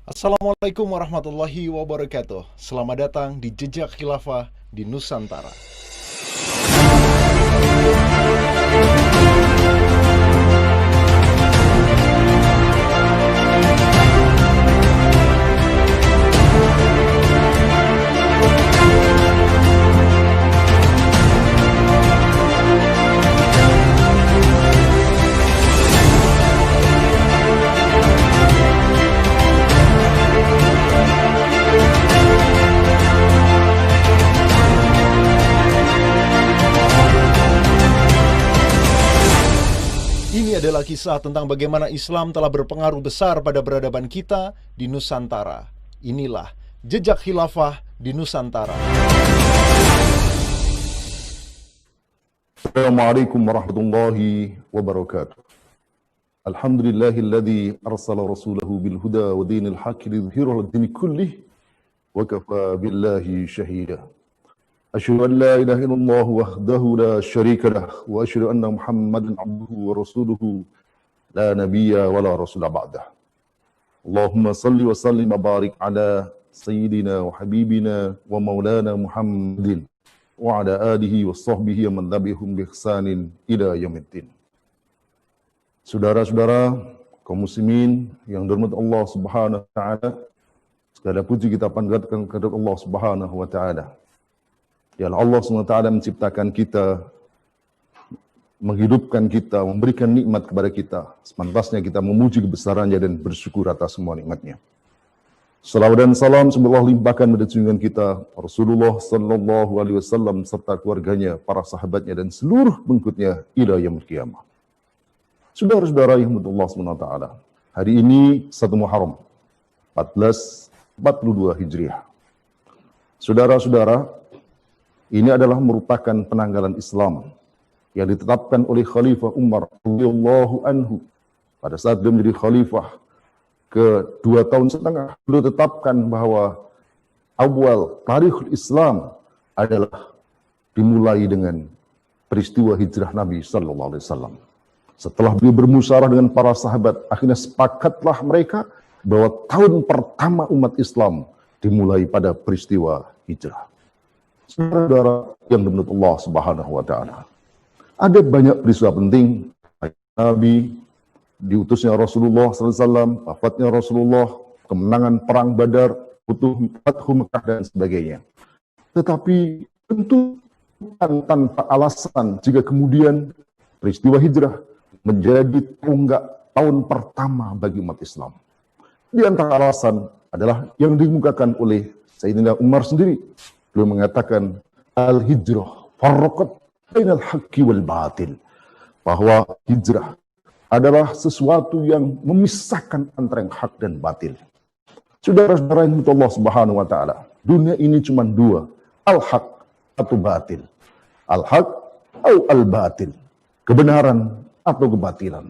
Assalamualaikum warahmatullahi wabarakatuh. Selamat datang di Jejak Khilafah di Nusantara. Ini adalah kisah tentang bagaimana Islam telah berpengaruh besar pada peradaban kita di Nusantara. Inilah Jejak Khilafah di Nusantara. Assalamualaikum warahmatullahi wabarakatuh. Alhamdulillahilladzi arsala rasulahu bil huda wa dinil haqqi liyudhhirahu 'ala ad-dini kullih wa kafa billahi shahida. Asyhadu an la ilaha illallah wahdahu la syarika lah wa asyhadu anna Muhammadan 'abduhu wa rasuluhu la nabiyya wa la rasula ba'dah. Allahumma salli wa sallim wa barik ala sayyidina wa habibina wa maulana Muhammadin wa ala alihi wa sahbihi wa man tabi'ahum bi ihsanin ila yaumiddin. Saudara-saudara kaum muslimin yang dirahmati Allah Subhanahu wa taala, segala puji kita panjatkan kepada Allah Subhanahu wa taala. Ya Allah Subhanahu wa taala menciptakan kita, menghidupkan kita, memberikan nikmat kepada kita. Sepantasnya kita memuji kebesarannya dan bersyukur atas semua nikmatnya. Salawat dan salam semoga Allah limpahkan pada junjungan kita Rasulullah sallallahu alaihi wasallam serta keluarganya, para sahabatnya dan seluruh pengikutnya ila yaumil qiyamah. Saudara-saudara yang dirahmati Allah Subhanahu wa taala, hari ini 1 Muharram 1442 Hijriah. Saudara-saudara, ini adalah merupakan penanggalan Islam yang ditetapkan oleh Khalifah Umar radhiyallahu anhu pada saat dia menjadi khalifah ke 2 tahun setengah. Beliau tetapkan bahwa awal tarikhul Islam adalah dimulai dengan peristiwa hijrah Nabi sallallahu alaihi wasallam. Setelah beliau bermusyawarah dengan para sahabat, akhirnya sepakatlah mereka bahwa tahun pertama umat Islam dimulai pada peristiwa hijrah. Saudara yang dirahmati Allah Subhanahu wa taala, ada banyak peristiwa penting Nabi, diutusnya Rasulullah SAW, wafatnya Rasulullah, kemenangan perang Badar, Fathu Mekah dan sebagainya. Tetapi tentu bukan tanpa alasan jika kemudian peristiwa hijrah menjadi tonggak tahun pertama bagi umat Islam. Di antara alasan adalah yang dikemukakan oleh Sayyidina Umar sendiri. Beliau mengatakan al-hijrah farraqat bainal haqqi wal batil, bahwa hijrah adalah sesuatu yang memisahkan antara yang hak dan batil. Saudara-saudara yang Allah Subhanahu wa taala, dunia ini cuma dua, al-haq atau batil. Al-haq atau al-batil, kebenaran atau kebatilan.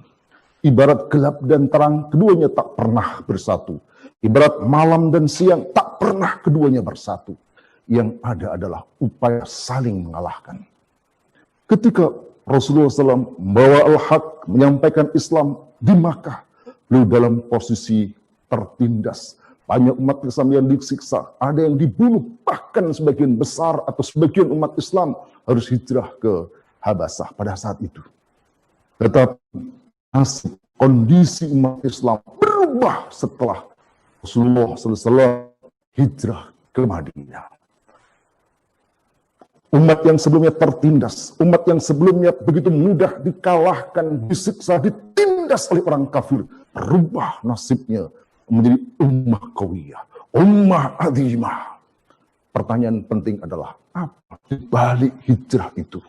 Ibarat gelap dan terang, keduanya tak pernah bersatu. Ibarat malam dan siang, tak pernah keduanya bersatu. Yang ada adalah upaya saling mengalahkan. Ketika Rasulullah SAW membawa al-haq, menyampaikan Islam di Makkah, beliau dalam posisi tertindas. Banyak umat Islam yang disiksa, ada yang dibunuh, bahkan sebagian besar atau sebagian umat Islam harus hijrah ke Habasah pada saat itu. Tetapi nasib kondisi umat Islam berubah setelah Rasulullah SAW hijrah ke Madinah. Umat yang sebelumnya tertindas, umat yang sebelumnya begitu mudah dikalahkan, disiksa, ditindas oleh orang kafir, berubah nasibnya menjadi ummah qawiyah, ummah azimah. Pertanyaan penting adalah apa di balik hijrah itu?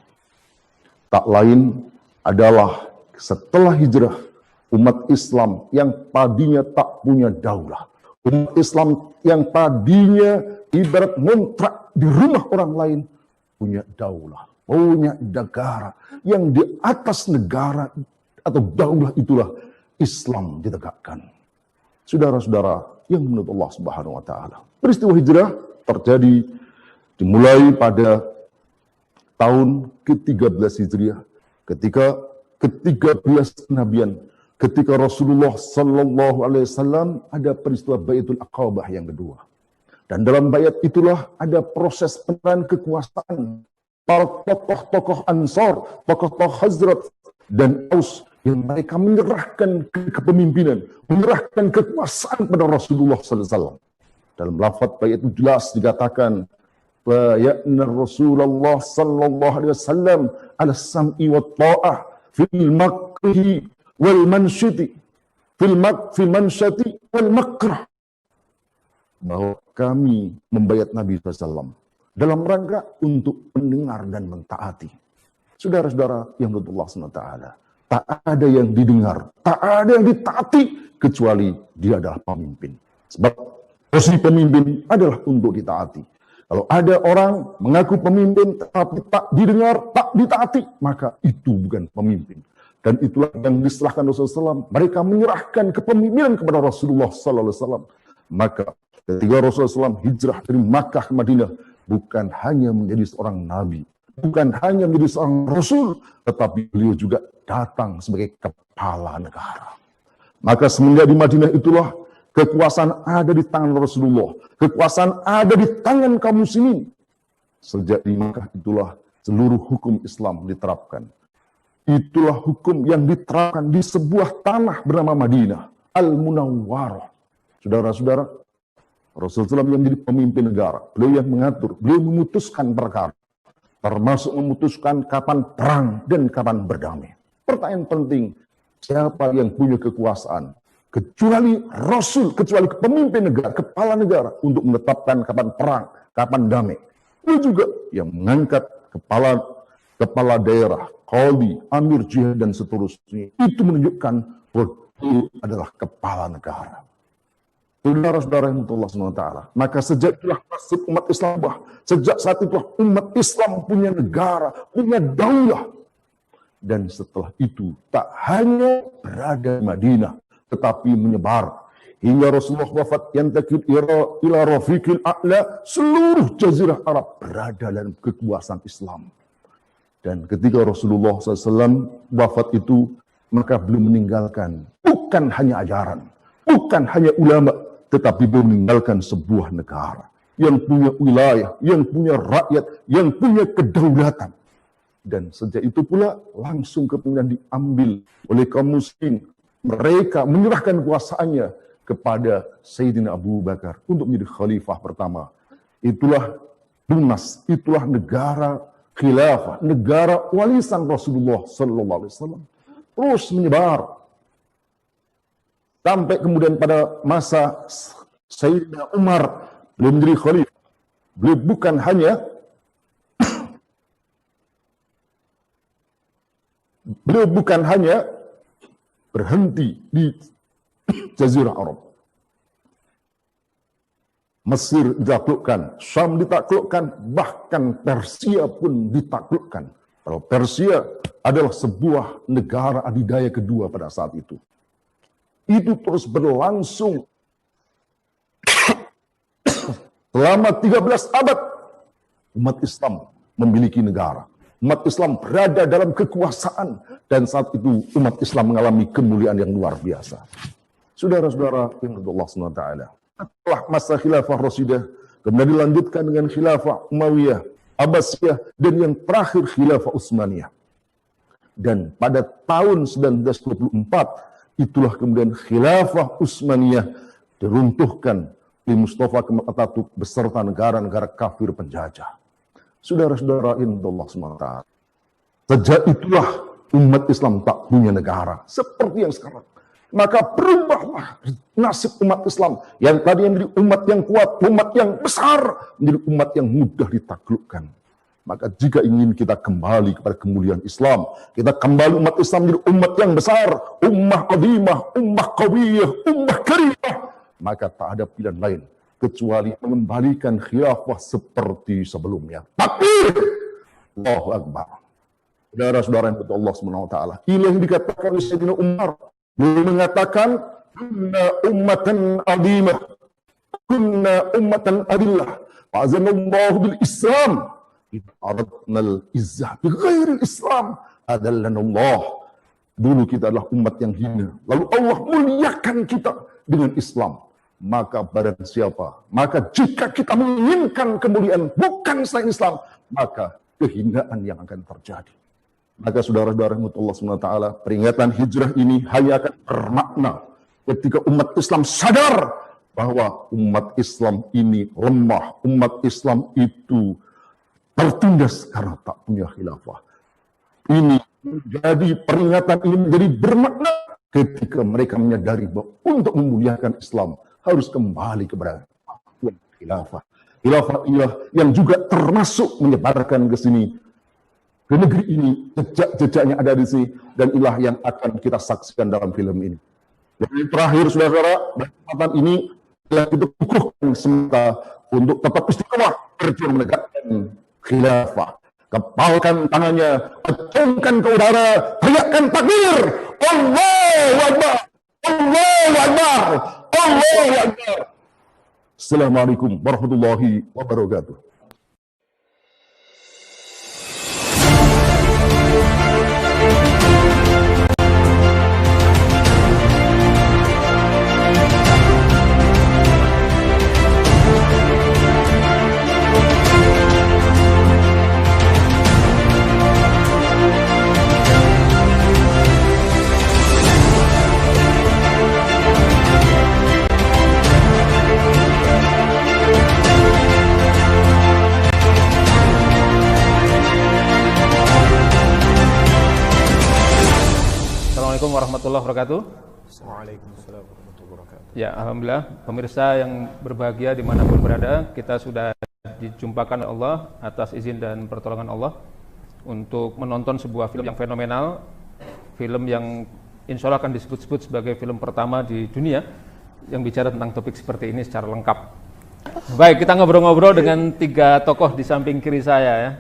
Tak lain adalah setelah hijrah, umat Islam yang tadinya tak punya daulah, umat Islam yang tadinya ibarat ngontrak di rumah orang lain, punya daulah, punya negara, yang di atas negara atau daulah itulah Islam ditegakkan. Saudara-saudara yang menurut Allah Subhanahu wa taala, peristiwa hijrah terjadi dimulai pada tahun ke-13 Hijriah, ketika ke-13 kenabian, ketika Rasulullah Sallallahu Alaihi Wasallam ada peristiwa Baitul Aqabah yang kedua. Dan dalam bayat itulah ada proses penerangan kekuasaan para tokoh-tokoh Ansar, tokoh-tokoh Khazraj dan Aus yang mereka menyerahkan kepemimpinan, menyerahkan kekuasaan pada Rasulullah Sallallahu Alaihi Wasallam. Dalam lafaz bayat itu jelas dikatakan, bayatna Rasulullah Sallallahu Alaihi Wasallam ala sam'i wa ta'ah fil makrihi wal mansyati fil mansyati wal makrah, bahwa kami membayat Nabi SAW dalam rangka untuk mendengar dan mentaati. Saudara-saudara yang berdoa Allah SWT, tak ada yang didengar, tak ada yang ditaati kecuali dia adalah pemimpin. Sebab posisi pemimpin adalah untuk ditaati. Kalau ada orang mengaku pemimpin tetapi tak didengar, tak ditaati, maka itu bukan pemimpin. Dan itulah yang diserahkan Rasulullah SAW. Mereka menyerahkan kepemimpinan kepada Rasulullah SAW. Maka ketika Rasulullah SAW hijrah dari Makkah ke Madinah, bukan hanya menjadi seorang nabi, bukan hanya menjadi seorang rasul, tetapi beliau juga datang sebagai kepala negara. Maka semenjak di Madinah itulah kekuasaan ada di tangan Rasulullah, kekuasaan ada di tangan kaum muslimin. Sejak di Makkah itulah seluruh hukum Islam diterapkan. Itulah hukum yang diterapkan di sebuah tanah bernama Madinah, Al-Munawwarah. Saudara-saudara, Rasulullah SAW yang menjadi pemimpin negara, beliau yang mengatur, beliau memutuskan perkara, termasuk memutuskan kapan perang dan kapan berdamai. Pertanyaan penting, siapa yang punya kekuasaan? Kecuali Rasul, kecuali pemimpin negara, kepala negara, untuk menetapkan kapan perang, kapan damai. Beliau juga yang mengangkat kepala daerah, qadhi, amir jihad, dan seterusnya. Itu menunjukkan bahwa beliau adalah kepala negara. Saudara-saudara yang Allah SWT, maka sejak itulah nasib umat Islam, sejak saat itulah umat Islam punya negara, punya daulah. Dan setelah itu tak hanya berada di Madinah, tetapi menyebar hingga Rasulullah wafat, yantakil ila rafiqil a'la, seluruh jazirah Arab berada dalam kekuasaan Islam. Dan ketika Rasulullah SAW wafat itu, maka beliau meninggalkan bukan hanya ajaran, bukan hanya ulama, tetapi beliau meninggalkan sebuah negara yang punya wilayah, yang punya rakyat, yang punya kedaulatan. Dan sejak itu pula langsung kepemimpinan diambil oleh kaum muslimin. Mereka menyerahkan kuasaannya kepada Sayyidina Abu Bakar untuk menjadi khalifah pertama. Itulah tunas, itulah negara khilafah, negara warisan Rasulullah Sallallahu Alaihi Wasallam. Terus menyebar sampai kemudian pada masa Sayyidina Umar beliau menjadi khalifah. Beliau bukan hanya berhenti di Jazirah Arab. Mesir ditaklukkan, Syam ditaklukkan, bahkan Persia pun ditaklukkan. Kalau Persia adalah sebuah negara adidaya kedua pada saat itu. Itu terus berlangsung selama 13 abad. Umat Islam memiliki negara. Umat Islam berada dalam kekuasaan, dan saat itu umat Islam mengalami kemuliaan yang luar biasa. Saudara-saudara yang Allah SWT, setelah masa khilafah Rasidah, kemudian dilanjutkan dengan khilafah Umayyah, Abbasiyah, dan yang terakhir khilafah Utsmaniyah. Dan pada tahun 1924, itulah kemudian khilafah Utsmaniyah diruntuhkan oleh Mustafa Kemal Atatürk beserta negara-negara kafir penjajah. Saudara-saudara yang Allah SWT, sejak itulah umat Islam tak punya negara seperti yang sekarang. Maka berubahlah nasib umat Islam yang tadi menjadi umat yang kuat, umat yang besar, menjadi umat yang mudah ditaklukkan. Maka jika ingin kita kembali kepada kemuliaan Islam, kita kembali umat Islam menjadi umat yang besar, ummah azimah, ummah qawiyah, ummah karimah, maka tak ada pilihan lain kecuali mengembalikan khilafah seperti sebelumnya. Takbir! Allahu Akbar. Saudara-saudara yang betul Allah SWT, ini yang dikatakan oleh Sayyidina Umar. Beliau mengatakan, kunna ummatan azimah, kunna ummatan adillah, fa'azanallahu bil Islam, idh aradna al-izzah bi ghairi al-Islam, adallanallah. Dulu kita adalah umat yang hina. Lalu Allah muliakan kita dengan Islam. Maka barang siapa, maka jika kita menginginkan kemuliaan bukan selain Islam, maka kehinaan yang akan terjadi. Maka saudara-saudara Allah SWT, peringatan hijrah ini hanya akan bermakna ketika umat Islam sadar bahwa umat Islam ini lemah, umat Islam itu tertindas karena tak punya khilafah. Ini menjadi peringatan ini menjadi bermakna ketika mereka menyadari bahwa untuk memuliakan Islam harus kembali kepada khilafah. Khilafah ialah yang juga termasuk menyebarkan ke sini, ke negeri ini, jejak-jejaknya ada di sini, dan inilah yang akan kita saksikan dalam film ini. Dan yang terakhir, saudara-saudara, kesempatan ini telah kita kukuhkan semata untuk tetap istiqomah berjuang menegakkan khilafah. Kepalkan tangannya, acungkan ke udara, teriakkan takbir, Allahu Akbar, Allahu Akbar, Allahu Akbar. Assalamualaikum warahmatullahi wabarakatuh. Assalamualaikum warahmatullahi wabarakatuh. Waalaikumsalam warahmatullahi wabarakatuh. Ya, alhamdulillah pemirsa yang berbahagia dimanapun berada, kita sudah dijumpakan oleh Allah atas izin dan pertolongan Allah untuk menonton sebuah film yang fenomenal, film yang insya Allah akan disebut-sebut sebagai film pertama di dunia yang bicara tentang topik seperti ini secara lengkap. Baik, kita ngobrol-ngobrol dengan 3 tokoh di samping kiri saya ya.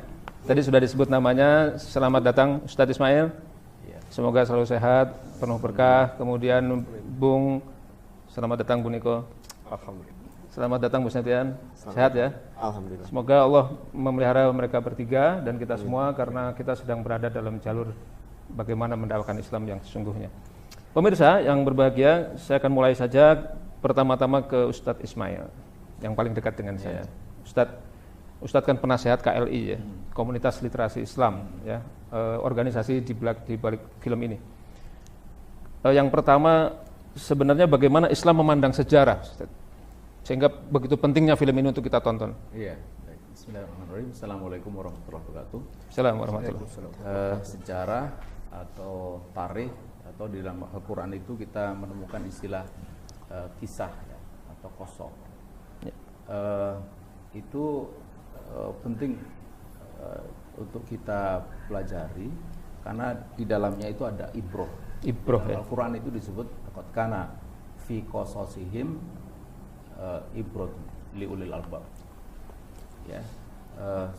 Tadi sudah disebut namanya. Selamat datang Ustadz Ismail. Semoga selalu sehat, penuh berkah. Kemudian Bung, selamat datang Bu Niko. Alhamdulillah. Selamat datang Bu Setian. Sehat ya? Alhamdulillah. Semoga Allah memelihara mereka bertiga dan kita semua karena kita sedang berada dalam jalur bagaimana mendakwakan Islam yang sesungguhnya. Pemirsa yang berbahagia, saya akan mulai saja pertama-tama ke Ustadz Ismail yang paling dekat dengan saya. Ustadz kan penasehat KLI ya, Komunitas Literasi Islam ya, organisasi di balik film ini. Yang pertama sebenarnya bagaimana Islam memandang sejarah, Ustadz, sehingga begitu pentingnya film ini untuk kita tonton. Iya. Bismillahirrahmanirrahim. Assalamualaikum warahmatullahi wabarakatuh. Assalamualaikum warahmatullahi wabarakatuh. Sejarah atau tarikh atau di dalam Al-Quran itu kita menemukan istilah kisah ya, atau qasas. Ya. Itu penting untuk kita pelajari karena di dalamnya itu ada ibroh. Ibroh ya. Al-Quran itu disebut qad kana fi qasasihim ibroh liulil albab. Ya,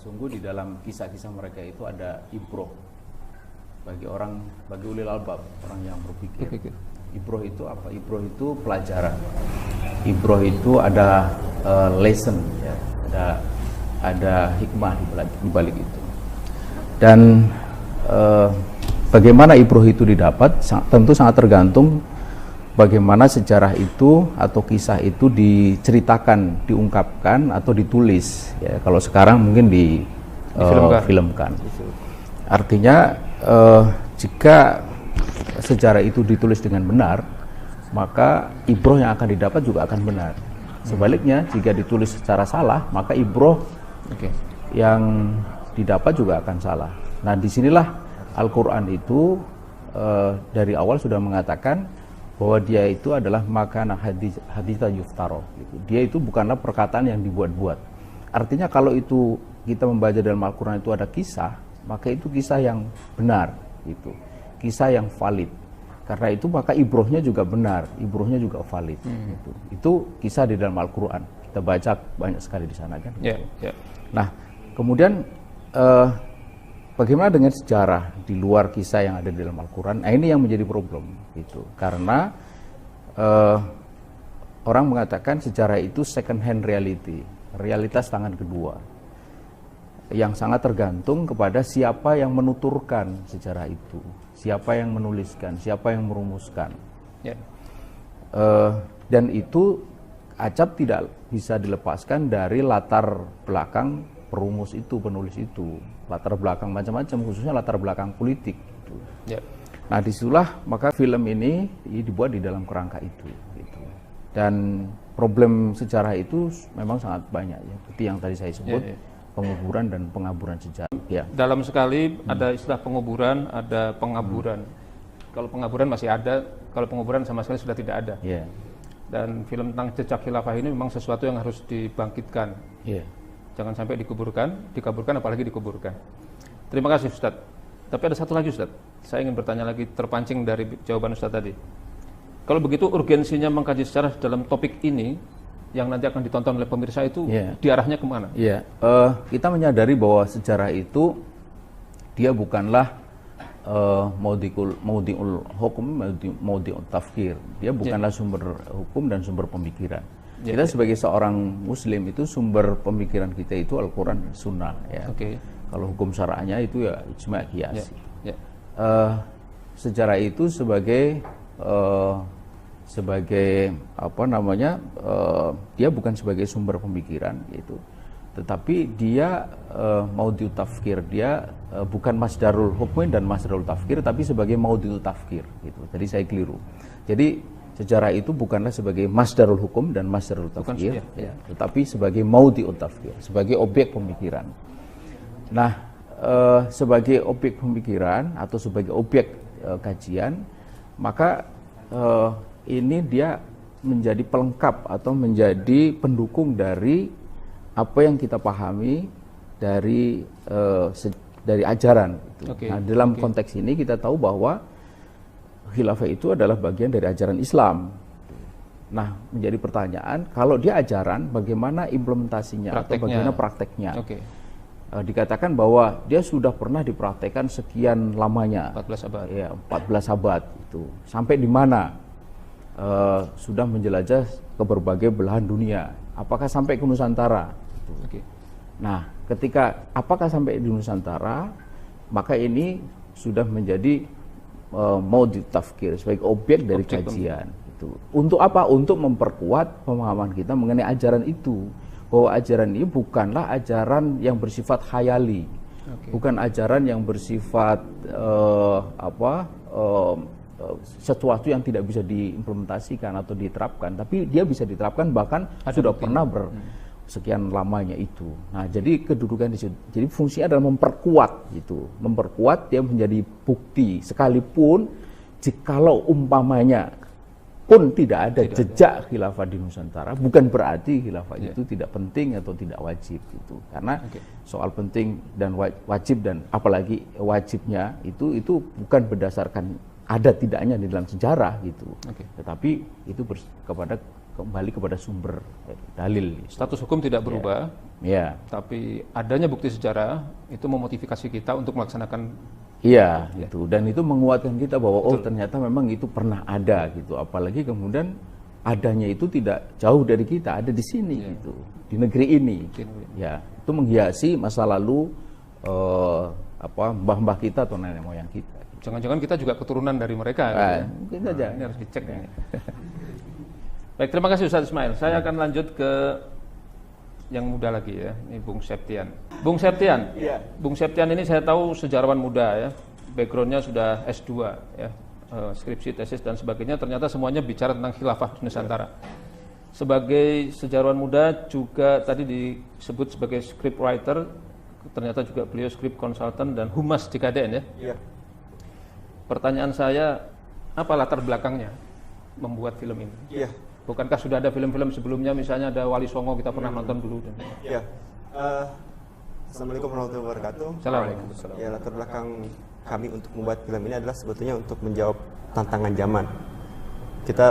sungguh di dalam kisah-kisah mereka itu ada ibroh bagi ulil albab, orang yang berpikir. Ibroh itu apa? Ibroh itu pelajaran. Ibroh itu ada lesson, ya. Ada hikmah di balik itu. Dan bagaimana ibroh itu didapat tentu sangat tergantung bagaimana sejarah itu atau kisah itu diceritakan, diungkapkan atau ditulis. Ya, kalau sekarang mungkin difilmkan. Artinya jika sejarah itu ditulis dengan benar, maka ibroh yang akan didapat juga akan benar. Sebaliknya, jika ditulis secara salah, maka ibroh yang didapat juga akan salah. Nah, disinilah Al-Quran itu dari awal sudah mengatakan bahwa dia itu adalah makana haditha yuftaro. Dia itu bukanlah perkataan yang dibuat-buat. Artinya kalau itu kita membaca dalam Al-Quran itu ada kisah, maka itu kisah yang benar, gitu. Kisah yang valid. Karena itu maka ibrohnya juga benar, ibrohnya juga valid. Gitu. Itu kisah di dalam Al-Quran. Kita baca banyak sekali di sana kan. Yeah, yeah. Nah, kemudian bagaimana dengan sejarah di luar kisah yang ada di dalam Al-Quran? Nah, ini yang menjadi problem, gitu. Karena orang mengatakan sejarah itu second hand reality, realitas tangan kedua. yang sangat tergantung kepada siapa yang menuturkan sejarah itu, siapa yang menuliskan, siapa yang merumuskan. Ya. Dan itu acap tidak bisa dilepaskan dari latar belakang perumus itu, penulis itu, latar belakang macam-macam, khususnya latar belakang politik. Gitu. Ya. Nah, disitulah maka film ini dibuat di dalam kerangka itu. Gitu. Dan problem sejarah itu memang sangat banyak, ya, seperti yang tadi saya sebut, penguburan dan pengaburan sejarah. Ya. Dalam sekali ada istilah penguburan, ada pengaburan. Kalau pengaburan masih ada, kalau penguburan sama sekali sudah tidak ada. Yeah. Dan film tentang jejak khilafah ini memang sesuatu yang harus dibangkitkan. Yeah. Jangan sampai dikaburkan apalagi dikuburkan. Terima kasih Ustadz. Tapi ada satu lagi Ustadz, saya ingin bertanya lagi terpancing dari jawaban Ustadz tadi. Kalau begitu urgensinya mengkaji sejarah dalam topik ini yang nanti akan ditonton oleh pemirsa itu diarahnya kemana? Iya, kita menyadari bahwa sejarah itu dia bukanlah maudi'ul hukum, maudi'ul tafkir. Dia bukanlah sumber hukum dan sumber pemikiran. Kita sebagai seorang muslim itu sumber pemikiran kita itu Al-Quran dan Sunnah. Ya. Kalau hukum syara'nya itu ya ijma' qiyas. Sejarah itu sebagai apa namanya, dia bukan sebagai sumber pemikiran gitu, tetapi dia maudi'ut tafkir, dia bukan masdarul hukmin dan masdarul tafkir, tapi sebagai maudi'ut tafkir gitu. Jadi saya keliru. Jadi sejarah itu bukanlah sebagai masdarul hukum dan masdarul tafkir, tetapi sebagai maudi'ut tafkir, sebagai objek pemikiran. Nah, sebagai objek pemikiran atau sebagai objek kajian, maka ini dia menjadi pelengkap atau menjadi pendukung dari apa yang kita pahami dari ajaran. Nah, dalam konteks ini kita tahu bahwa khilafah itu adalah bagian dari ajaran Islam. Nah, menjadi pertanyaan, kalau dia ajaran, bagaimana implementasinya atau bagaimana prakteknya? Dikatakan bahwa dia sudah pernah dipraktekkan sekian lamanya, 14 abad. Ya, 14 abad itu. Sampai di mana? Sudah menjelajah ke berbagai belahan dunia. Apakah sampai ke Nusantara? Nah, ketika apakah sampai di Nusantara, maka ini sudah menjadi maudi'ut tafkir, sebagai objek dari kajian. Itu. Untuk apa? Untuk memperkuat pemahaman kita mengenai ajaran itu. Bahwa ajaran ini bukanlah ajaran yang bersifat khayali, bukan ajaran yang bersifat sesuatu yang tidak bisa diimplementasikan atau diterapkan, tapi dia bisa diterapkan, bahkan sudah pernah sekian lamanya itu. Nah, jadi kedudukan di situ. Jadi fungsinya adalah memperkuat itu, memperkuat dia menjadi bukti, sekalipun jikalau umpamanya pun tidak ada jejak khilafah di Nusantara, bukan berarti khilafah itu tidak penting atau tidak wajib gitu. Karena soal penting dan wajib dan apalagi wajibnya itu bukan berdasarkan ada tidaknya di dalam sejarah gitu. Tetapi itu kembali kepada sumber dalil. Status hukum tidak berubah. Tapi adanya bukti sejarah itu memotivasi kita untuk melaksanakan. Iya, gitu. Dan itu menguatkan kita bahwa ternyata memang itu pernah ada gitu. Apalagi kemudian adanya itu tidak jauh dari kita, ada di sini gitu, di negeri ini. Ya, itu menghiasi masa lalu mbah-mbah kita atau nenek moyang kita. Jangan-jangan kita juga keturunan dari mereka. Mungkin saja. Ini harus dicek ini. Baik, terima kasih Ustaz Ismail. Saya akan lanjut ke yang muda lagi ya, ini Bung Septian. Bung Septian, Bung Septian ini saya tahu sejarawan muda ya, backgroundnya sudah S2 ya, skripsi, tesis dan sebagainya, ternyata semuanya bicara tentang khilafah Nusantara. Sebagai sejarawan muda juga tadi disebut sebagai script writer, ternyata juga beliau script consultant dan humas di KDN ya. Pertanyaan saya, apa latar belakangnya membuat film ini? Bukankah sudah ada film-film sebelumnya, misalnya ada Wali Songo kita pernah nonton dulu? Assalamualaikum warahmatullahi wabarakatuh. Assalamualaikum. Ya, latar belakang kami untuk membuat film ini adalah sebetulnya untuk menjawab tantangan zaman. Kita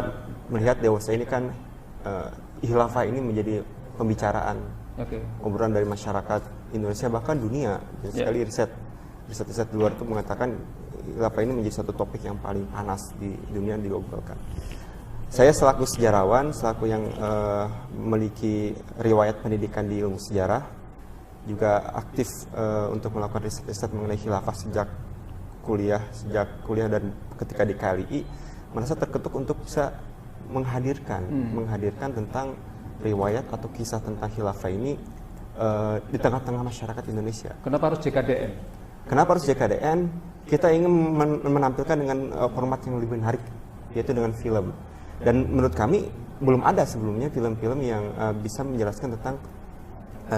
melihat dewasa ini kan khilafah ini menjadi pembicaraan, obrolan dari masyarakat Indonesia bahkan dunia. Sekali riset luar itu mengatakan khilafah ini menjadi satu topik yang paling panas di dunia yang diglobalkan. Saya selaku sejarawan, selaku yang memiliki riwayat pendidikan di ilmu sejarah, juga aktif untuk melakukan riset mengenai khilafah sejak kuliah dan ketika di KLI, merasa terketuk untuk bisa menghadirkan tentang riwayat atau kisah tentang khilafah ini di tengah-tengah masyarakat Indonesia. Kenapa harus JKDN? Kenapa harus JKDN? Kita ingin menampilkan dengan format yang lebih menarik, yaitu dengan film. Dan menurut kami belum ada sebelumnya film-film yang bisa menjelaskan tentang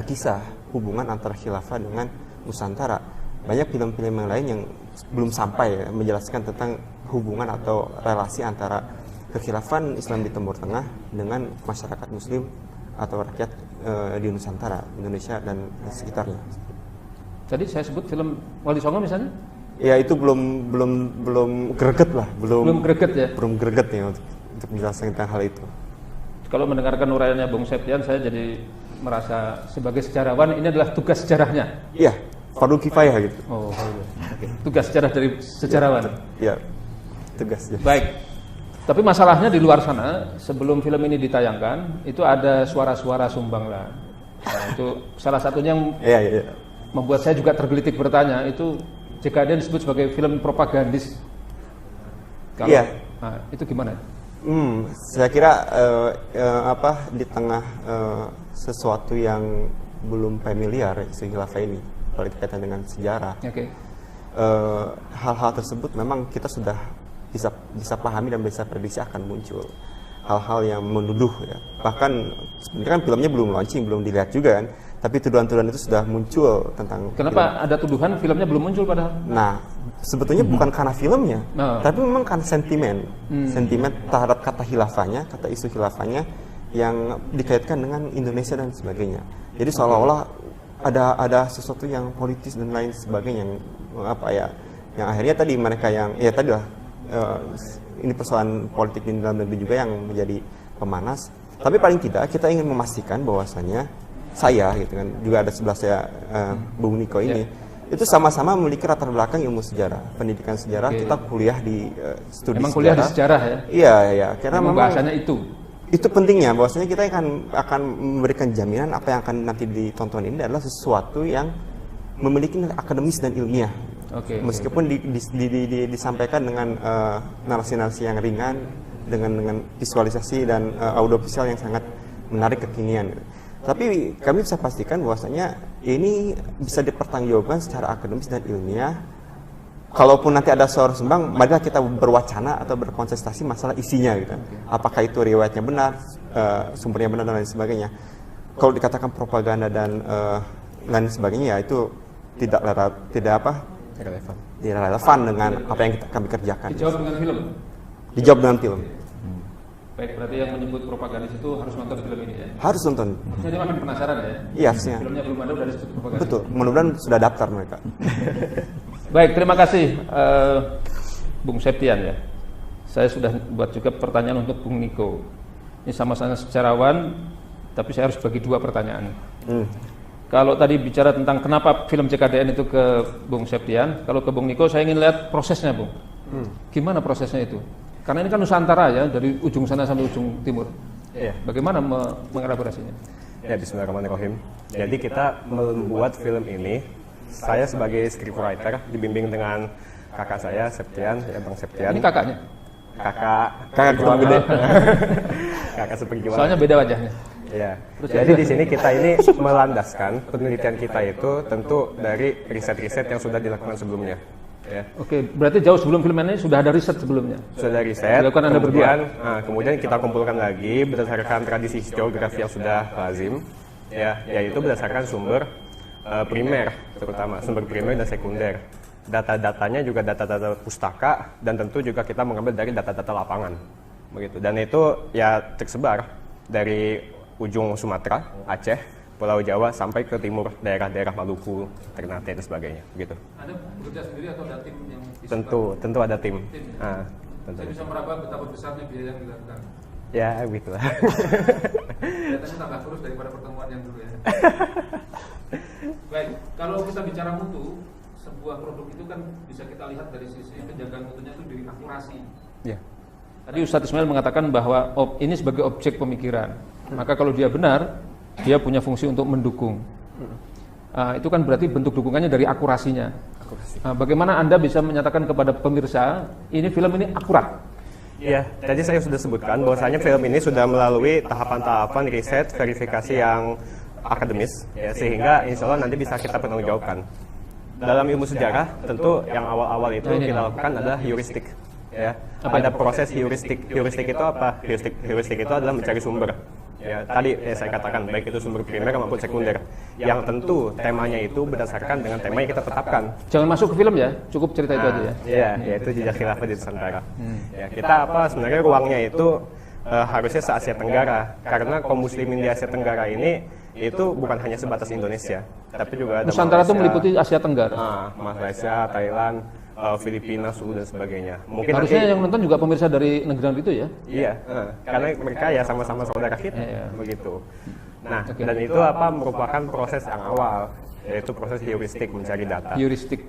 kisah hubungan antara khilafah dengan Nusantara. Banyak film-film yang lain yang belum sampai menjelaskan tentang hubungan atau relasi antara kekhilafan Islam di Timur Tengah dengan masyarakat Muslim atau rakyat di Nusantara, Indonesia dan sekitarnya. Jadi saya sebut film Wali Songo misalnya? Ya itu belum greget lah, belum greget ya. Belum greget ya untuk menjelaskan tentang hal itu. Kalau mendengarkan uraiannya Bung Septian, saya jadi merasa sebagai sejarawan ini adalah tugas sejarahnya. Iya, fardu kifayah gitu. Oh, okay. Tugas sejarah dari sejarawan. Iya, tugas. Baik. Tapi masalahnya di luar sana, sebelum film ini ditayangkan, itu ada suara-suara sumbanglah. Nah, itu salah satunya yang membuat saya juga tergelitik bertanya, itu JKDN disebut sebagai film propagandis. Kalau, nah, itu gimana? Saya kira di tengah sesuatu yang belum familiar isu khilafah ini, kalau dikaitan dengan sejarah, hal-hal tersebut memang kita sudah bisa pahami dan bisa prediksi akan muncul hal-hal yang menuduh ya. Bahkan sebenarnya kan filmnya belum launching, belum dilihat juga kan, tapi tuduhan-tuduhan itu sudah muncul tentang. Kenapa ada tuduhan filmnya belum muncul padahal? Nah, sebetulnya bukan karena filmnya, tapi memang karena sentimen terhadap kata khilafahnya, kata isu khilafahnya yang dikaitkan dengan Indonesia dan sebagainya. Jadi seolah-olah ada sesuatu yang politis dan lain sebagainya yang akhirnya tadi mereka yang ini persoalan politik di dalam negeri juga yang menjadi pemanas. Tapi paling tidak kita ingin memastikan bahwasanya saya gitu kan, juga ada sebelah saya Bung Niko ini, itu sama-sama memiliki latar belakang ilmu sejarah, pendidikan sejarah. Kita kuliah di studi memang sejarah. Kuliah di sejarah ya? Iya, karena memang bahasanya itu pentingnya, bahwasanya kita akan memberikan jaminan apa yang akan nanti ditonton ini adalah sesuatu yang memiliki akademis dan ilmiah. Meskipun disampaikan dengan narasi-narasi yang ringan, dengan visualisasi dan audiovisual yang sangat menarik kekinian. Tapi kami bisa pastikan bahwasanya ini bisa dipertanggungjawabkan secara akademis dan ilmiah. Kalaupun nanti ada suara sumbang, maka kita berwacana atau berkonsentrasi masalah isinya gitu. Apakah itu riwayatnya benar, sumbernya benar dan lain sebagainya. Kalau dikatakan propaganda dan lain sebagainya, ya itu tidak relevan dengan apa yang kami kerjakan. Dijawab dengan film? Dijawab dengan film. Baik, berarti yang menyebut propagandis itu harus nonton film ini ya? Harus nonton. Saya makin penasaran ya? Iya, harusnya. Filmnya belum ada, udah disebut propagandis. Betul, mudah-mudahan sudah daftar mereka. Baik, terima kasih Bung Septian ya. Saya sudah buat juga pertanyaan untuk Bung Niko. Ini sama-sama sejarawan, tapi saya harus bagi dua pertanyaan. Kalau tadi bicara tentang kenapa film JKDN itu ke Bung Septian, kalau ke Bung Niko saya ingin lihat prosesnya, Bung. Gimana prosesnya itu? Karena ini kan Nusantara ya, dari ujung sana sampai ujung timur. Bagaimana mengelaborasinya? Ya, bismillahirrahmanirrahim. Jadi kita membuat film ini, saya sebagai scriptwriter dibimbing dengan kakak saya, Septian, ya Bang Septian. Ini kakaknya? Kakak ketua gede. Kakak seperjuangan. Soalnya beda wajahnya. Ya. Jadi di sini kita ini melandaskan penelitian kita itu tentu dari riset-riset yang sudah dilakukan sebelumnya. Ya. Oke, berarti jauh sebelum film ini sudah ada riset sebelumnya? Sudah ada riset, kemudian kita kumpulkan lagi berdasarkan tradisi historiografi yang sudah lazim, ya, yaitu berdasarkan sumber primer, terutama sumber primer dan sekunder. Data-datanya juga data-data pustaka, dan tentu juga kita mengambil dari data-data lapangan, begitu. Dan itu ya tersebar dari ujung Sumatera, Aceh, Pulau Jawa sampai ke timur daerah-daerah Maluku, Ternate dan sebagainya, begitu. Ada bekerja sendiri atau ada tim yang Tentu ada tim. Tentu. Saya bisa meraba betapa besarnya biaya yang dilakukan. Ya, begitulah. Kelihatannya tambah terus daripada pertemuan yang dulu ya. Baik, kalau kita bicara mutu, sebuah produk itu kan bisa kita lihat dari sisi penjagaan mutunya itu dari akurasi. Ya. Tadi Ustadz Ismail mengatakan bahwa ini sebagai objek pemikiran. Maka kalau dia benar, dia punya fungsi untuk mendukung. Itu kan berarti bentuk dukungannya dari akurasinya. Bagaimana Anda bisa menyatakan kepada pemirsa ini film ini akurat? Iya, tadi saya sudah sebutkan bahwasanya film ini sudah melalui tahapan-tahapan riset, verifikasi yang akademis, ya, sehingga insya Allah nanti bisa kita pertanggungjawabkan. Dalam ilmu sejarah, tentu yang awal-awal itu kita lakukan adalah heuristik. Ya, ada proses heuristik. Heuristik itu apa? Heuristik itu adalah mencari sumber. Ya, tadi saya katakan baik itu sumber primer maupun sekunder. Yang tentu temanya itu berdasarkan dengan tema yang kita tetapkan. Jangan masuk ke film ya, cukup cerita itu aja ya. Iya, yaitu jejak khilafah di Nusantara. Ya, kita sebenarnya ruangnya itu harusnya se-Asia Tenggara, karena kaum muslimin di Asia Tenggara ini itu bukan hanya sebatas Indonesia, tapi juga ada Nusantara itu meliputi Asia Tenggara. Malaysia, Thailand, Filipina, Sulu dan sebagainya. Mungkin harusnya yang nonton juga pemirsa dari negara itu ya? Iya, karena mereka ya sama-sama saudara kita, begitu. Nah, dan itu merupakan proses yang awal, yaitu proses heuristik, mencari data. Heuristik.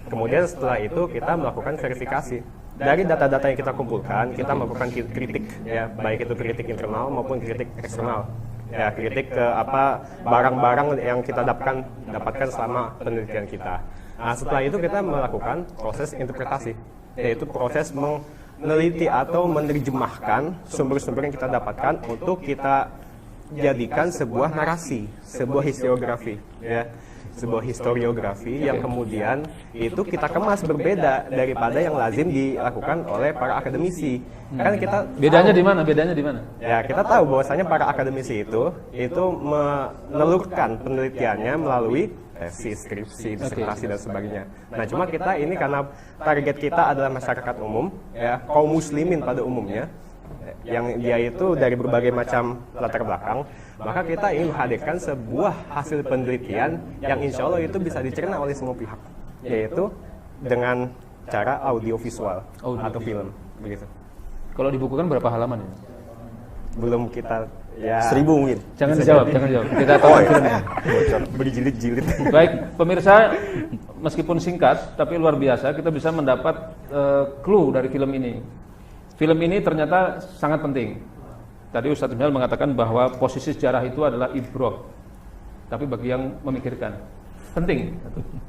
Kemudian setelah itu kita melakukan verifikasi. Dari data-data yang kita kumpulkan, kita melakukan kritik, ya, baik itu kritik internal maupun kritik eksternal. Ya, kritik ke barang-barang yang kita dapatkan selama penelitian kita. Nah, setelah itu kita melakukan proses interpretasi, yaitu proses meneliti atau menerjemahkan sumber-sumber yang kita dapatkan untuk kita jadikan sebuah narasi, sebuah historiografi, ya, sebuah historiografi yang kemudian itu kita kemas berbeda daripada yang lazim dilakukan oleh para akademisi. Kan kita bedanya di mana? Ya, kita tahu bahwasanya para akademisi itu menelurkan penelitiannya melalui tesis, skripsi, disertasi dan sebagainya. Nah, cuma kita ini karena target kita adalah masyarakat umum, ya, kaum muslimin pada umumnya, yang dia itu dari berbagai macam latar belakang, maka kita ingin menghadirkan sebuah hasil penelitian yang insya Allah itu bisa dicerna oleh semua pihak, yaitu dengan cara audiovisual atau film, begitu. Kalau dibukukan berapa halaman ya? Belum kita 1000 mungkin. Jangan dijawab. Kita tahu filmnya. Berjilid-jilid. Baik, pemirsa, meskipun singkat tapi luar biasa, kita bisa mendapat clue dari film ini. Film ini ternyata sangat penting. Tadi Ustadz Ismail mengatakan bahwa posisi sejarah itu adalah ibroh. Tapi bagi yang memikirkan, penting.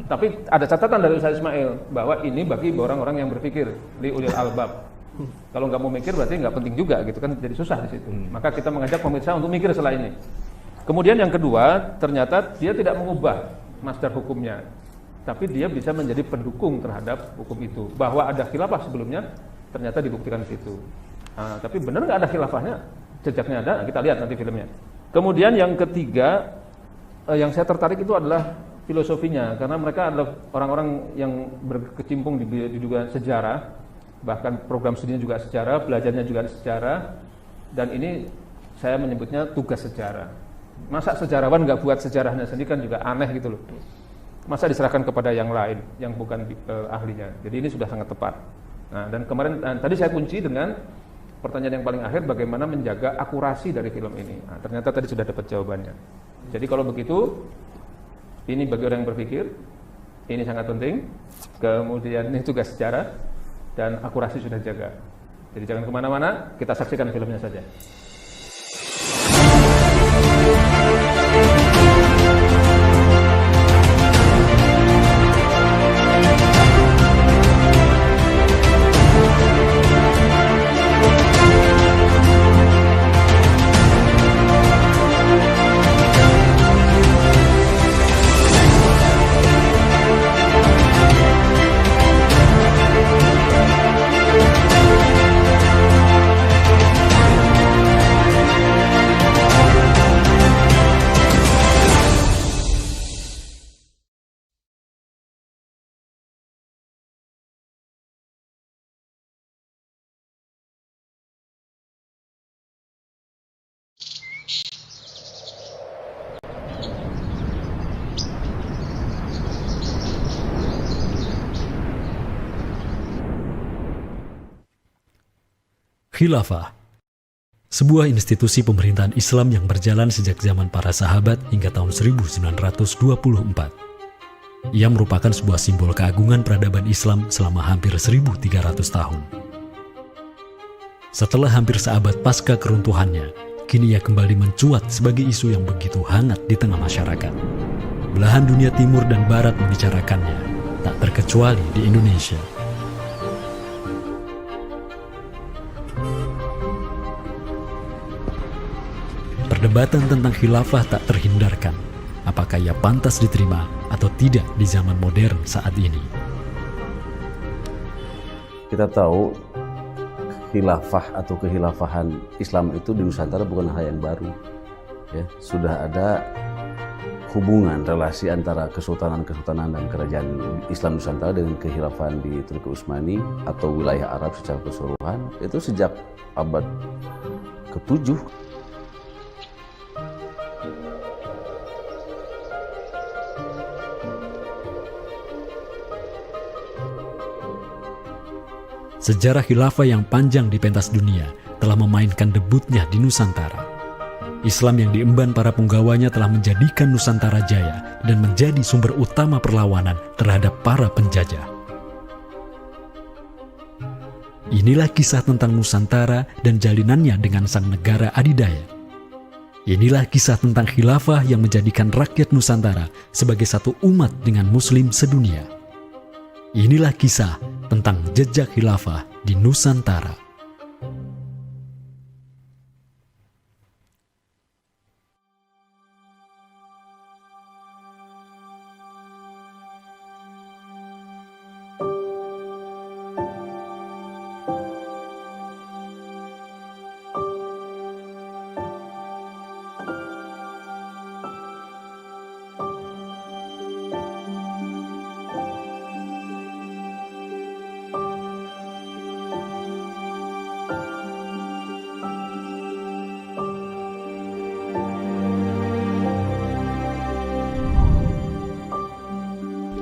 Tapi ada catatan dari Ustadz Ismail bahwa ini bagi orang-orang yang berpikir, li ulil albab. Kalau nggak mau mikir berarti nggak penting juga, gitu kan, jadi susah di situ. Maka kita mengajak pemirsa untuk mikir setelah ini. Kemudian yang kedua, ternyata dia tidak mengubah masdar hukumnya, tapi dia bisa menjadi pendukung terhadap hukum itu. Bahwa ada khilafah sebelumnya, ternyata dibuktikan di situ. Nah, tapi benar nggak ada khilafahnya? Jejaknya ada, kita lihat nanti filmnya. Kemudian yang ketiga, yang saya tertarik itu adalah filosofinya, karena mereka adalah orang-orang yang berkecimpung di dunia sejarah. Bahkan program studinya juga sejarah, belajarnya juga sejarah, dan ini saya menyebutnya tugas sejarah. Masa sejarawan nggak buat sejarahnya sendiri kan juga aneh gitu loh. Masa diserahkan kepada yang lain, yang bukan ahlinya. Jadi ini sudah sangat tepat. Nah, dan kemarin tadi saya kunci dengan pertanyaan yang paling akhir, bagaimana menjaga akurasi dari film ini. Nah, ternyata tadi sudah dapat jawabannya. Jadi kalau begitu, ini bagi orang yang berpikir, ini sangat penting. Kemudian ini tugas sejarah. Dan akurasi sudah jaga. Jadi jangan kemana-mana, kita saksikan filmnya saja. Khilafah, sebuah institusi pemerintahan Islam yang berjalan sejak zaman para sahabat hingga tahun 1924. Ia merupakan sebuah simbol keagungan peradaban Islam selama hampir 1.300 tahun. Setelah hampir seabad pasca keruntuhannya, kini ia kembali mencuat sebagai isu yang begitu hangat di tengah masyarakat. belahan dunia timur dan barat membicarakannya, tak terkecuali di Indonesia. Perdebatan tentang khilafah tak terhindarkan. Apakah ia pantas diterima atau tidak di zaman modern saat ini? Kita tahu khilafah atau kehilafahan Islam itu di Nusantara bukan hal yang baru. Ya, sudah ada hubungan relasi antara kesultanan-kesultanan dan kerajaan Islam Nusantara dengan kehilafahan di Turki Utsmani atau wilayah Arab secara keseluruhan itu sejak abad ke-7. Sejarah khilafah yang panjang di pentas dunia telah memainkan debutnya di Nusantara. Islam yang diemban para punggawanya telah menjadikan Nusantara jaya dan menjadi sumber utama perlawanan terhadap para penjajah. Inilah kisah tentang Nusantara dan jalinannya dengan sang negara adidaya. Inilah kisah tentang khilafah yang menjadikan rakyat Nusantara sebagai satu umat dengan Muslim sedunia. Inilah kisah tentang jejak khilafah di Nusantara.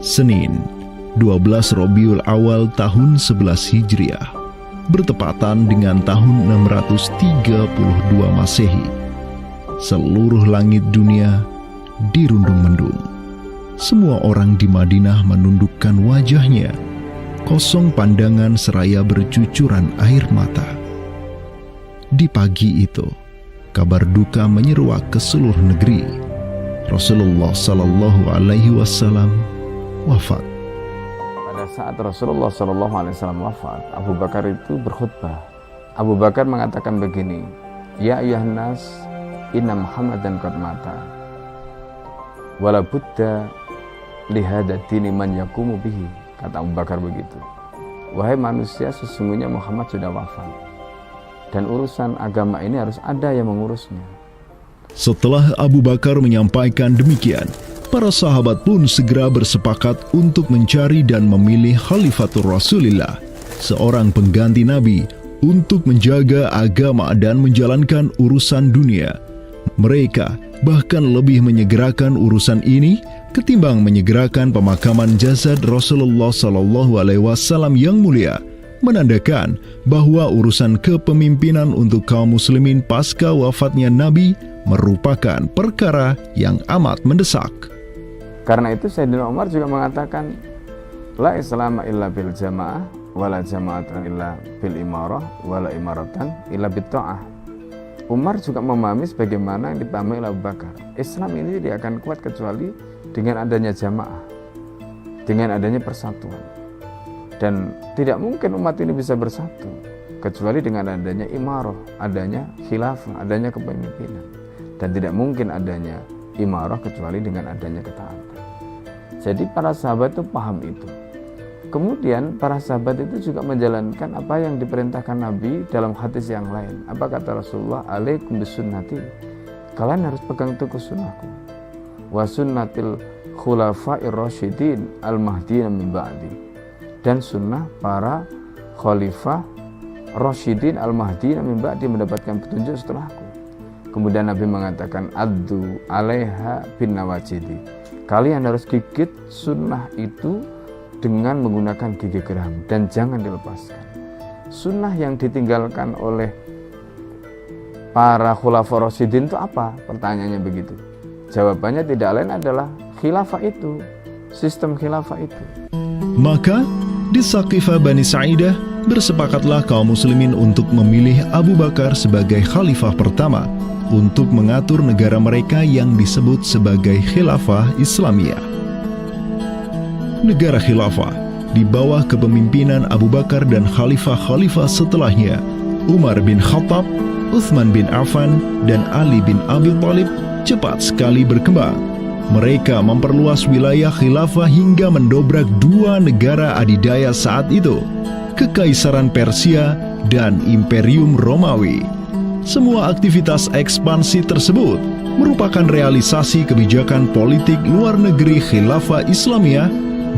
Senin, 12 Rabiul Awal tahun 11 Hijriah, bertepatan dengan tahun 632 Masehi. Seluruh langit dunia dirundung mendung. Semua orang di Madinah menundukkan wajahnya, kosong pandangan seraya bercucuran air mata. Di pagi itu, kabar duka menyeruak ke seluruh negeri. Rasulullah Sallallahu Alaihi Wasallam wafat. Pada saat Rasulullah SAW wafat, Abu Bakar itu berkhutbah. Abu Bakar mengatakan begini, Ya ayyuhan nas, inna Muhammadan qad mata. Wala budda lihada dini man yakumu bihi. Kata Abu Bakar begitu. Wahai manusia, sesungguhnya Muhammad sudah wafat. Dan urusan agama ini harus ada yang mengurusnya. Setelah Abu Bakar menyampaikan demikian, para sahabat pun segera bersepakat untuk mencari dan memilih Khalifatur Rasulillah, seorang pengganti Nabi untuk menjaga agama dan menjalankan urusan dunia. Mereka bahkan lebih menyegerakan urusan ini ketimbang menyegerakan pemakaman jasad Rasulullah SAW yang mulia, menandakan bahwa urusan kepemimpinan untuk kaum muslimin pasca wafatnya Nabi merupakan perkara yang amat mendesak. Karena itu Sayyidina Umar juga mengatakan, La islama illa bil jamaah, wala jama'atan illa bil imarah, wala imaratan illa bit ta'ah. Umar juga memahami sebagaimana yang dipahami oleh Abu Bakar. Islam ini tidak akan kuat kecuali dengan adanya jamaah, dengan adanya persatuan. Dan tidak mungkin umat ini bisa bersatu kecuali dengan adanya imarah, adanya khilafah, adanya kepemimpinan. Dan tidak mungkin adanya imarah kecuali dengan adanya ketaatan. Jadi para sahabat itu paham itu. Kemudian para sahabat itu juga menjalankan apa yang diperintahkan Nabi dalam hadis yang lain. Apa kata Rasulullah? Alaikum bisunnati. Kalian harus pegang teguh sunnahku. Wa sunnatil khulafa'ir rasyidin al-mahdiyyin min ba'di. Dan sunnah para khalifah rasyidin al-mahdiyyin min ba'di, mendapatkan petunjuk setelahku. Kemudian Nabi mengatakan, addu alaiha bin nawajidi. Kalian harus gigit sunnah itu dengan menggunakan gigi geram dan jangan dilepaskan. Sunnah yang ditinggalkan oleh para khulafa rasyidin itu apa? Pertanyaannya begitu. Jawabannya tidak lain adalah khilafah itu, sistem khilafah itu. Maka di Saqifah Bani Sa'idah bersepakatlah kaum muslimin untuk memilih Abu Bakar sebagai khalifah pertama untuk mengatur negara mereka yang disebut sebagai Khilafah Islamiyah. Negara Khilafah di bawah kepemimpinan Abu Bakar dan khalifah-khalifah setelahnya, Umar bin Khattab, Utsman bin Affan, dan Ali bin Abi Thalib cepat sekali berkembang. Mereka memperluas wilayah khilafah hingga mendobrak dua negara adidaya saat itu, Kekaisaran Persia dan Imperium Romawi. Semua aktivitas ekspansi tersebut merupakan realisasi kebijakan politik luar negeri Khilafah Islamiyah,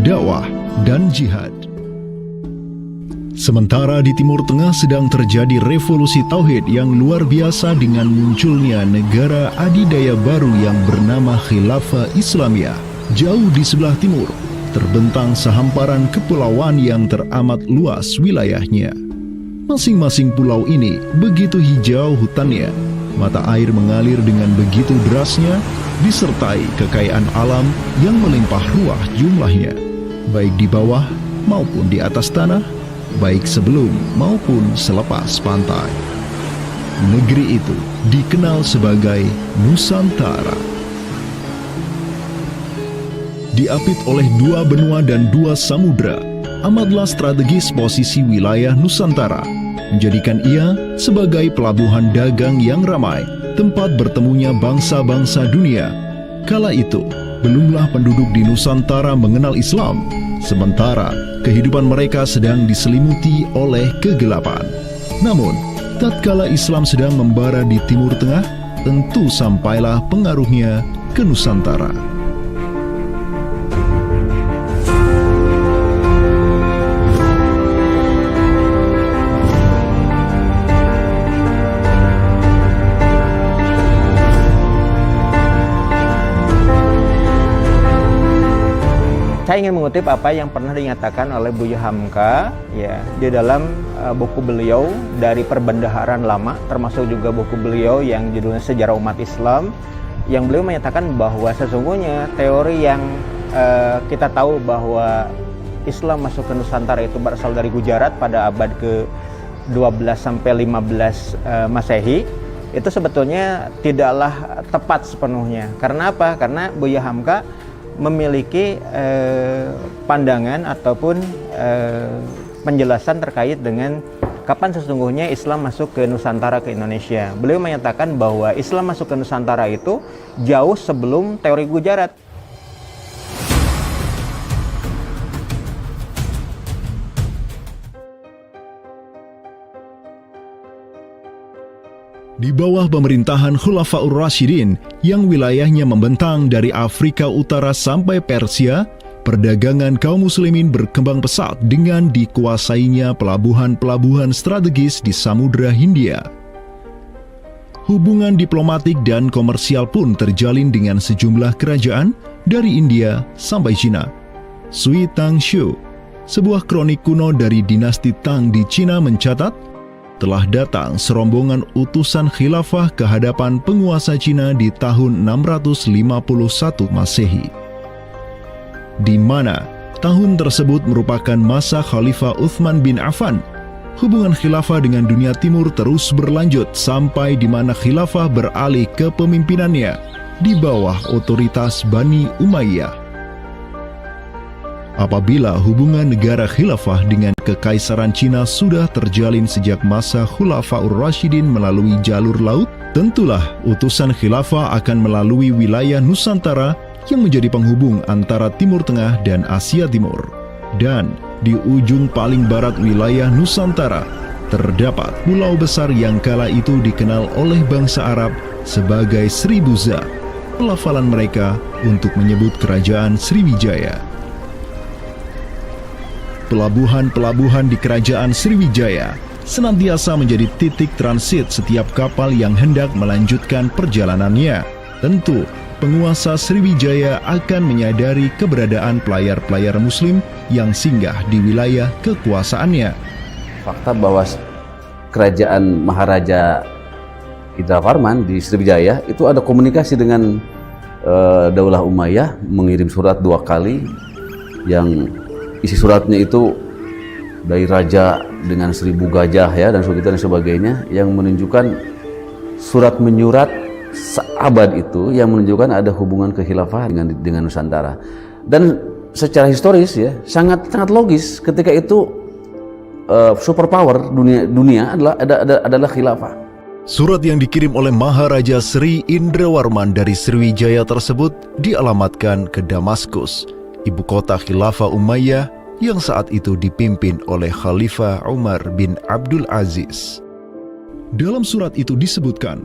dakwah, dan jihad. Sementara di Timur Tengah sedang terjadi revolusi tauhid yang luar biasa dengan munculnya negara adidaya baru yang bernama Khilafah Islamiyah. Jauh di sebelah timur, terbentang sehamparan kepulauan yang teramat luas wilayahnya. Masing-masing pulau ini begitu hijau hutannya, mata air mengalir dengan begitu derasnya, disertai kekayaan alam yang melimpah ruah jumlahnya, baik di bawah maupun di atas tanah, baik sebelum maupun selepas pantai. Negeri itu dikenal sebagai Nusantara. Diapit oleh dua benua dan dua samudra, amatlah strategis posisi wilayah Nusantara, menjadikan ia sebagai pelabuhan dagang yang ramai, tempat bertemunya bangsa-bangsa dunia. Kala itu, belumlah penduduk di Nusantara mengenal Islam, sementara kehidupan mereka sedang diselimuti oleh kegelapan. Namun, tatkala Islam sedang membara di Timur Tengah, tentu sampailah pengaruhnya ke Nusantara. Saya ingin mengutip apa yang pernah dinyatakan oleh Buya Hamka ya di dalam buku beliau dari Perbendaharaan Lama, termasuk juga buku beliau yang judulnya Sejarah Umat Islam, yang beliau menyatakan bahwa sesungguhnya teori yang kita tahu bahwa Islam masuk ke Nusantara itu berasal dari Gujarat pada abad ke-12 sampai 15 Masehi, itu sebetulnya tidaklah tepat sepenuhnya. Karena apa? Karena Buya Hamka memiliki pandangan ataupun penjelasan terkait dengan kapan sesungguhnya Islam masuk ke Nusantara, ke Indonesia. Beliau menyatakan bahwa Islam masuk ke Nusantara itu jauh sebelum teori Gujarat. Di bawah pemerintahan Khulafaur Rasyidin yang wilayahnya membentang dari Afrika Utara sampai Persia, perdagangan kaum muslimin berkembang pesat dengan dikuasainya pelabuhan-pelabuhan strategis di Samudra Hindia. Hubungan diplomatik dan komersial pun terjalin dengan sejumlah kerajaan dari India sampai Cina. Sui Tang Xiu, sebuah kronik kuno dari dinasti Tang di Cina mencatat, telah datang serombongan utusan khilafah ke hadapan penguasa Cina di tahun 651 Masehi, di mana tahun tersebut merupakan masa Khalifah Utsman bin Affan. Hubungan khilafah dengan dunia timur terus berlanjut sampai di mana khilafah beralih ke pemimpinannya di bawah otoritas Bani Umayyah. Apabila hubungan negara khilafah dengan kekaisaran Cina sudah terjalin sejak masa Khulafaur Rasyidin melalui jalur laut, tentulah utusan khilafah akan melalui wilayah Nusantara yang menjadi penghubung antara Timur Tengah dan Asia Timur. Dan di ujung paling barat wilayah Nusantara, terdapat pulau besar yang kala itu dikenal oleh bangsa Arab sebagai Sribuza, pelafalan mereka untuk menyebut kerajaan Sriwijaya. Pelabuhan-pelabuhan di kerajaan Sriwijaya senantiasa menjadi titik transit setiap kapal yang hendak melanjutkan perjalanannya. Tentu, penguasa Sriwijaya akan menyadari keberadaan pelayar-pelayar muslim yang singgah di wilayah kekuasaannya. Fakta bahwa kerajaan Maharaja Indravarman di Sriwijaya itu ada komunikasi dengan Daulah Umayyah, mengirim surat 2 kali yang isi suratnya itu dari raja dengan 1000 gajah ya dan sebagainya, yang menunjukkan surat menyurat seabad itu yang menunjukkan ada hubungan kekhilafahan dengan Nusantara. Dan secara historis ya sangat logis ketika itu superpower dunia adalah khilafah. Surat yang dikirim oleh Maharaja Sri Indrawarman dari Sriwijaya tersebut dialamatkan ke Damaskus, ibu kota Khilafah Umayyah yang saat itu dipimpin oleh Khalifah Umar bin Abdul Aziz. Dalam surat itu disebutkan,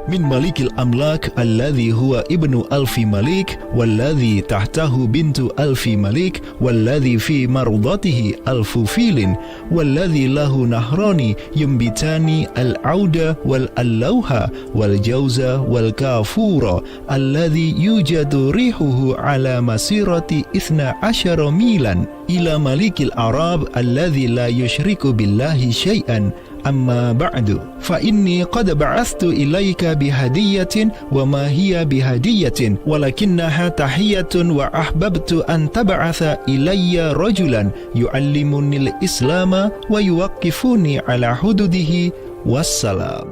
min malikil amlak alladhi huwa ibnu alfi malik walladhi tahtahu bintu alfi malik walladhi fi mardatihi alfu filin walladhi lahu nahrani yumbitani al-auda wal-allawha wal-jawza wal-kafura alladhi yujadu rihuhu ala masirati 12 milan ila malikil arab alladhi la yushriku billahi syai'an. Amma ba'du fa inni qad ba'athtu ilayka bihadiyatin wa ma hiya bihadiyatin walakinnaha tahiyatun wa ahbabtu an tab'atha ilayya rajulan yu'allimunil islama wa yuwaqqifuni ala hududihi wassalam.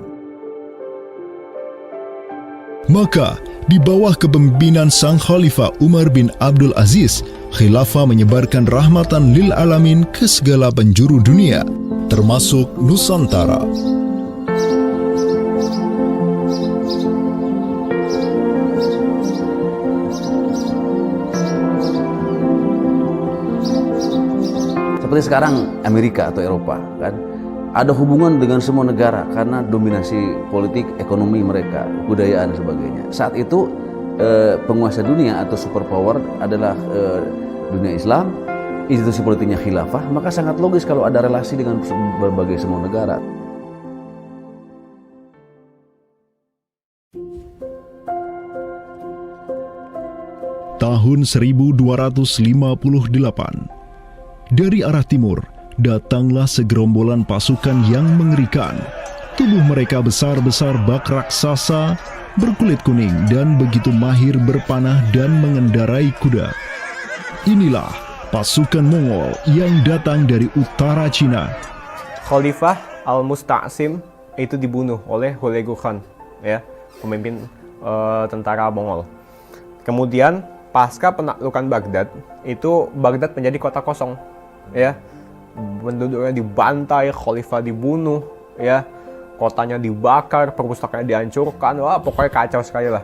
Maka di bawah kepemimpinan sang Khalifah Umar bin Abdul Aziz, khilafah menyebarkan rahmatan lil alamin ke segala penjuru dunia, termasuk Nusantara. Seperti sekarang Amerika atau Eropa kan ada hubungan dengan semua negara karena dominasi politik, ekonomi mereka, budayaan dan sebagainya. Saat itu penguasa dunia atau superpower adalah dunia Islam, institusi politiknya khilafah, maka sangat logis kalau ada relasi dengan berbagai semua negara. Tahun 1258, dari arah timur datanglah segerombolan pasukan yang mengerikan. Tubuh mereka besar-besar bak raksasa, berkulit kuning dan begitu mahir berpanah dan mengendarai kuda. Inilah pasukan Mongol yang datang dari utara Cina. Khalifah Al-Musta'sim itu dibunuh oleh Hulagu Khan, ya, pemimpin tentara Mongol. Kemudian pasca penaklukan Baghdad, itu Baghdad menjadi kota kosong, ya. Penduduknya dibantai, khalifah dibunuh, ya, kotanya dibakar, perpustakaannya dihancurkan, wah pokoknya kacau sekali lah.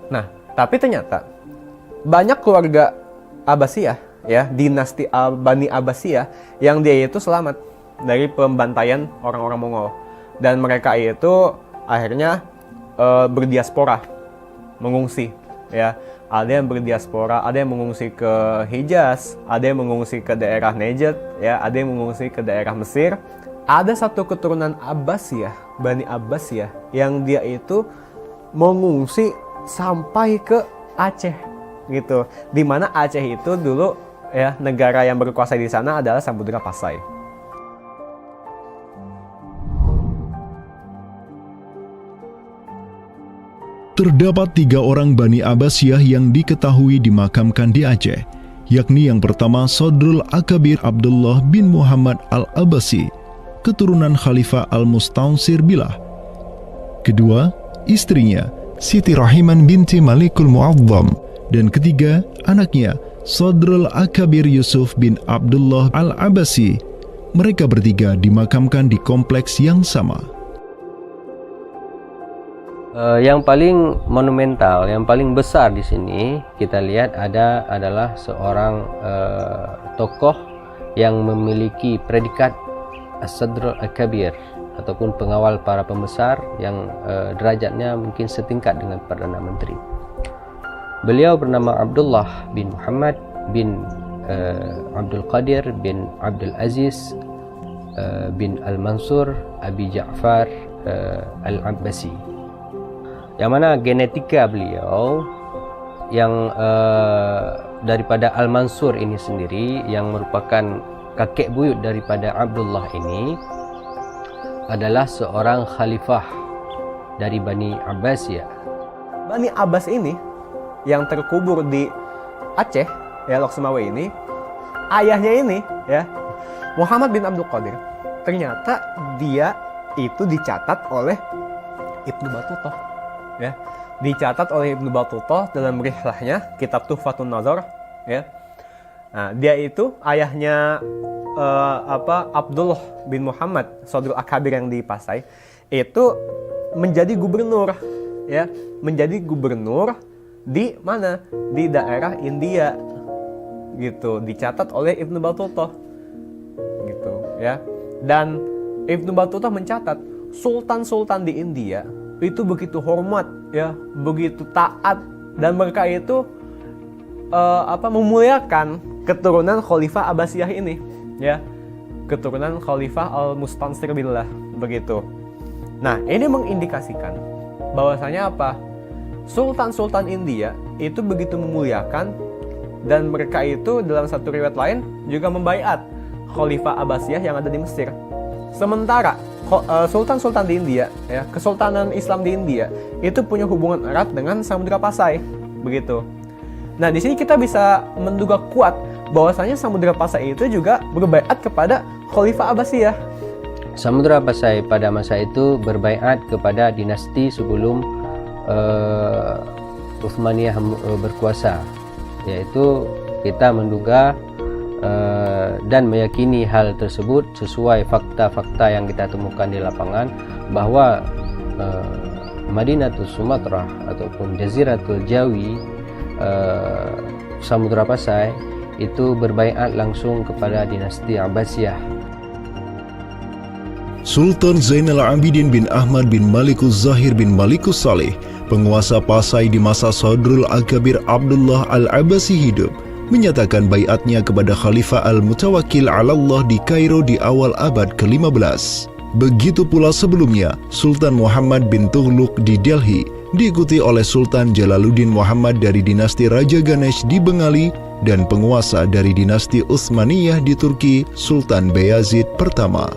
Nah, tapi ternyata banyak keluarga Abbasiyah, ya, dinasti Bani Abbasiyah yang dia itu selamat dari pembantaian orang-orang Mongol, dan mereka itu akhirnya berdiaspora, mengungsi, ya. Ada yang berdiaspora, ada yang mengungsi ke Hijaz, ada yang mengungsi ke daerah Najd, ya, ada yang mengungsi ke daerah Mesir. Ada satu keturunan Abbasiyah, Bani Abbasiyah, yang dia itu mengungsi sampai ke Aceh, gitu. Di mana Aceh itu dulu, ya, negara yang berkuasa di sana adalah Samudra Pasai. Terdapat 3 orang Bani Abbasiyah yang diketahui dimakamkan di Aceh, yakni yang pertama Sodrul Akabir Abdullah bin Muhammad Al-Abbasi, keturunan Khalifah Al-Mustaunsir Billah. Kedua, istrinya Siti Rahiman binti Malikul Mu'azzam, dan ketiga, anaknya Sodrul Akabir Yusuf bin Abdullah Al-Abbasi. Mereka bertiga dimakamkan di kompleks yang sama. Yang paling monumental, yang paling besar di sini kita lihat adalah seorang tokoh yang memiliki predikat As-Sadr Al-Kabir ataupun pengawal para pembesar yang derajatnya mungkin setingkat dengan Perdana Menteri. Beliau bernama Abdullah bin Muhammad bin Abdul Qadir bin Abdul Aziz bin Al-Mansur Abi Ja'far Al-Abbasi, yang mana genetika beliau yang daripada Al-Mansur ini sendiri, yang merupakan kakek buyut daripada Abdullah ini, adalah seorang khalifah dari Bani Abbasiyah. Bani Abbas ini yang terkubur di Aceh, ya, Lok Sumawe ini, ayahnya ini, ya, Muhammad bin Abdul Qadir, ternyata dia itu dicatat oleh Ibnu Battutah, ya. Dicatat oleh Ibnu Battutah dalam rihlahnya, kitab Tuhfatun Nazar, ya. Nah, dia itu ayahnya Abdullah bin Muhammad Sodrul Akabir yang di Pasai itu menjadi gubernur, ya, menjadi gubernur di mana? Di daerah India, gitu. Dicatat oleh Ibnu Battutah, gitu, ya. Dan Ibnu Battutah mencatat sultan-sultan di India itu begitu hormat, ya, begitu taat, dan mereka itu memuliakan keturunan Khalifah Abbasiyah ini, ya, keturunan Khalifah Al-Mustansir Billah, begitu. Nah, ini mengindikasikan bahwasanya apa? Sultan-sultan India itu begitu memuliakan, dan mereka itu dalam satu riwayat lain juga membaiat Khalifah Abbasiyah yang ada di Mesir. Sementara sultan-sultan di India, ya, Kesultanan Islam di India itu punya hubungan erat dengan Samudra Pasai, begitu. Nah, di sini kita bisa menduga kuat bahwasanya Samudra Pasai itu juga berbaiat kepada Khalifah Abbasiyah. Samudra Pasai pada masa itu berbaiat kepada dinasti sebelum Utsmaniyah berkuasa, yaitu kita menduga dan meyakini hal tersebut sesuai fakta-fakta yang kita temukan di lapangan bahwa Madinatul Sumatera ataupun Jaziratul Jawi, Samudra Pasai itu berbaiat langsung kepada dinasti Abbasiyah. Sultan Zainal Abidin bin Ahmad bin Malikus Zahir bin Malikus Saleh, penguasa Pasai di masa Sodrul Akabir Abdullah Al-Abbasi hidup, menyatakan baiatnya kepada Khalifah Al-Mutawakkil 'alallah di Kairo di awal abad ke-15. Begitu pula sebelumnya, Sultan Muhammad bin Tughluk di Delhi diikuti oleh Sultan Jalaluddin Muhammad dari dinasti Raja Ganesh di Bengali dan penguasa dari dinasti Utsmaniyah di Turki, Sultan Bayazid pertama.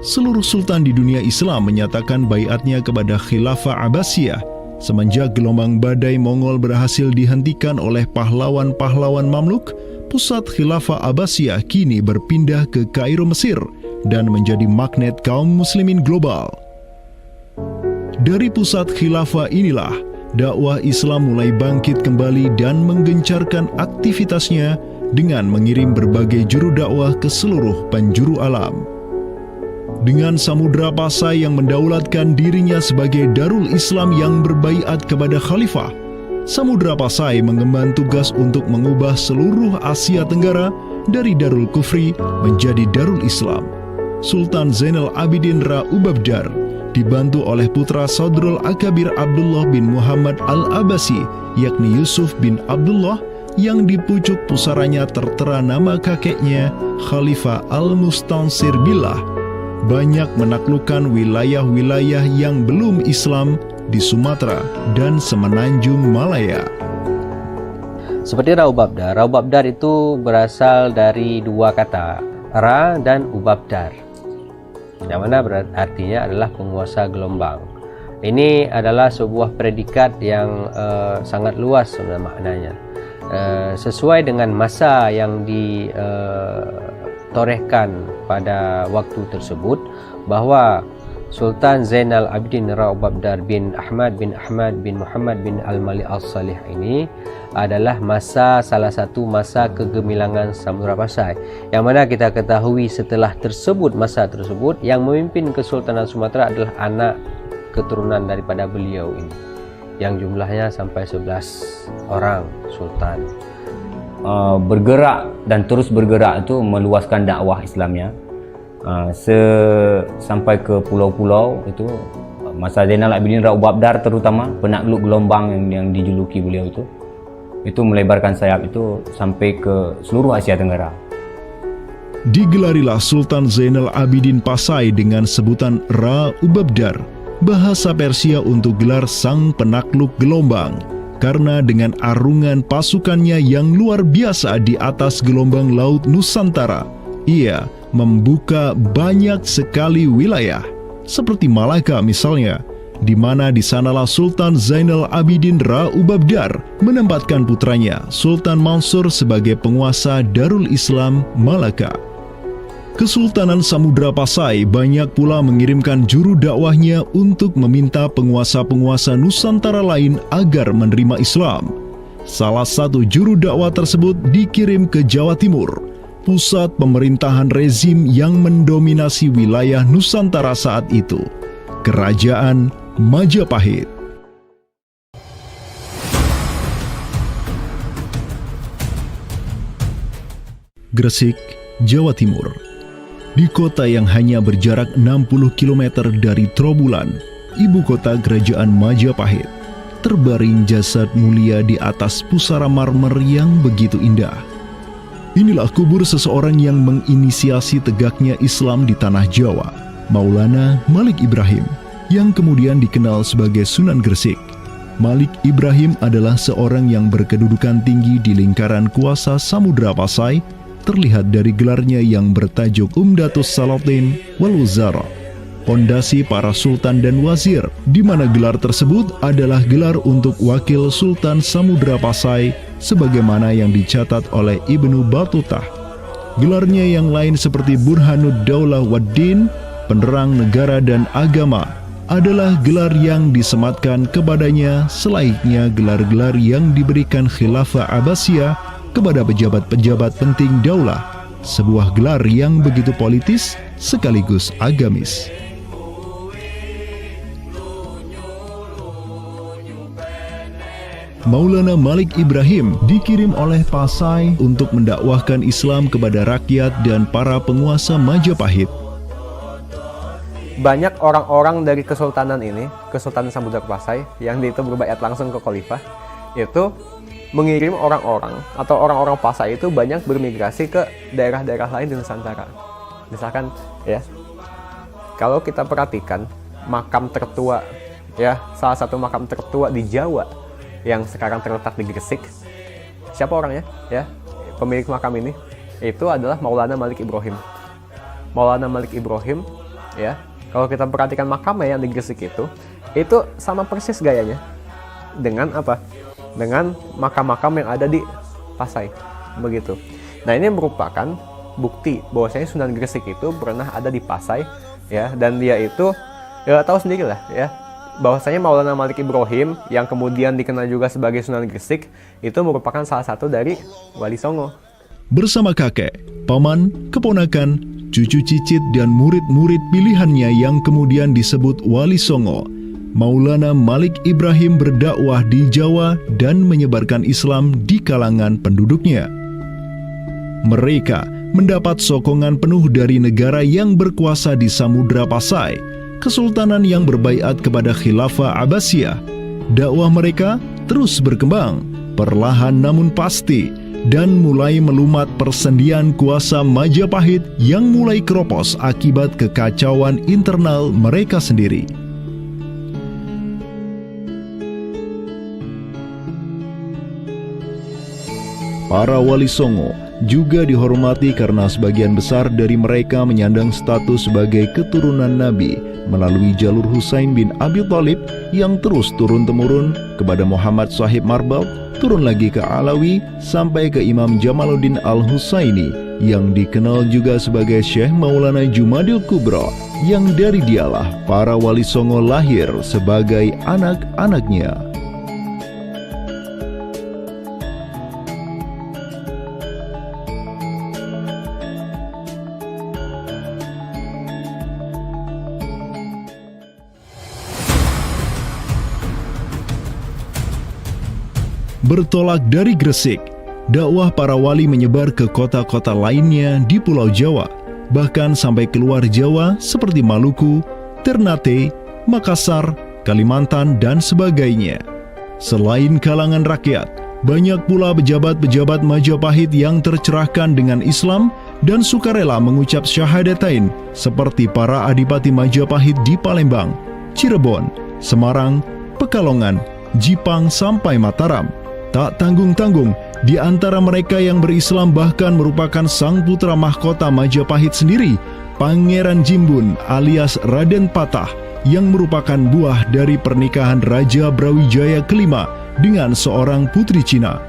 Seluruh sultan di dunia Islam menyatakan baiatnya kepada Khilafah Abbasiyah semenjak gelombang badai Mongol berhasil dihentikan oleh pahlawan-pahlawan Mamluk. Pusat Khilafah Abbasiyah kini berpindah ke Kairo, Mesir, dan menjadi magnet kaum muslimin global. Dari pusat khilafah inilah dakwah Islam mulai bangkit kembali dan menggencarkan aktivitasnya dengan mengirim berbagai juru dakwah ke seluruh penjuru alam. Dengan Samudra Pasai yang mendaulatkan dirinya sebagai Darul Islam yang berbaiat kepada khalifah, Samudra Pasai mengemban tugas untuk mengubah seluruh Asia Tenggara dari Darul Kufri menjadi Darul Islam. Sultan Zainal Abidin Ra Ubabdar dibantu oleh putra Sodrul Akabir Abdullah bin Muhammad Al-Abbasi, yakni Yusuf bin Abdullah, yang di pucuk pusaranya tertera nama kakeknya Khalifah Al-Mustansir Billah, banyak menaklukkan wilayah-wilayah yang belum Islam di Sumatera dan Semenanjung Malaya. Seperti Ra Ubabdar. Ra Ubabdar itu berasal dari dua kata, Ra dan Ubabdar, yang mana artinya adalah penguasa gelombang. Ini adalah sebuah predikat yang sangat luas sebenarnya maknanya, sesuai dengan masa yang ditorehkan pada waktu tersebut, bahwa Sultan Zainal Abidin Ra Ubabdar bin Ahmad bin Muhammad bin Al-Malik Al-Salih ini adalah salah satu masa kegemilangan Samudra Pasai, yang mana kita ketahui setelah masa tersebut yang memimpin Kesultanan Sumatera adalah anak keturunan daripada beliau ini, yang jumlahnya sampai 11 orang sultan. Bergerak dan terus bergerak itu meluaskan dakwah Islamnya sampai ke pulau-pulau. Itu masa Zainal Abidin Ra Ubabdar, terutama penakluk gelombang yang dijuluki beliau itu melebarkan sayap itu sampai ke seluruh Asia Tenggara. Digelarilah Sultan Zainal Abidin Pasai dengan sebutan Ra Ubabdar, bahasa Persia untuk gelar sang penakluk gelombang, karena dengan arungan pasukannya yang luar biasa di atas gelombang laut Nusantara, ia membuka banyak sekali wilayah, seperti Malaka misalnya, di mana di sanalah Sultan Zainal Abidin Ra Ubabdar menempatkan putranya Sultan Mansur sebagai penguasa Darul Islam Malaka. Kesultanan Samudra Pasai banyak pula mengirimkan juru dakwahnya untuk meminta penguasa-penguasa Nusantara lain agar menerima Islam. Salah satu juru dakwah tersebut dikirim ke Jawa Timur, pusat pemerintahan rezim yang mendominasi wilayah Nusantara saat itu, Kerajaan Majapahit. Gresik, Jawa Timur. Di kota yang hanya berjarak 60 km dari Trowulan, ibu kota Kerajaan Majapahit, terbaring jasad mulia di atas pusara marmer yang begitu indah. Inilah kubur seseorang yang menginisiasi tegaknya Islam di tanah Jawa, Maulana Malik Ibrahim, yang kemudian dikenal sebagai Sunan Gresik. Malik Ibrahim adalah seorang yang berkedudukan tinggi di lingkaran kuasa Samudra Pasai, terlihat dari gelarnya yang bertajuk Umdatus Salatin wal Wuzara, pondasi para sultan dan wazir, di mana gelar tersebut adalah gelar untuk wakil Sultan Samudra Pasai sebagaimana yang dicatat oleh Ibnu Batutah. Gelarnya yang lain seperti Burhanud Daulah Waddin, penerang negara dan agama, adalah gelar yang disematkan kepadanya selayaknya gelar-gelar yang diberikan Khilafah Abbasiyah kepada pejabat-pejabat penting daulah, sebuah gelar yang begitu politis sekaligus agamis. Maulana Malik Ibrahim dikirim oleh Pasai untuk mendakwahkan Islam kepada rakyat dan para penguasa Majapahit. Banyak orang-orang dari kesultanan ini, Kesultanan Samudra Pasai, yang itu berbaiat langsung ke khalifah, itu mengirim orang-orang atau orang-orang Pasai itu banyak bermigrasi ke daerah-daerah lain di Nusantara. Misalkan ya, kalau kita perhatikan makam tertua ya, salah satu makam tertua di Jawa yang sekarang terletak di Gresik, siapa orangnya ya? Pemilik makam ini itu adalah Maulana Malik Ibrahim. Maulana Malik Ibrahim ya, kalau kita perhatikan makamnya yang di Gresik itu sama persis gayanya dengan apa? Dengan makam-makam yang ada di Pasai, begitu. Nah, ini merupakan bukti bahwasanya Sunan Gresik itu pernah ada di Pasai ya, dan dia itu ya tahu sendiri lah ya, bahwasanya Maulana Malik Ibrahim yang kemudian dikenal juga sebagai Sunan Gresik itu merupakan salah satu dari Wali Songo. Bersama kakek, paman, keponakan, cucu cicit dan murid-murid pilihannya yang kemudian disebut Wali Songo, Maulana Malik Ibrahim berdakwah di Jawa dan menyebarkan Islam di kalangan penduduknya. Mereka mendapat sokongan penuh dari negara yang berkuasa di Samudra Pasai, kesultanan yang berbaiat kepada Khilafah Abbasiyah. Dakwah mereka terus berkembang, perlahan namun pasti, dan mulai melumat persendian kuasa Majapahit yang mulai keropos akibat kekacauan internal mereka sendiri. Para Wali Songo juga dihormati karena sebagian besar dari mereka menyandang status sebagai keturunan Nabi melalui jalur Husain bin Abi Thalib yang terus turun-temurun kepada Muhammad Sahib Marbal, turun lagi ke Alawi sampai ke Imam Jamaluddin Al-Husaini yang dikenal juga sebagai Syekh Maulana Jumadil Kubra, yang dari dialah para Wali Songo lahir sebagai anak-anaknya. Bertolak dari Gresik, dakwah para wali menyebar ke kota-kota lainnya di Pulau Jawa, bahkan sampai keluar Jawa seperti Maluku, Ternate, Makassar, Kalimantan, dan sebagainya. Selain kalangan rakyat, banyak pula pejabat-pejabat Majapahit yang tercerahkan dengan Islam dan sukarela mengucap syahadatain, seperti para adipati Majapahit di Palembang, Cirebon, Semarang, Pekalongan, Jipang, sampai Mataram. Tak tanggung-tanggung, di antara mereka yang berislam bahkan merupakan sang putra mahkota Majapahit sendiri, Pangeran Jimbun alias Raden Patah, yang merupakan buah dari pernikahan Raja Brawijaya kelima dengan seorang putri Cina.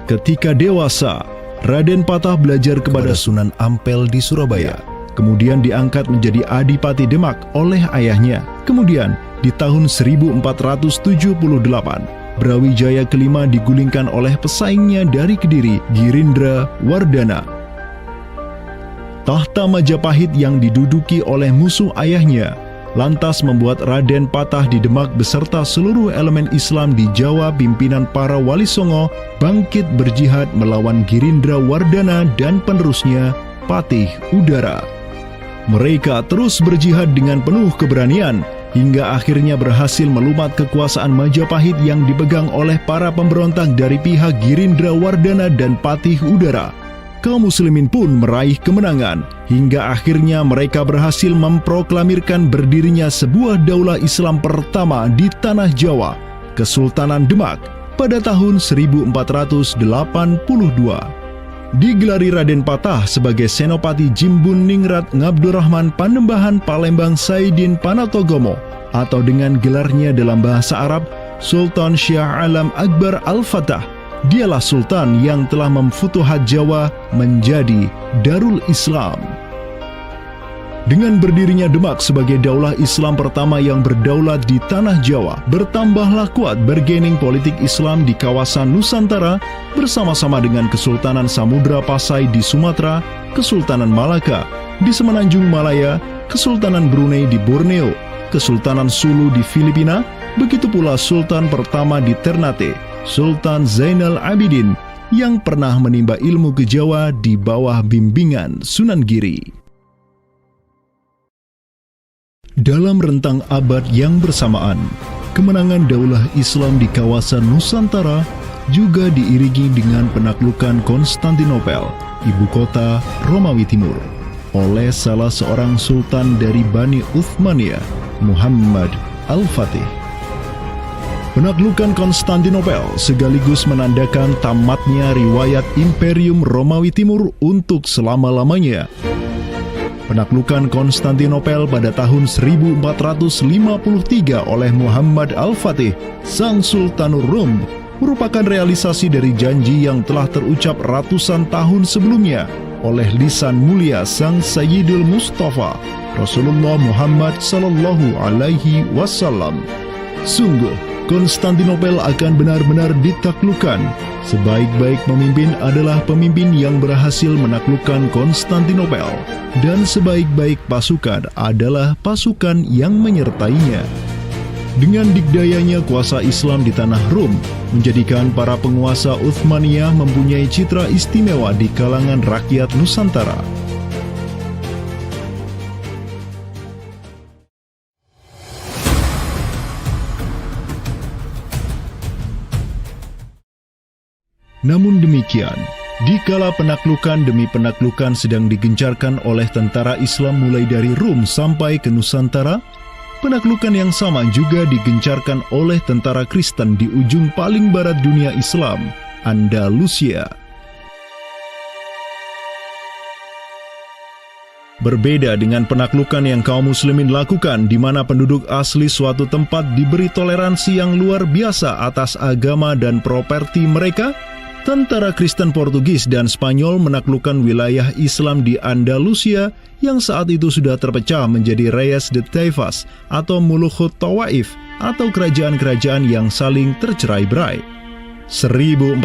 Ketika dewasa, Raden Patah belajar kepada Sunan Ampel di Surabaya, kemudian diangkat menjadi Adipati Demak oleh ayahnya. Kemudian, di tahun 1478, Brawijaya kelima digulingkan oleh pesaingnya dari Kediri, Girindra Wardana. Tahta Majapahit yang diduduki oleh musuh ayahnya lantas membuat Raden Patah di Demak beserta seluruh elemen Islam di Jawa pimpinan para Wali Songo bangkit berjihad melawan Girindra Wardana dan penerusnya Patih Udara. Mereka terus berjihad dengan penuh keberanian hingga akhirnya berhasil melumat kekuasaan Majapahit yang dipegang oleh para pemberontak dari pihak Girindra Wardana dan Patih Udara. Kaum muslimin pun meraih kemenangan, hingga akhirnya mereka berhasil memproklamirkan berdirinya sebuah daulah Islam pertama di Tanah Jawa, Kesultanan Demak, pada tahun 1482. Digelari Raden Patah sebagai Senopati Jimbun Ningrat Ngabdurrahman Panembahan Palembang Saidin Panatogomo, atau dengan gelarnya dalam bahasa Arab, Sultan Syah Alam Akbar Al-Fatah. Dialah Sultan yang telah memfutuhat Jawa menjadi Darul Islam. Dengan berdirinya Demak sebagai daulah Islam pertama yang berdaulat di Tanah Jawa, bertambahlah kuat bargaining politik Islam di kawasan Nusantara bersama-sama dengan Kesultanan Samudra Pasai di Sumatera, Kesultanan Malaka di Semenanjung Malaya, Kesultanan Brunei di Borneo, Kesultanan Sulu di Filipina, begitu pula Sultan pertama di Ternate, Sultan Zainal Abidin, yang pernah menimba ilmu ke Jawa di bawah bimbingan Sunan Giri. Dalam rentang abad yang bersamaan, kemenangan daulah Islam di kawasan Nusantara juga diiringi dengan penaklukan Konstantinopel, ibu kota Romawi Timur, oleh salah seorang sultan dari Bani Uthmaniyah, Muhammad Al-Fatih. Penaklukan Konstantinopel sekaligus menandakan tamatnya riwayat Imperium Romawi Timur untuk selama-lamanya. Penaklukan Konstantinopel pada tahun 1453 oleh Muhammad Al-Fatih, sang Sultanur Rum, merupakan realisasi dari janji yang telah terucap ratusan tahun sebelumnya oleh lisan mulia sang Sayyidul Mustafa, Rasulullah Muhammad sallallahu alaihi wasallam. Sungguh, Konstantinopel akan benar-benar ditaklukkan. Sebaik-baik pemimpin adalah pemimpin yang berhasil menaklukkan Konstantinopel, dan sebaik-baik pasukan adalah pasukan yang menyertainya. Dengan dikdayanya kuasa Islam di tanah Rum, menjadikan para penguasa Uthmaniyah mempunyai citra istimewa di kalangan rakyat Nusantara. Namun demikian, dikala penaklukan demi penaklukan sedang digencarkan oleh tentara Islam mulai dari Rum sampai ke Nusantara, penaklukan yang sama juga digencarkan oleh tentara Kristen di ujung paling barat dunia Islam, Andalusia. Berbeda dengan penaklukan yang kaum muslimin lakukan, di mana penduduk asli suatu tempat diberi toleransi yang luar biasa atas agama dan properti mereka, tentara Kristen Portugis dan Spanyol menaklukkan wilayah Islam di Andalusia yang saat itu sudah terpecah menjadi Reyes de Taifas atau Mulukhut Tawaif atau kerajaan-kerajaan yang saling tercerai-berai. 1492,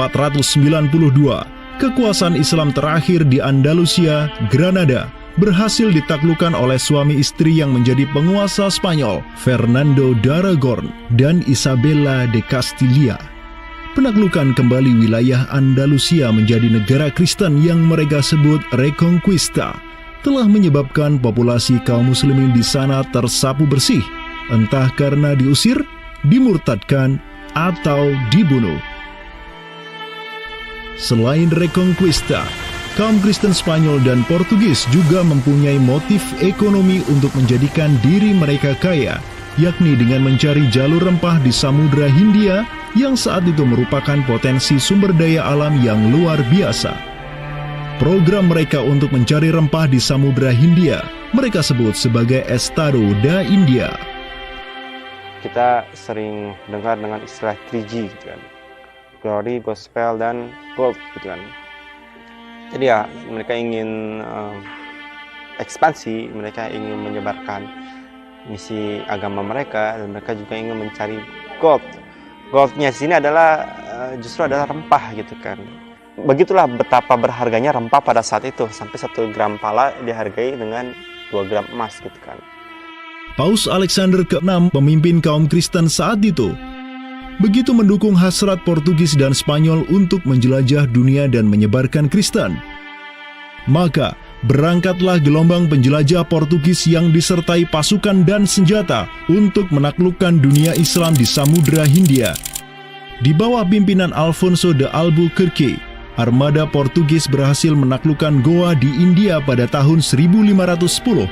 kekuasaan Islam terakhir di Andalusia, Granada, berhasil ditaklukkan oleh suami istri yang menjadi penguasa Spanyol, Fernando d'Aragon dan Isabella de Castilla. Penaklukan kembali wilayah Andalusia menjadi negara Kristen yang mereka sebut Reconquista telah menyebabkan populasi kaum muslimin di sana tersapu bersih, entah karena diusir, dimurtadkan, atau dibunuh. Selain Reconquista, kaum Kristen Spanyol dan Portugis juga mempunyai motif ekonomi untuk menjadikan diri mereka kaya, yakni dengan mencari jalur rempah di Samudra Hindia yang saat itu merupakan potensi sumber daya alam yang luar biasa. Program mereka untuk mencari rempah di Samudra Hindia mereka sebut sebagai Estado da India. Kita sering dengar dengan istilah 3G gitu kan. Glory, Gospel, dan Gold gitu kan. Jadi ya mereka ingin ekspansi, mereka ingin menyebarkan misi agama mereka, dan mereka juga ingin mencari gold. Goldnya di sini adalah justru adalah rempah gitu kan. Begitulah betapa berharganya rempah pada saat itu, sampai 1 gram pala dihargai dengan 2 gram emas gitu kan. Paus Alexander ke-6, pemimpin kaum Kristen saat itu, begitu mendukung hasrat Portugis dan Spanyol untuk menjelajah dunia dan menyebarkan Kristen. Maka, berangkatlah gelombang penjelajah Portugis yang disertai pasukan dan senjata untuk menaklukkan dunia Islam di Samudra Hindia. Di bawah pimpinan Alfonso de Albuquerque, armada Portugis berhasil menaklukkan Goa di India pada tahun 1510.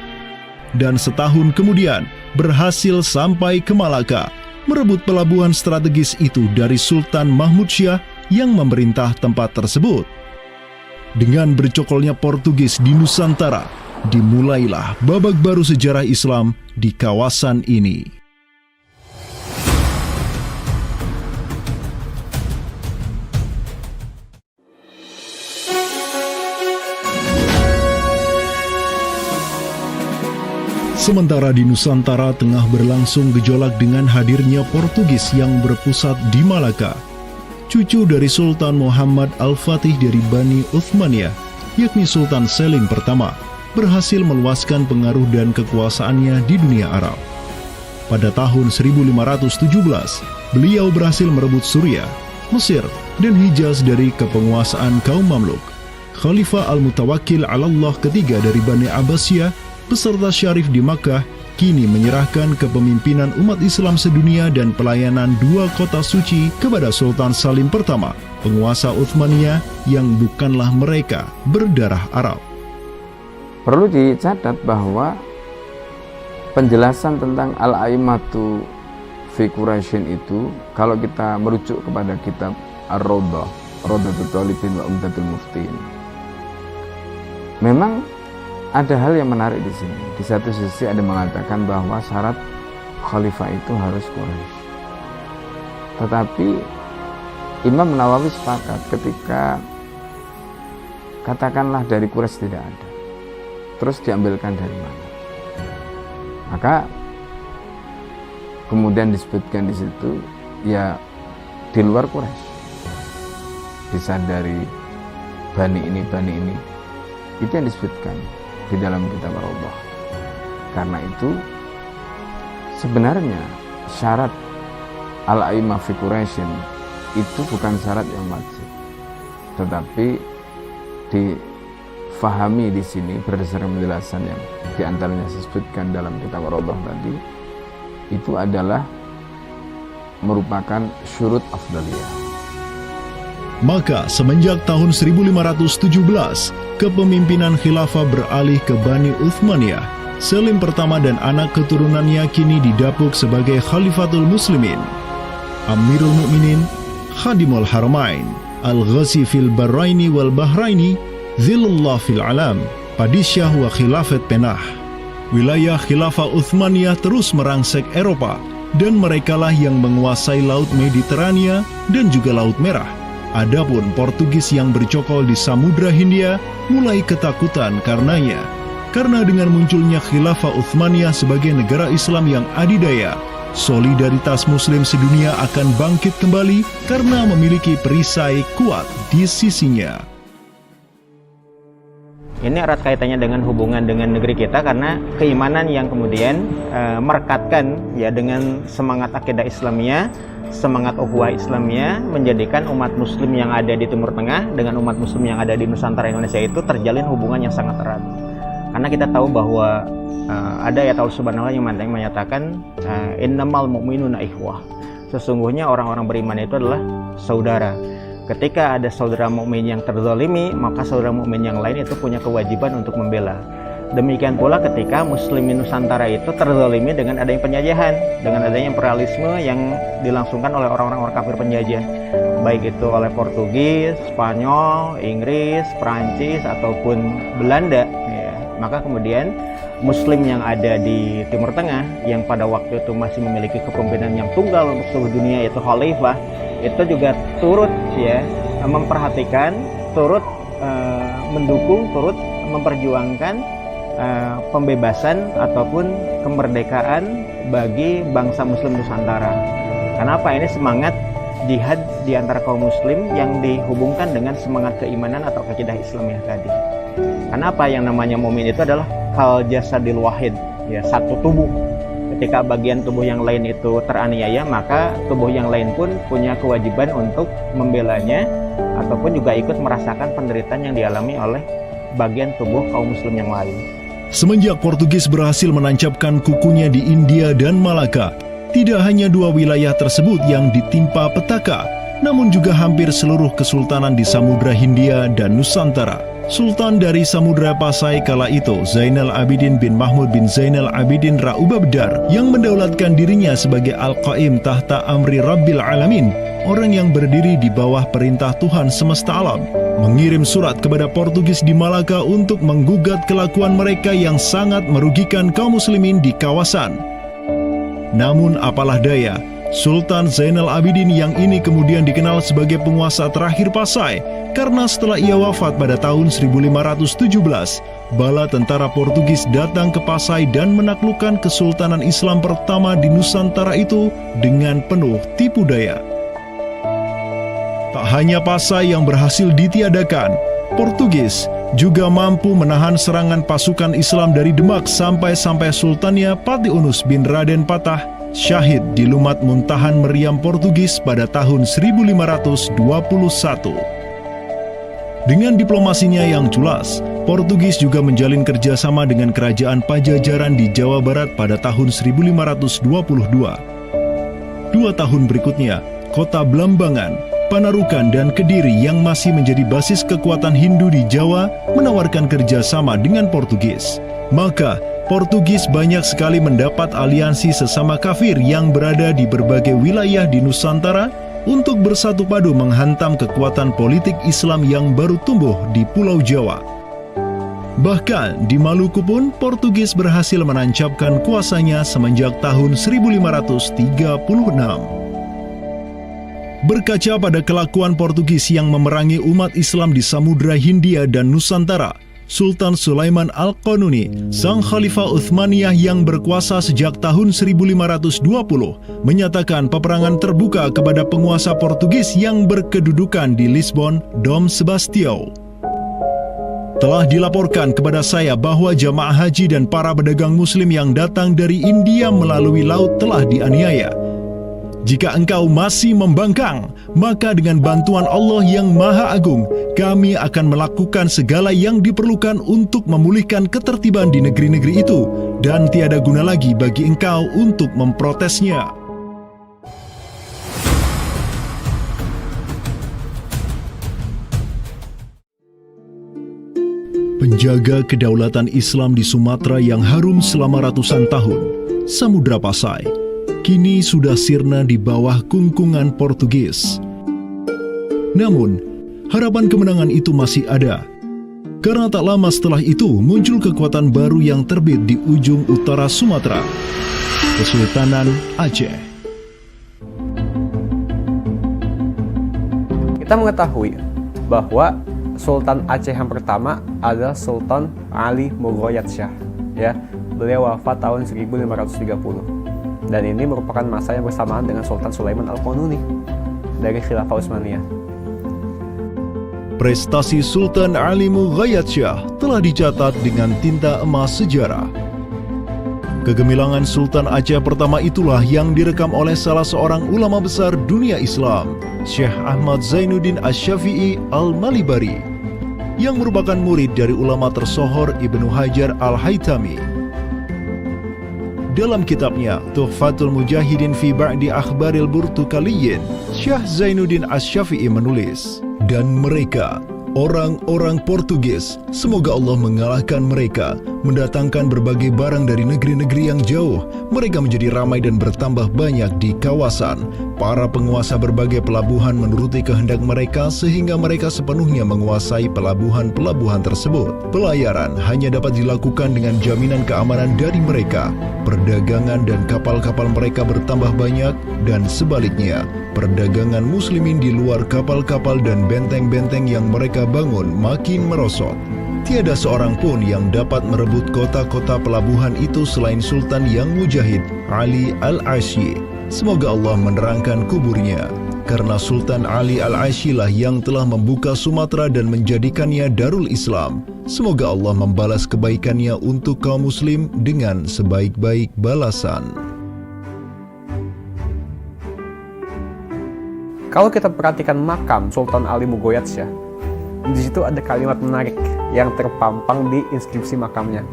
Dan setahun kemudian, berhasil sampai ke Malaka, merebut pelabuhan strategis itu dari Sultan Mahmud Syah yang memerintah tempat tersebut. Dengan bercokolnya Portugis di Nusantara, dimulailah babak baru sejarah Islam di kawasan ini. Sementara di Nusantara tengah berlangsung gejolak dengan hadirnya Portugis yang berpusat di Malaka, cucu dari Sultan Muhammad Al-Fatih dari Bani Uthmaniyah, yakni Sultan Selim pertama, berhasil meluaskan pengaruh dan kekuasaannya di dunia Arab. Pada tahun 1517, beliau berhasil merebut Suriah, Mesir, dan Hijaz dari kepenguasaan kaum Mamluk. Khalifah Al-Mutawakkil 'ala Allah ketiga dari Bani Abbasiyah beserta Syarif di Makkah kini menyerahkan kepemimpinan umat Islam sedunia dan pelayanan 2 kota suci kepada Sultan Salim pertama, penguasa Uthmaniyah yang bukanlah mereka berdarah Arab. Perlu dicatat bahwa penjelasan tentang Al-A'immatu fi Quraisyin itu, kalau kita merujuk kepada kitab Ar-Rawdah, Rawdatul Talibin wa Umdatul Muftin, memang ada hal yang menarik di sini. Di satu sisi ada mengatakan bahwa syarat khalifah itu harus Quraisy. Tetapi Imam Nawawi sepakat ketika katakanlah dari Quraisy tidak ada, terus diambilkan dari mana? Maka kemudian disebutkan di situ ya di luar Quraisy, bisa dari bani ini, itu yang disebutkan di dalam kitab Ar-Rawdah. Karena itu sebenarnya syarat Al-A'immah fi Quraisyin itu bukan syarat yang wajib, tetapi difahami di sini berdasarkan penjelasan yang diantaranya disebutkan dalam kitab Ar-Rawdah tadi, itu adalah merupakan syurut afdaliyah. Maka semenjak tahun 1517, kepemimpinan khilafah beralih ke Bani Uthmaniyah. Selim pertama dan anak keturunannya kini didapuk sebagai Khalifatul Muslimin, Amirul Mukminin, Khadimul Haramain, Al-Ghazi fil Barraini wal Bahraini, Zilullah fil Alam, Padisyah wa Khilafat Penah. Wilayah khilafah Uthmaniyah terus merangsek Eropa, dan merekalah yang menguasai Laut Mediterania dan juga Laut Merah. Adapun Portugis yang bercokol di Samudra Hindia mulai ketakutan karenanya. Karena dengan munculnya khilafah Uthmaniyah sebagai negara Islam yang adidaya, solidaritas Muslim sedunia akan bangkit kembali karena memiliki perisai kuat di sisinya. Ini erat kaitannya dengan hubungan dengan negeri kita, karena keimanan yang kemudian merekatkan ya dengan semangat akidah Islamiyah, semangat ukhuwah Islamiyah, menjadikan umat muslim yang ada di Timur Tengah dengan umat muslim yang ada di Nusantara Indonesia itu terjalin hubungan yang sangat erat. Karena kita tahu bahwa ada ayat Allah Subhanahu wa ta'ala yang menyatakan innamal mu'minuna ikhwah. Sesungguhnya orang-orang beriman itu adalah saudara. Ketika ada saudara mukmin yang terzalimi, maka saudara mukmin yang lain itu punya kewajiban untuk membela. Demikian pula ketika muslimin Nusantara itu terzalimi dengan adanya penjajahan, dengan adanya imperialisme yang dilangsungkan oleh orang-orang kafir penjajah, baik itu oleh Portugis, Spanyol, Inggris, Prancis ataupun Belanda ya. Maka kemudian muslim yang ada di Timur Tengah yang pada waktu itu masih memiliki kepemimpinan yang tunggal untuk seluruh dunia, yaitu khalifah, itu juga turut ya memperhatikan, turut mendukung, turut memperjuangkan pembebasan ataupun kemerdekaan bagi bangsa Muslim Nusantara. Kenapa? Ini semangat jihad di antara kaum Muslim yang dihubungkan dengan semangat keimanan atau akidah Islamiyah tadi. Kenapa? Yang namanya mukmin itu adalah kal jasadil wahid, ya, satu tubuh. Ketika bagian tubuh yang lain itu teraniaya, maka tubuh yang lain pun punya kewajiban untuk membelanya ataupun juga ikut merasakan penderitaan yang dialami oleh bagian tubuh kaum Muslim yang lain. Semenjak Portugis berhasil menancapkan kukunya di India dan Malaka, tidak hanya dua wilayah tersebut yang ditimpa petaka, namun juga hampir seluruh kesultanan di Samudra Hindia dan Nusantara. Sultan dari Samudra Pasai kala itu, Zainal Abidin bin Mahmud bin Zainal Abidin Ra'ubabdar, yang mendaulatkan dirinya sebagai Al-Qaim tahta Amri Rabbil Alamin, orang yang berdiri di bawah perintah Tuhan semesta alam, mengirim surat kepada Portugis di Malaka untuk menggugat kelakuan mereka yang sangat merugikan kaum muslimin di kawasan. Namun apalah daya, Sultan Zainal Abidin yang ini kemudian dikenal sebagai penguasa terakhir Pasai, karena setelah ia wafat pada tahun 1517, bala tentara Portugis datang ke Pasai dan menaklukkan Kesultanan Islam pertama di Nusantara itu dengan penuh tipu daya. Tak hanya Pasai yang berhasil ditiadakan, Portugis juga mampu menahan serangan pasukan Islam dari Demak sampai Sultannya Pati Unus bin Raden Patah syahid di Lumat Muntahan Meriam Portugis pada tahun 1521. Dengan diplomasinya yang culas, Portugis juga menjalin kerjasama dengan kerajaan Pajajaran di Jawa Barat pada tahun 1522. 2 tahun berikutnya, kota Blambangan, Panarukan, dan Kediri yang masih menjadi basis kekuatan Hindu di Jawa menawarkan kerjasama dengan Portugis. Maka, Portugis banyak sekali mendapat aliansi sesama kafir yang berada di berbagai wilayah di Nusantara untuk bersatu padu menghantam kekuatan politik Islam yang baru tumbuh di Pulau Jawa. Bahkan di Maluku pun Portugis berhasil menancapkan kuasanya semenjak tahun 1536. Berkaca pada kelakuan Portugis yang memerangi umat Islam di Samudra Hindia dan Nusantara, Sultan Sulaiman Al-Qanuni, sang Khalifah Uthmaniyah yang berkuasa sejak tahun 1520, menyatakan peperangan terbuka kepada penguasa Portugis yang berkedudukan di Lisbon, Dom Sebastião. Telah dilaporkan kepada saya bahwa jamaah haji dan para pedagang muslim yang datang dari India melalui laut telah dianiaya. Jika engkau masih membangkang, maka dengan bantuan Allah yang Maha Agung, kami akan melakukan segala yang diperlukan untuk memulihkan ketertiban di negeri-negeri itu, dan tiada guna lagi bagi engkau untuk memprotesnya. Penjaga kedaulatan Islam di Sumatera yang harum selama ratusan tahun, Samudra Pasai, kini sudah sirna di bawah kungkungan Portugis. Namun, harapan kemenangan itu masih ada. Karena tak lama setelah itu muncul kekuatan baru yang terbit di ujung utara Sumatera, Kesultanan Aceh. Kita mengetahui bahwa Sultan Aceh yang pertama adalah Sultan Ali Mughayat Shah. Ya, beliau wafat tahun 1530. Dan ini merupakan masa yang bersamaan dengan Sultan Sulaiman Al-Qanuni dari Khilafah Utsmaniyah. Prestasi Sultan Ali Mughayat Shah telah dicatat dengan tinta emas sejarah. Kegemilangan Sultan Aceh pertama itulah yang direkam oleh salah seorang ulama besar dunia Islam, Syekh Ahmad Zainuddin Asy-Syafi'i Al-Malibari, yang merupakan murid dari ulama tersohor Ibnu Hajar Al-Haytami. Dalam kitabnya Tuhfatul Mujahidin fi Ba'di Akhbaril Burtukaliyin, Syekh Zainuddin Asy-Syafi'i menulis, dan mereka, orang-orang Portugis, semoga Allah mengalahkan mereka, mendatangkan berbagai barang dari negeri-negeri yang jauh. Mereka menjadi ramai dan bertambah banyak di kawasan. Para penguasa berbagai pelabuhan menuruti kehendak mereka sehingga mereka sepenuhnya menguasai pelabuhan-pelabuhan tersebut. Pelayaran hanya dapat dilakukan dengan jaminan keamanan dari mereka. Perdagangan dan kapal-kapal mereka bertambah banyak, dan sebaliknya, perdagangan muslimin di luar kapal-kapal dan benteng-benteng yang mereka bangun makin merosot. tiada seorang pun yang dapat merebut kota-kota pelabuhan itu selain Sultan yang mujahid, Ali Al-Asyi. Semoga Allah menerangkan kuburnya. Karena Sultan Ali Al-Asyi lah yang telah membuka Sumatera dan menjadikannya Darul Islam. Semoga Allah membalas kebaikannya untuk kaum muslim dengan sebaik-baik balasan. Kalau kita perhatikan makam Sultan Ali Mugoyatsyah, di situ ada kalimat menarik yang terpampang di inskripsi makamnya.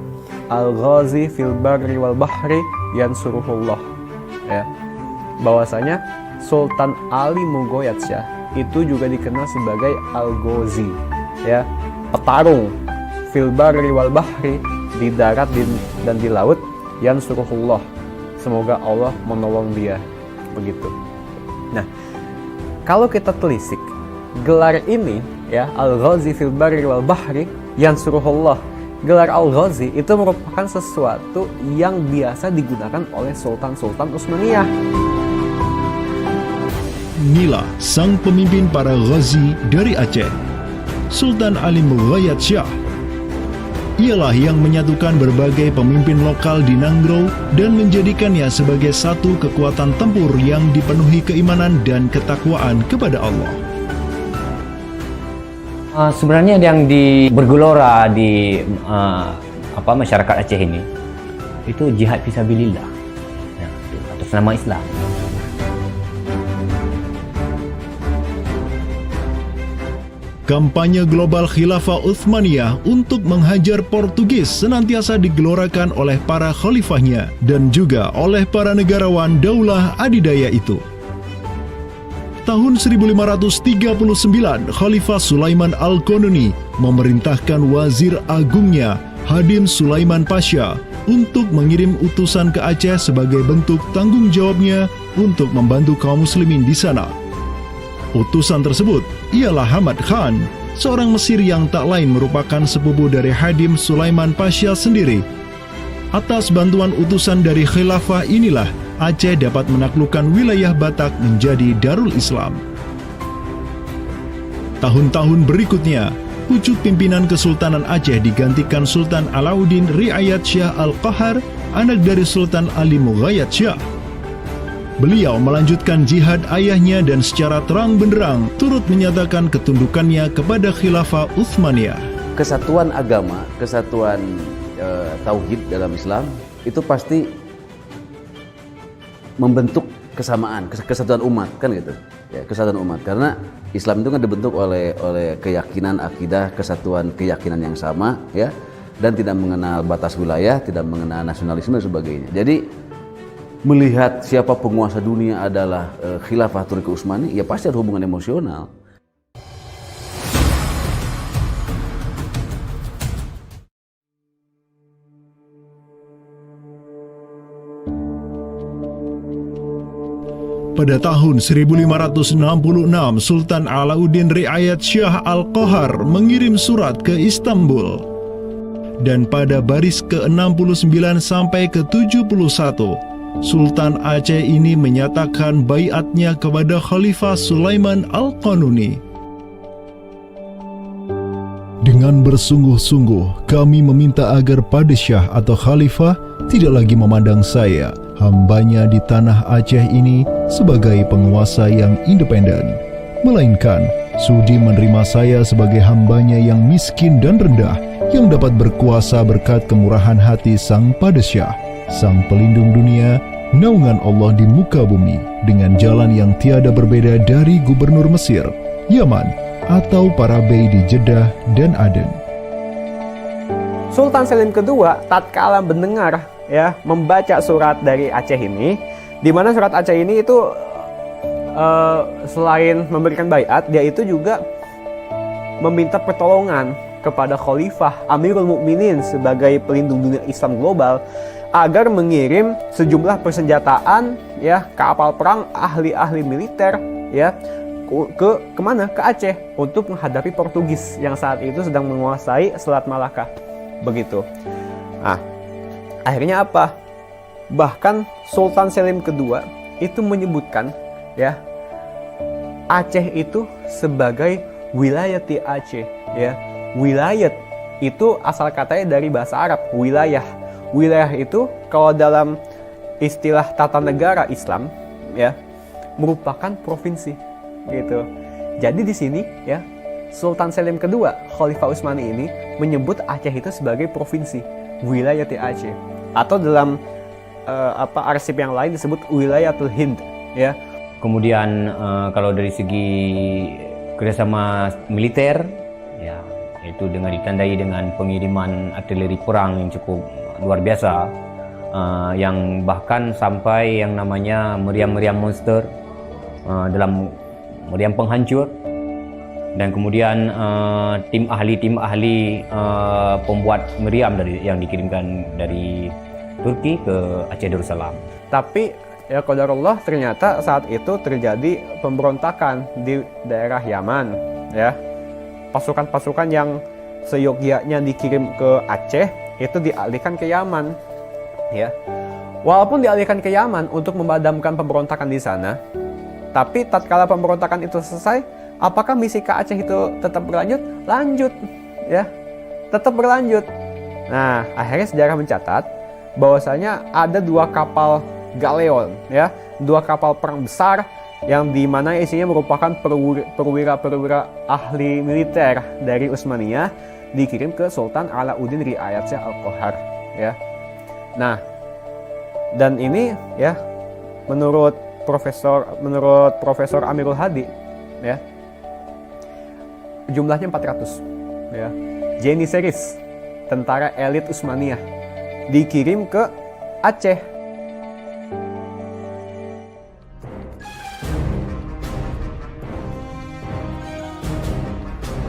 Al-Ghazi fil barri wal bahri yansuruhullah. Ya. Bahwasanya Sultan Ali Mugoyatsyah itu juga dikenal sebagai Al-Ghazi, ya, petarung fil barri wal bahri, di darat dan di laut, yansuruhullah, semoga Allah menolong dia, begitu. Nah, kalau kita telisik gelar ini, ya, Al-Ghazi fil barri wal bahri yansuruhullah, gelar Al-Ghazi itu merupakan sesuatu yang biasa digunakan oleh sultan-sultan Utsmaniyah. Inilah sang pemimpin para ghazi dari Aceh, Sultan Ali Mughayat-Syah. Ialah yang menyatukan berbagai pemimpin lokal di Nanggro dan menjadikannya sebagai satu kekuatan tempur yang dipenuhi keimanan dan ketakwaan kepada Allah. Sebenarnya yang bergelora di masyarakat Aceh ini itu jihad fisabilillah, ya, atas nama Islam. Kampanye global Khilafah Utsmaniyah untuk menghajar Portugis senantiasa digelorakan oleh para khalifahnya dan juga oleh para negarawan Daulah Adidaya itu. Tahun 1539, Khalifah Sulaiman Al-Qanuni memerintahkan wazir agungnya Hadim Sulaiman Pasha untuk mengirim utusan ke Aceh sebagai bentuk tanggung jawabnya untuk membantu kaum muslimin di sana. Utusan tersebut ialah Hamad Khan, seorang Mesir yang tak lain merupakan sepupu dari Hadim Sulaiman Pasha sendiri. Atas bantuan utusan dari khilafah inilah Aceh dapat menaklukkan wilayah Batak menjadi Darul Islam. Tahun-tahun berikutnya, pucuk pimpinan Kesultanan Aceh digantikan Sultan Alauddin Riayat Syah Al-Qahar, anak dari Sultan Ali Mughayat-Syah. Beliau melanjutkan jihad ayahnya dan secara terang benderang turut menyatakan ketundukannya kepada Khilafah Utsmaniyah. Kesatuan agama, kesatuan tauhid dalam Islam itu pasti membentuk kesamaan, kesatuan umat, kan gitu. Ya, kesatuan umat, karena Islam itu kan dibentuk oleh keyakinan akidah, kesatuan keyakinan yang sama, ya, dan tidak mengenal batas wilayah, tidak mengenal nasionalisme dan sebagainya. Jadi melihat siapa penguasa dunia adalah Khilafah Turki Utsmani, ya pasti ada hubungan emosional. Pada tahun 1566, Sultan Alauddin Riayat Syah Al-Qahar mengirim surat ke Istanbul. Dan pada baris ke-69 sampai ke-71, Sultan Aceh ini menyatakan baiatnya kepada Khalifah Sulaiman Al-Qanuni. Dengan bersungguh-sungguh, kami meminta agar Padishah atau Khalifah tidak lagi memandang saya, hambanya di tanah Aceh ini, sebagai penguasa yang independen, melainkan sudi menerima saya sebagai hambanya yang miskin dan rendah, yang dapat berkuasa berkat kemurahan hati Sang Padishah, Sang Pelindung dunia, naungan Allah di muka bumi, dengan jalan yang tiada berbeda dari gubernur Mesir, Yaman, atau para bey di Jeddah dan Aden. Sultan Selim II tatkala mendengar, ya, membaca surat dari Aceh ini, di mana surat Aceh ini itu selain memberikan baiat, dia itu juga meminta pertolongan kepada Khalifah Amirul Mukminin sebagai pelindung dunia Islam global agar mengirim sejumlah persenjataan, ya, kapal perang, ahli-ahli militer, ya, kemana? Ke Aceh untuk menghadapi Portugis yang saat itu sedang menguasai Selat Malaka. Begitu. Nah, akhirnya apa? Bahkan Sultan Selim II itu menyebutkan, ya, Aceh itu sebagai wilayah Aceh, ya, wilayah itu asal katanya dari bahasa Arab, wilayah. Wilayah itu kalau dalam istilah tata negara Islam ya merupakan provinsi gitu. Jadi di sini ya Sultan Selim kedua Khalifah Utsmani ini menyebut Aceh itu sebagai provinsi, wilayah Aceh, atau dalam arsip yang lain disebut Wilayatul Hind ya. Kemudian kalau dari segi kerjasama militer ya, itu dengan ditandai dengan pengiriman artileri perang yang cukup luar biasa, yang bahkan sampai yang namanya meriam-meriam monster dalam meriam penghancur, dan kemudian tim ahli pembuat meriam yang dikirimkan dari Turki ke Aceh Darussalam. Tapi ya qadarullah ternyata saat itu terjadi pemberontakan di daerah Yaman ya. Pasukan-pasukan yang seyogyanya dikirim ke Aceh itu dialihkan ke Yaman ya. Walaupun dialihkan ke Yaman untuk memadamkan pemberontakan di sana, tapi tatkala pemberontakan itu selesai, apakah misi ke Aceh itu tetap berlanjut? Lanjut ya. Tetap berlanjut. Nah, akhirnya sejarah mencatat bahwasanya ada 2 kapal galeon ya, 2 kapal perang besar yang dimana isinya merupakan perwira-perwira ahli militer dari Utsmaniyah dikirim ke Sultan Alauddin Riayat Shah Al-Qahar ya. Nah, dan ini ya menurut Profesor Amirul Hadi ya jumlahnya 400 ya. Janissaries, tentara elit Utsmaniyah, dikirim ke Aceh.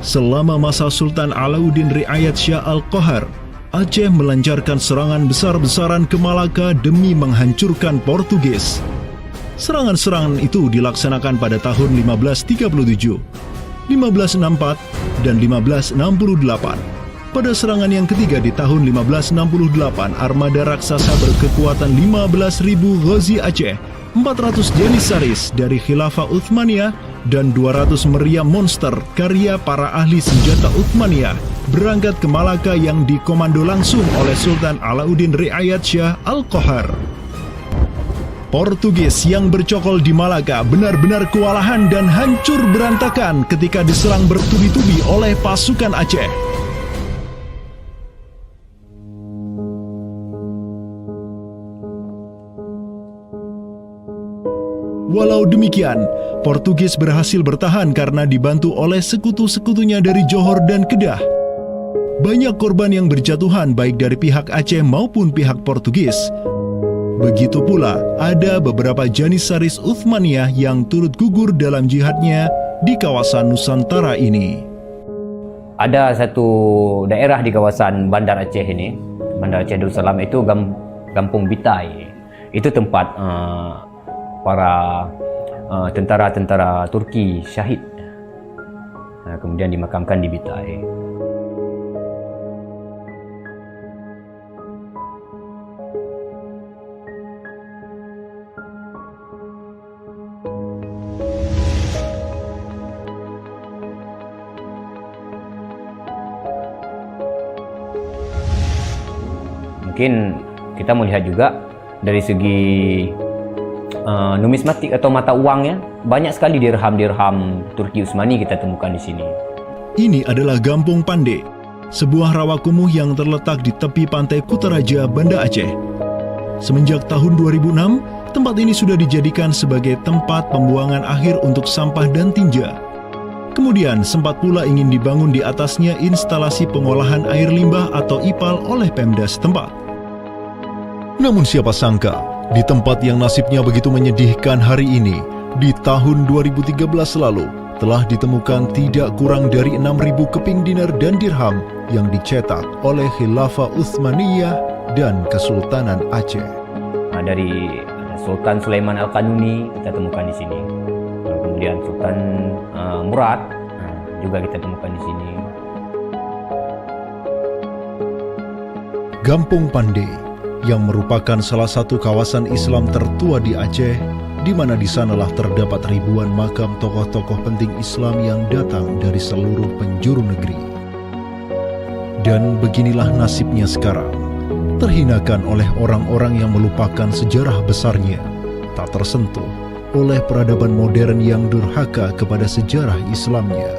Selama masa Sultan Alauddin Riayat Shah Al-Qahar, Aceh melancarkan serangan besar-besaran ke Malaka demi menghancurkan Portugis. Serangan-serangan itu dilaksanakan pada tahun 1537, 1564, dan 1568. Pada serangan yang ketiga di tahun 1568, armada raksasa berkekuatan 15.000 Ghazi Aceh, 400 Janissaries dari Khilafah Utsmaniyah, dan 200 meriam monster karya para ahli senjata Utsmaniyah berangkat ke Malaka yang dikomando langsung oleh Sultan Alauddin Riayat Shah Al-Qahar. Portugis yang bercokol di Malaka benar-benar kewalahan dan hancur berantakan ketika diserang bertubi-tubi oleh pasukan Aceh. Walau demikian, Portugis berhasil bertahan karena dibantu oleh sekutu-sekutunya dari Johor dan Kedah. Banyak korban yang berjatuhan baik dari pihak Aceh maupun pihak Portugis. Begitu pula ada beberapa Janissaries Utsmaniyah yang turut gugur dalam jihadnya di kawasan Nusantara ini. Ada satu daerah di kawasan Bandar Aceh ini, Bandar Aceh Darussalam, itu Kampung Bitai. Itu tempat para tentara-tentara Turki syahid, kemudian dimakamkan di Bitai. Mungkin kita melihat juga dari segi numismatik atau mata uangnya, banyak sekali dirham-dirham Turki Utsmani kita temukan di sini. Ini adalah Kampung Pande, sebuah rawa kumuh yang terletak di tepi pantai Kutaraja, Banda Aceh. Semenjak tahun 2006, tempat ini sudah dijadikan sebagai tempat pembuangan akhir untuk sampah dan tinja. Kemudian sempat pula ingin dibangun di atasnya instalasi pengolahan air limbah atau IPAL oleh Pemda setempat. Namun siapa sangka, di tempat yang nasibnya begitu menyedihkan hari ini, di tahun 2013 lalu, telah ditemukan tidak kurang dari 6.000 keping dinar dan dirham yang dicetak oleh Khilafah Utsmaniyah dan Kesultanan Aceh. Dari Sultan Sulaiman Al-Qanuni kita temukan di sini. Kemudian Sultan Murad juga kita temukan di sini. Kampung Pande yang merupakan salah satu kawasan Islam tertua di Aceh, di mana di sanalah terdapat ribuan makam tokoh-tokoh penting Islam yang datang dari seluruh penjuru negeri. Dan beginilah nasibnya sekarang, terhinakan oleh orang-orang yang melupakan sejarah besarnya, tak tersentuh oleh peradaban modern yang durhaka kepada sejarah Islamnya.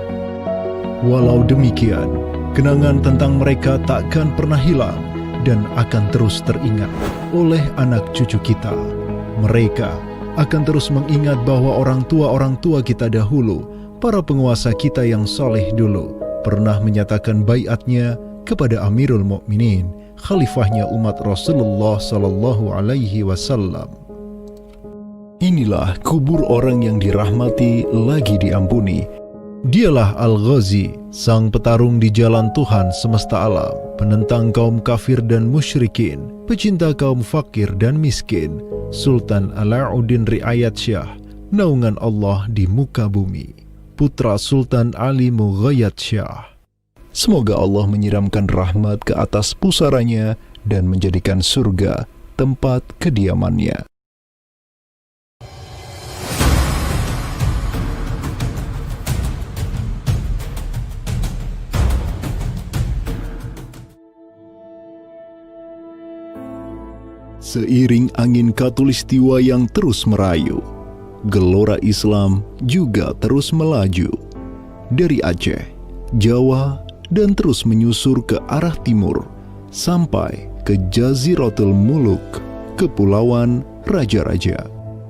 Walau demikian, kenangan tentang mereka takkan pernah hilang dan akan terus teringat oleh anak cucu kita. Mereka akan terus mengingat bahwa orang tua kita dahulu, para penguasa kita yang saleh dulu, pernah menyatakan baiatnya kepada Amirul Mukminin, khalifahnya umat Rasulullah sallallahu alaihi wasallam. Inilah kubur orang yang dirahmati lagi diampuni. Dialah Al-Ghazi, sang petarung di jalan Tuhan semesta alam, penentang kaum kafir dan musyrikin, pecinta kaum fakir dan miskin, Sultan Alauddin Riayat Shah, naungan Allah di muka bumi, putra Sultan Ali Mughayat Shah. Semoga Allah menyiramkan rahmat ke atas pusaranya dan menjadikan surga tempat kediamannya. Seiring angin Katulistiwa yang terus merayu, gelora Islam juga terus melaju dari Aceh, Jawa, dan terus menyusur ke arah timur sampai ke Jaziratul Muluk, Kepulauan Raja-Raja.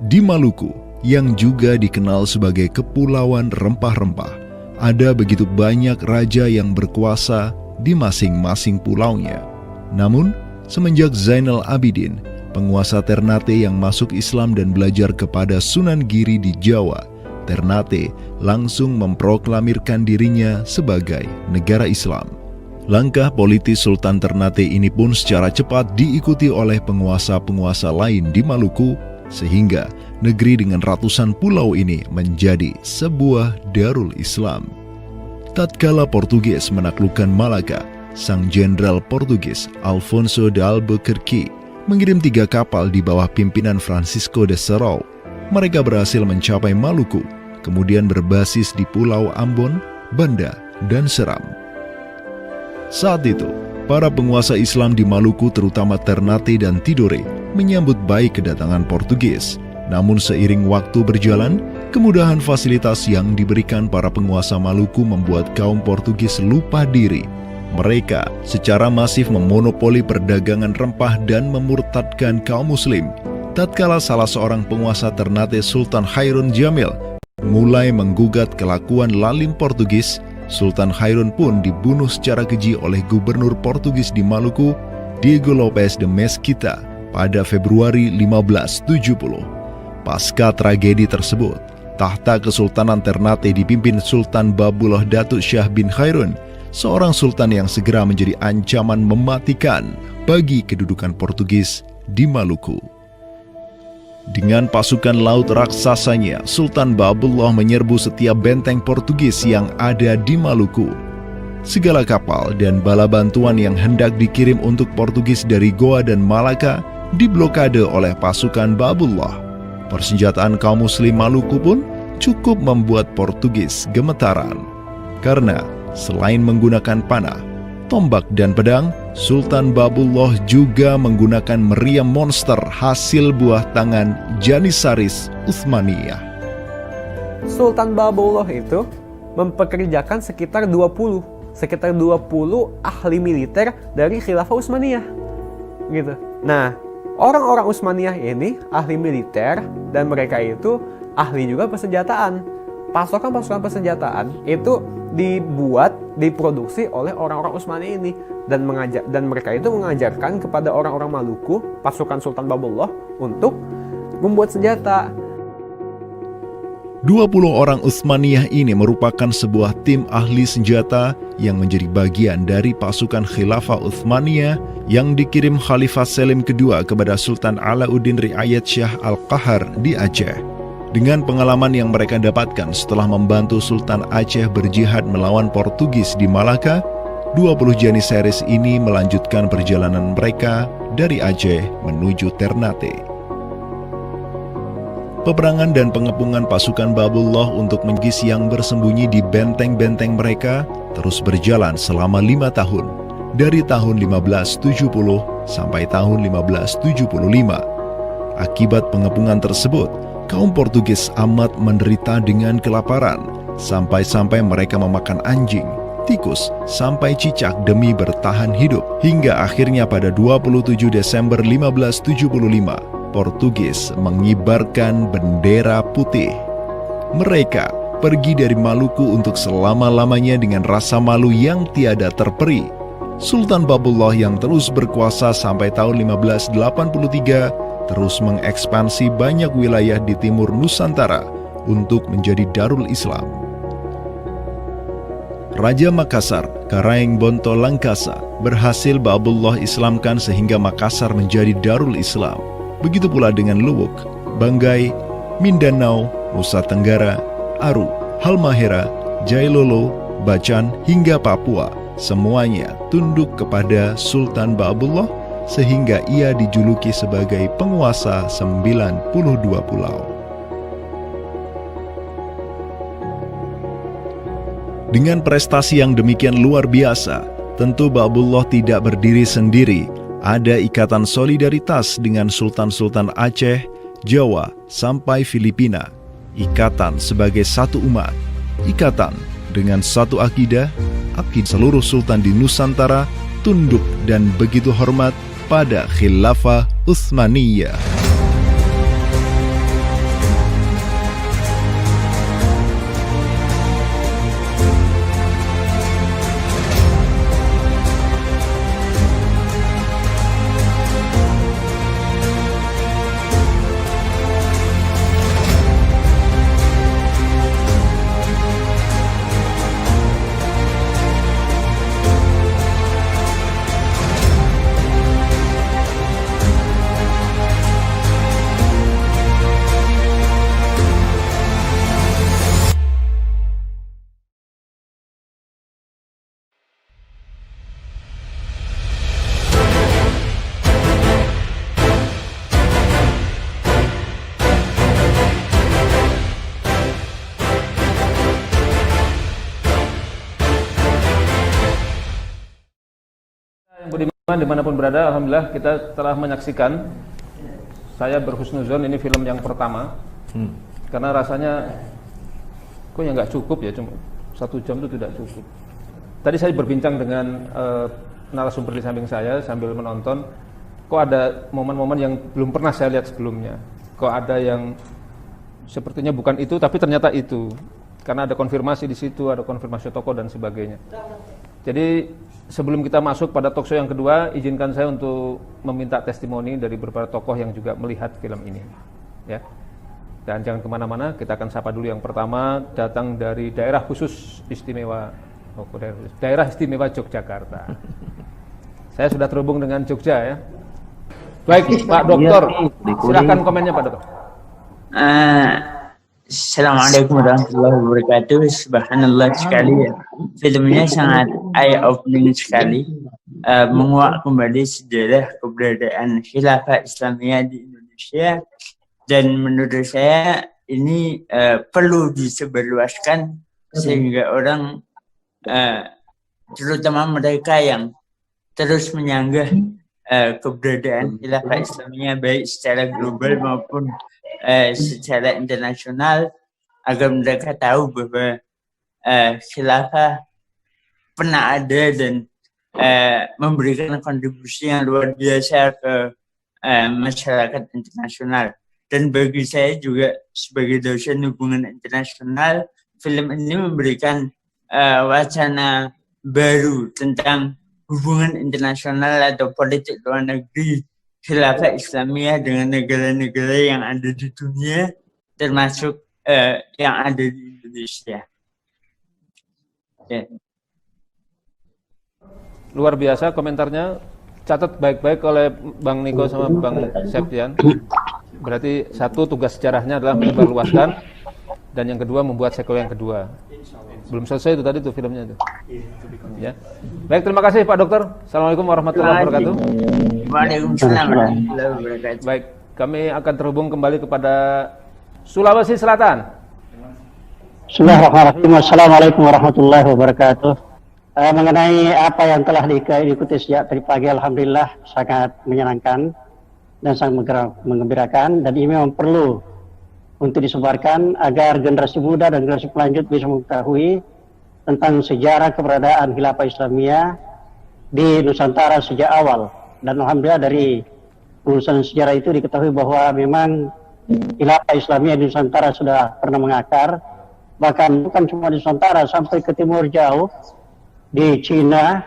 Di Maluku, yang juga dikenal sebagai Kepulauan Rempah-Rempah, ada begitu banyak raja yang berkuasa di masing-masing pulaunya. Namun, semenjak Zainal Abidin, penguasa Ternate yang masuk Islam dan belajar kepada Sunan Giri di Jawa, Ternate langsung memproklamirkan dirinya sebagai negara Islam. Langkah politis Sultan Ternate ini pun secara cepat diikuti oleh penguasa-penguasa lain di Maluku, sehingga negeri dengan ratusan pulau ini menjadi sebuah darul Islam. Tatkala Portugis menaklukkan Malaka, sang jenderal Portugis Alfonso de Albuquerque mengirim 3 kapal di bawah pimpinan Francisco de Serrao. Mereka berhasil mencapai Maluku, kemudian berbasis di Pulau Ambon, Banda, dan Seram. Saat itu, para penguasa Islam di Maluku terutama Ternate dan Tidore menyambut baik kedatangan Portugis. Namun seiring waktu berjalan, kemudahan fasilitas yang diberikan para penguasa Maluku membuat kaum Portugis lupa diri. Mereka secara masif memonopoli perdagangan rempah dan memurtadkan kaum muslim. Tatkala salah seorang penguasa Ternate, Sultan Hairun Jamil, mulai menggugat kelakuan lalim Portugis, Sultan Hairun pun dibunuh secara keji oleh gubernur Portugis di Maluku, Diego Lopes de Mesquita, pada Februari 1570. Pasca tragedi tersebut, tahta Kesultanan Ternate dipimpin Sultan Babullah Datuk Shah bin Hairun, seorang sultan yang segera menjadi ancaman mematikan bagi kedudukan Portugis di Maluku. Dengan pasukan laut raksasanya, Sultan Babullah menyerbu setiap benteng Portugis yang ada di Maluku. Segala kapal dan bala bantuan yang hendak dikirim untuk Portugis dari Goa dan Malaka diblokade oleh pasukan Babullah. Persenjataan kaum muslim Maluku pun cukup membuat Portugis gemetaran. Karena selain menggunakan panah, tombak, dan pedang, Sultan Babullah juga menggunakan meriam monster hasil buah tangan Janissaris Utsmaniyah. Sultan Babullah itu mempekerjakan sekitar 20 ahli militer dari Khilafah Utsmaniyah. Gitu. Nah, orang-orang Utsmaniyah ini ahli militer dan mereka itu ahli juga persenjataan. Pasokan-pasokan persenjataan itu diproduksi oleh orang-orang Utsmani ini dan mereka itu mengajarkan kepada orang-orang Maluku, pasukan Sultan Babullah, untuk membuat senjata. 20 orang Utsmaniyah ini merupakan sebuah tim ahli senjata yang menjadi bagian dari pasukan Khilafah Utsmaniyah yang dikirim Khalifah Selim II kepada Sultan Alauddin Riayat Shah Al-Qahar di Aceh. Dengan pengalaman yang mereka dapatkan setelah membantu Sultan Aceh berjihad melawan Portugis di Malaka, 20 Janissaris ini melanjutkan perjalanan mereka dari Aceh menuju Ternate. Peperangan dan pengepungan pasukan Babullah untuk menggis yang bersembunyi di benteng-benteng mereka terus berjalan selama 5 tahun. dari tahun 1570 sampai tahun 1575. Akibat pengepungan tersebut, kaum Portugis amat menderita dengan kelaparan, sampai-sampai mereka memakan anjing, tikus, sampai cicak demi bertahan hidup. Hingga akhirnya pada 27 Desember 1575, Portugis mengibarkan bendera putih. Mereka pergi dari Maluku untuk selama-lamanya dengan rasa malu yang tiada terperi. Sultan Babullah yang terus berkuasa sampai tahun 1583 terus mengekspansi banyak wilayah di timur Nusantara untuk menjadi Darul Islam. Raja Makassar, Karaeng Bonto Langkasa, berhasil Babullah Islamkan sehingga Makassar menjadi Darul Islam. Begitu pula dengan Luwuk, Banggai, Mindanao, Nusa Tenggara, Aru, Halmahera, Jailolo, Bacan, hingga Papua. Semuanya tunduk kepada Sultan Babullah sehingga ia dijuluki sebagai penguasa 92 pulau. Dengan prestasi yang demikian luar biasa, tentu Babullah tidak berdiri sendiri. Ada ikatan solidaritas dengan sultan-sultan Aceh, Jawa, sampai Filipina. Ikatan sebagai satu umat, ikatan dengan satu akidah seluruh sultan di Nusantara tunduk dan begitu hormat pada Khilafah Utsmaniyah. Budiman dimanapun berada, alhamdulillah kita telah menyaksikan. Saya berhusnuzon ini film yang pertama, karena rasanya kok ya nggak cukup ya, cuma 1 jam itu tidak cukup. Tadi saya berbincang dengan narasumber di samping saya sambil menonton, kok ada momen-momen yang belum pernah saya lihat sebelumnya. Kok ada yang sepertinya bukan itu, tapi ternyata itu, karena ada konfirmasi di situ, ada konfirmasi tokoh dan sebagainya. Jadi sebelum kita masuk pada talkshow yang kedua, izinkan saya untuk meminta testimoni dari beberapa tokoh yang juga melihat film ini, ya. Dan jangan kemana-mana, kita akan sapa dulu yang pertama, datang dari daerah khusus istimewa, daerah istimewa Yogyakarta. Saya sudah terhubung dengan Jogja, ya. Baik, Pak Dokter, silakan komennya Pak Dokter. Assalamualaikum warahmatullahi wabarakatuh. Subhanallah sekali ya. Filmnya sangat eye-opening sekali, menguak kembali sejarah keberadaan khilafah Islamiyah di Indonesia, dan menurut saya ini perlu disebarluaskan sehingga orang, terutama mereka yang terus menyanggah keberadaan khilafah Islamiyah baik secara global maupun secara internasional, agar mereka tahu bahwa khilafah pernah ada dan memberikan kontribusi yang luar biasa ke masyarakat internasional. Dan bagi saya juga sebagai dosen hubungan internasional, film ini memberikan wacana baru tentang hubungan internasional atau politik luar negeri khilafah Islamiyah dengan negara-negara yang ada di dunia, termasuk yang ada di Indonesia. Ya. Luar biasa komentarnya, catat baik-baik oleh Bang Niko sama Bang Septian. Berarti satu, tugas sejarahnya adalah menyebarluaskan, dan yang kedua membuat sequel yang kedua. Belum selesai itu tadi tuh filmnya itu. Ya. Baik, terima kasih Pak Dokter. Assalamualaikum warahmatullahi wabarakatuh. Waalaikumsalam warahmatullahi wabarakatuh. Baik, kami akan terhubung kembali kepada Sulawesi Selatan. Bismillahirrahmanirrahim. Assalamualaikum warahmatullahi wabarakatuh. Mengenai apa yang telah diikuti sejak tadi pagi, alhamdulillah sangat menyenangkan dan sangat menggembirakan, dan ini memang perlu untuk disebarkan agar generasi muda dan generasi pelanjut bisa mengetahui tentang sejarah keberadaan Khilafah Islamiyah di Nusantara sejak awal. Dan alhamdulillah dari penelusuran sejarah itu diketahui bahwa memang Khilafah Islamiyah di Nusantara sudah pernah mengakar, bahkan bukan cuma di Nusantara, sampai ke timur jauh, di Cina,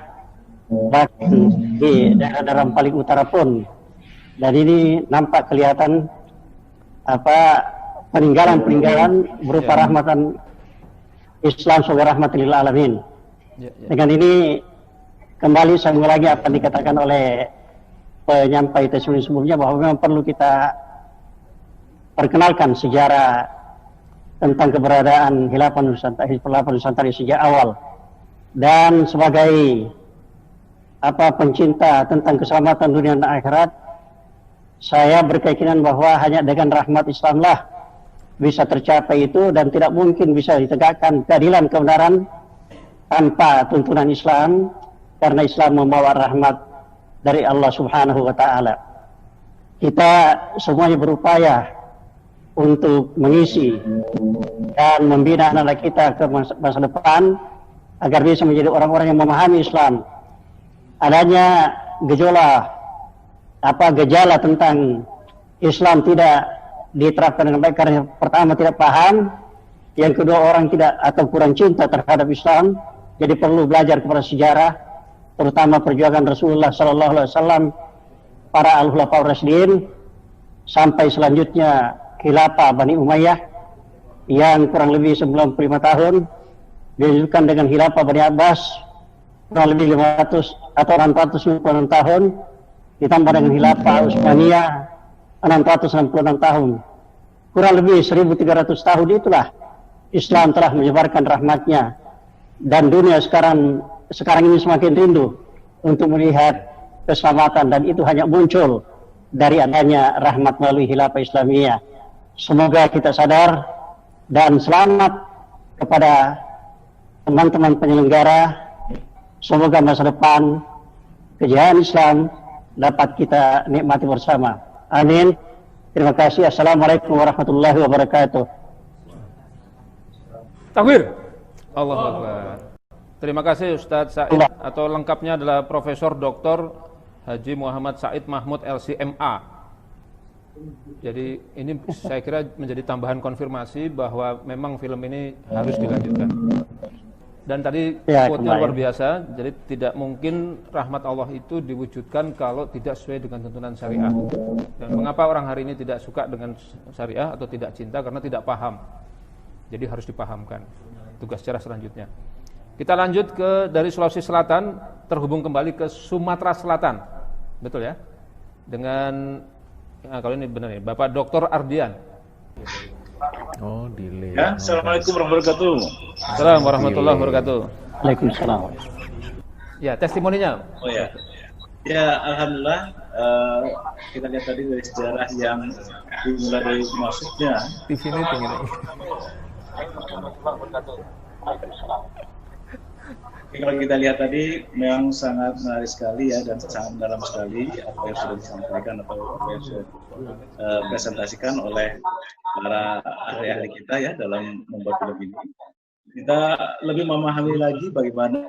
bahkan di daerah-daerah paling utara pun. Dan ini nampak kelihatan peninggalan-peninggalan berupa rahmatan Islam sebagai rahmatan lil alamin. Dengan ini kembali saya mengulangi apa yang dikatakan oleh penyampai testimoni sebelumnya, bahwa memang perlu kita perkenalkan sejarah tentang keberadaan Khilafah Nusantara sejak awal. Dan sebagai pencinta tentang keselamatan dunia dan akhirat, saya berkeyakinan bahwa hanya dengan rahmat Islamlah bisa tercapai itu, dan tidak mungkin bisa ditegakkan keadilan kebenaran tanpa tuntunan Islam, karena Islam membawa rahmat dari Allah Subhanahu wa Ta'ala. Kita semuanya berupaya untuk mengisi dan membina anak-anak kita ke masa depan agar bisa menjadi orang-orang yang memahami Islam. Adanya gejala tentang Islam tidak diterapkan dengan baik karena pertama tidak paham, yang kedua orang tidak atau kurang cinta terhadap Islam. Jadi perlu belajar kepada sejarah, terutama perjuangan Rasulullah SAW, para al-khulafaur rasyidin, sampai selanjutnya Khilafah Bani Umayyah yang kurang lebih 95 tahun, dilanjutkan dengan Khilafah Bani Abbas kurang lebih 500 atau 656 tahun, ditambah dengan Khilafah Utsmaniyah 666 tahun. Kurang lebih 1300 tahun itulah Islam telah menyebarkan rahmatnya, dan dunia sekarang ini semakin rindu untuk melihat keselamatan, dan itu hanya muncul dari adanya rahmat melalui Khilafah Islamiyah. Semoga kita sadar dan selamat kepada teman-teman penyelenggara. Semoga masa depan kejayaan Islam dapat kita nikmati bersama. Amin. Terima kasih. Assalamualaikum warahmatullahi wabarakatuh. Takbir. Allahu Akbar. Terima kasih Ustadz Said, atau lengkapnya adalah Profesor Dr. Haji Muhammad Said Mahmud LC.MA. Jadi ini saya kira menjadi tambahan konfirmasi bahwa memang film ini harus dilanjutkan. Dan tadi quote-nya luar biasa, jadi tidak mungkin rahmat Allah itu diwujudkan kalau tidak sesuai dengan tuntunan syariah. Dan mengapa orang hari ini tidak suka dengan syariah atau tidak cinta? Karena tidak paham. Jadi harus dipahamkan. Tugas sejarah selanjutnya. Kita lanjut dari Sulawesi Selatan, terhubung kembali ke Sumatera Selatan. Betul ya? Dengan kalau ini benar nih, Bapak Dr. Ardian. Oh, delay. Ya, Assalamualaikum warahmatullahi wabarakatuh. Assalamualaikum warahmatullahi wabarakatuh. Waalaikumsalam. Ya, testimoninya. Oh ya. Ya, alhamdulillah kita lihat tadi dari sejarah yang dimulai dari masuknya. TV ini tinggi. Kalau kita lihat tadi memang sangat menarik sekali ya, dan sangat mendalam sekali apa yang sudah disampaikan atau apa yang sudah presentasikan oleh para ahli-ahli kita ya dalam membuat film ini. Kita lebih memahami lagi bagaimana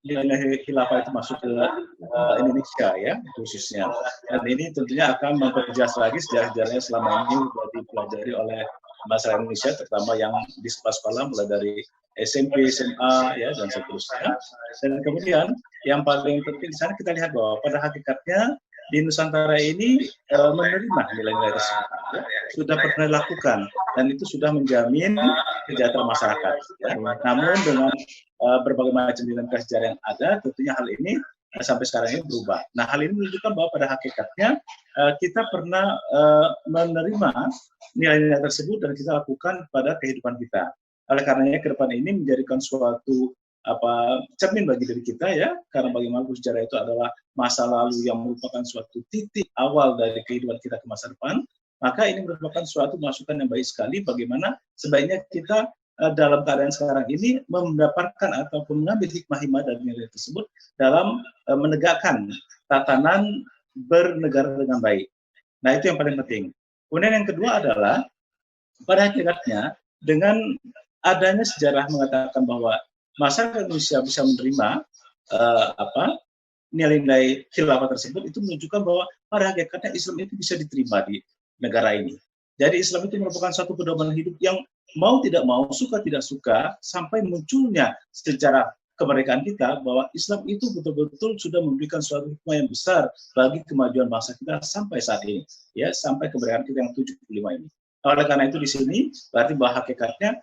nilai khilafah itu masuk ke Indonesia ya khususnya. Dan ini tentunya akan memperjelas lagi sejarah-sejarahnya selama ini sudah dipelajari oleh masyarakat Indonesia, terutama yang di sekolah-sekolah mulai dari SMP, SMA, ya dan seterusnya. Dan kemudian yang paling penting di sana kita lihat bahwa pada hakikatnya di Nusantara ini menerima nilai-nilai tersebut, ya, sudah pernah dilakukan, dan itu sudah menjamin kesejahteraan masyarakat. Ya. Namun dengan berbagai macam dinamika sejarah yang ada, tentunya hal ini sampai sekarang ini berubah. Nah, hal ini menunjukkan bahwa pada hakikatnya kita pernah menerima nilai-nilai tersebut dan kita lakukan pada kehidupan kita. Oleh karenanya ke depan ini menjadikan suatu cermin bagi diri kita ya, karena bagaimana sejarah itu adalah masa lalu yang merupakan suatu titik awal dari kehidupan kita ke masa depan, maka ini merupakan suatu masukan yang baik sekali bagaimana sebaiknya kita dalam keadaan sekarang ini mendapatkan ataupun mengambil hikmah-hikmah dari nilai tersebut dalam menegakkan tatanan bernegara dengan baik. Nah, itu yang paling penting. Kemudian yang kedua adalah pada hakikatnya dengan adanya sejarah mengatakan bahwa masyarakat Indonesia bisa menerima nilai-nilai khilafah tersebut, itu menunjukkan bahwa pada hakikatnya Islam itu bisa diterima di negara ini. Jadi Islam itu merupakan satu pedoman hidup yang mau tidak mau, suka tidak suka, sampai munculnya sejarah kemerdekaan kita, bahwa Islam itu betul-betul sudah memberikan suatu hikmah yang besar bagi kemajuan bangsa kita sampai saat ini, ya, sampai kemerdekaan kita yang 75 ini. Oleh karena itu di sini berarti bahwa hakikatnya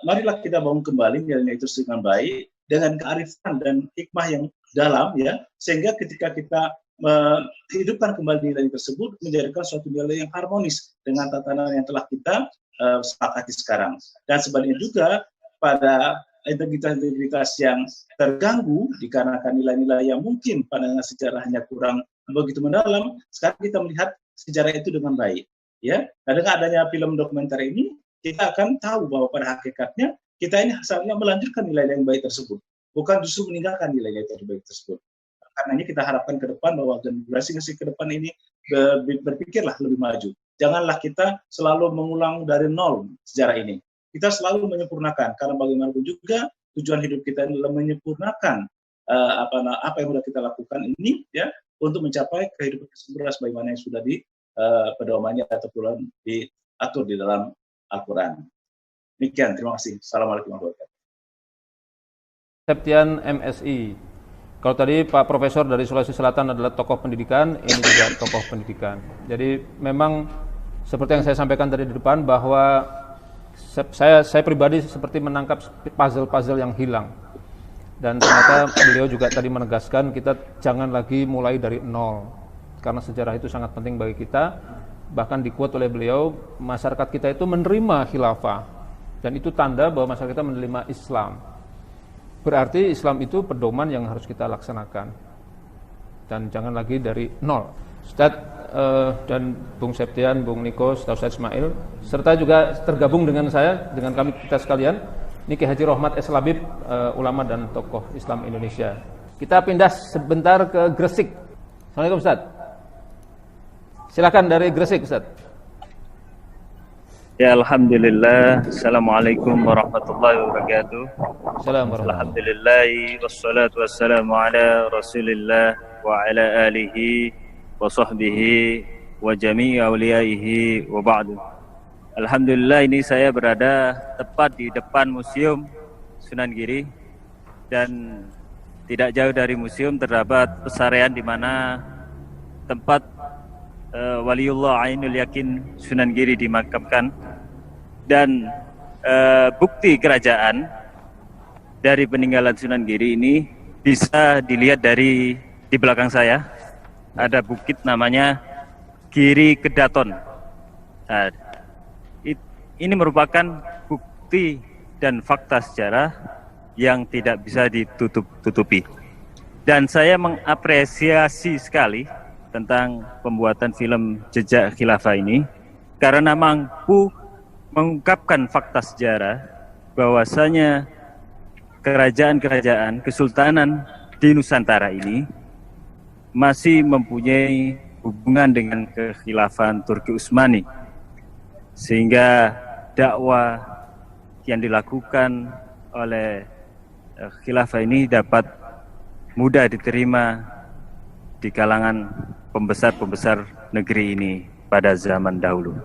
marilah kita bangun kembali nilai-nilai itu dengan baik, dengan kearifan dan hikmah yang dalam, ya, sehingga ketika kita menghidupkan kembali nilai tersebut menjadikan suatu nilai yang harmonis dengan tatanan yang telah kita sepakati sekarang. Dan sebaliknya juga pada integritas yang terganggu dikarenakan nilai-nilai yang mungkin pandangan sejarahnya kurang begitu mendalam, sekarang kita melihat sejarah itu dengan baik, ya. Nah, dengan adanya film dokumenter ini, kita akan tahu bahwa pada hakikatnya kita ini seharusnya melanjutkan nilai yang baik tersebut, bukan justru meninggalkan nilai-nilai terbaik tersebut. Karena ini kita harapkan ke depan bahwa generasi ke depan ini berpikirlah lebih maju. Janganlah kita selalu mengulang dari nol sejarah ini. Kita selalu menyempurnakan, karena bagaimanapun juga tujuan hidup kita adalah menyempurnakan apa yang sudah kita lakukan ini, ya, untuk mencapai kehidupan sempurna sebagaimana yang sudah di pedomannya ataupun diatur di dalam Al-Quran. Demikian, terima kasih. Assalamualaikum warahmatullahi wabarakatuh. Septian MSI. Kalau tadi Pak Profesor dari Sulawesi Selatan adalah tokoh pendidikan, ini juga tokoh pendidikan. Jadi memang seperti yang saya sampaikan tadi di depan, bahwa saya pribadi seperti menangkap puzzle-puzzle yang hilang. Dan ternyata beliau juga tadi menegaskan kita jangan lagi mulai dari nol, karena sejarah itu sangat penting bagi kita. Bahkan di-quote oleh beliau, masyarakat kita itu menerima khilafah, dan itu tanda bahwa masyarakat kita menerima Islam. Berarti Islam itu pedoman yang harus kita laksanakan, dan jangan lagi dari nol. Ustadz dan Bung Septian, Bung Niko, Ustadz Ismail, serta juga tergabung dengan saya, dengan kami kita sekalian, Niki Haji Rohmat S. Labib, ulama dan tokoh Islam Indonesia. Kita pindah sebentar ke Gresik. Assalamualaikum Ustadz. Silakan dari Gresik Ustadz. Ya, alhamdulillah. Assalamualaikum warahmatullahi wabarakatuh. Assalamualaikum. Alhamdulillah wassalatu wassalamu ala Rasulillah wa ala alihi wa sahbihi wa jami'i awliyaihi wa ba'du. Alhamdulillah, ini saya berada tepat di depan Museum Sunan Giri, dan tidak jauh dari museum terdapat pesarean di mana tempat Waliullah Ainul Yakin Sunan Giri dimakamkan. Dan bukti kerajaan dari peninggalan Sunan Giri ini bisa dilihat dari di belakang saya. Ada bukit namanya Giri Kedaton. Nah, ini merupakan bukti dan fakta sejarah yang tidak bisa ditutup-tutupi. Dan saya mengapresiasi sekali tentang pembuatan film Jejak Khilafah ini, karena mampu mengungkapkan fakta sejarah bahwasanya kerajaan-kerajaan kesultanan di Nusantara ini masih mempunyai hubungan dengan kekhilafan Turki Utsmani, sehingga dakwah yang dilakukan oleh khilafah ini dapat mudah diterima di kalangan pembesar-pembesar negeri ini pada zaman dahulu.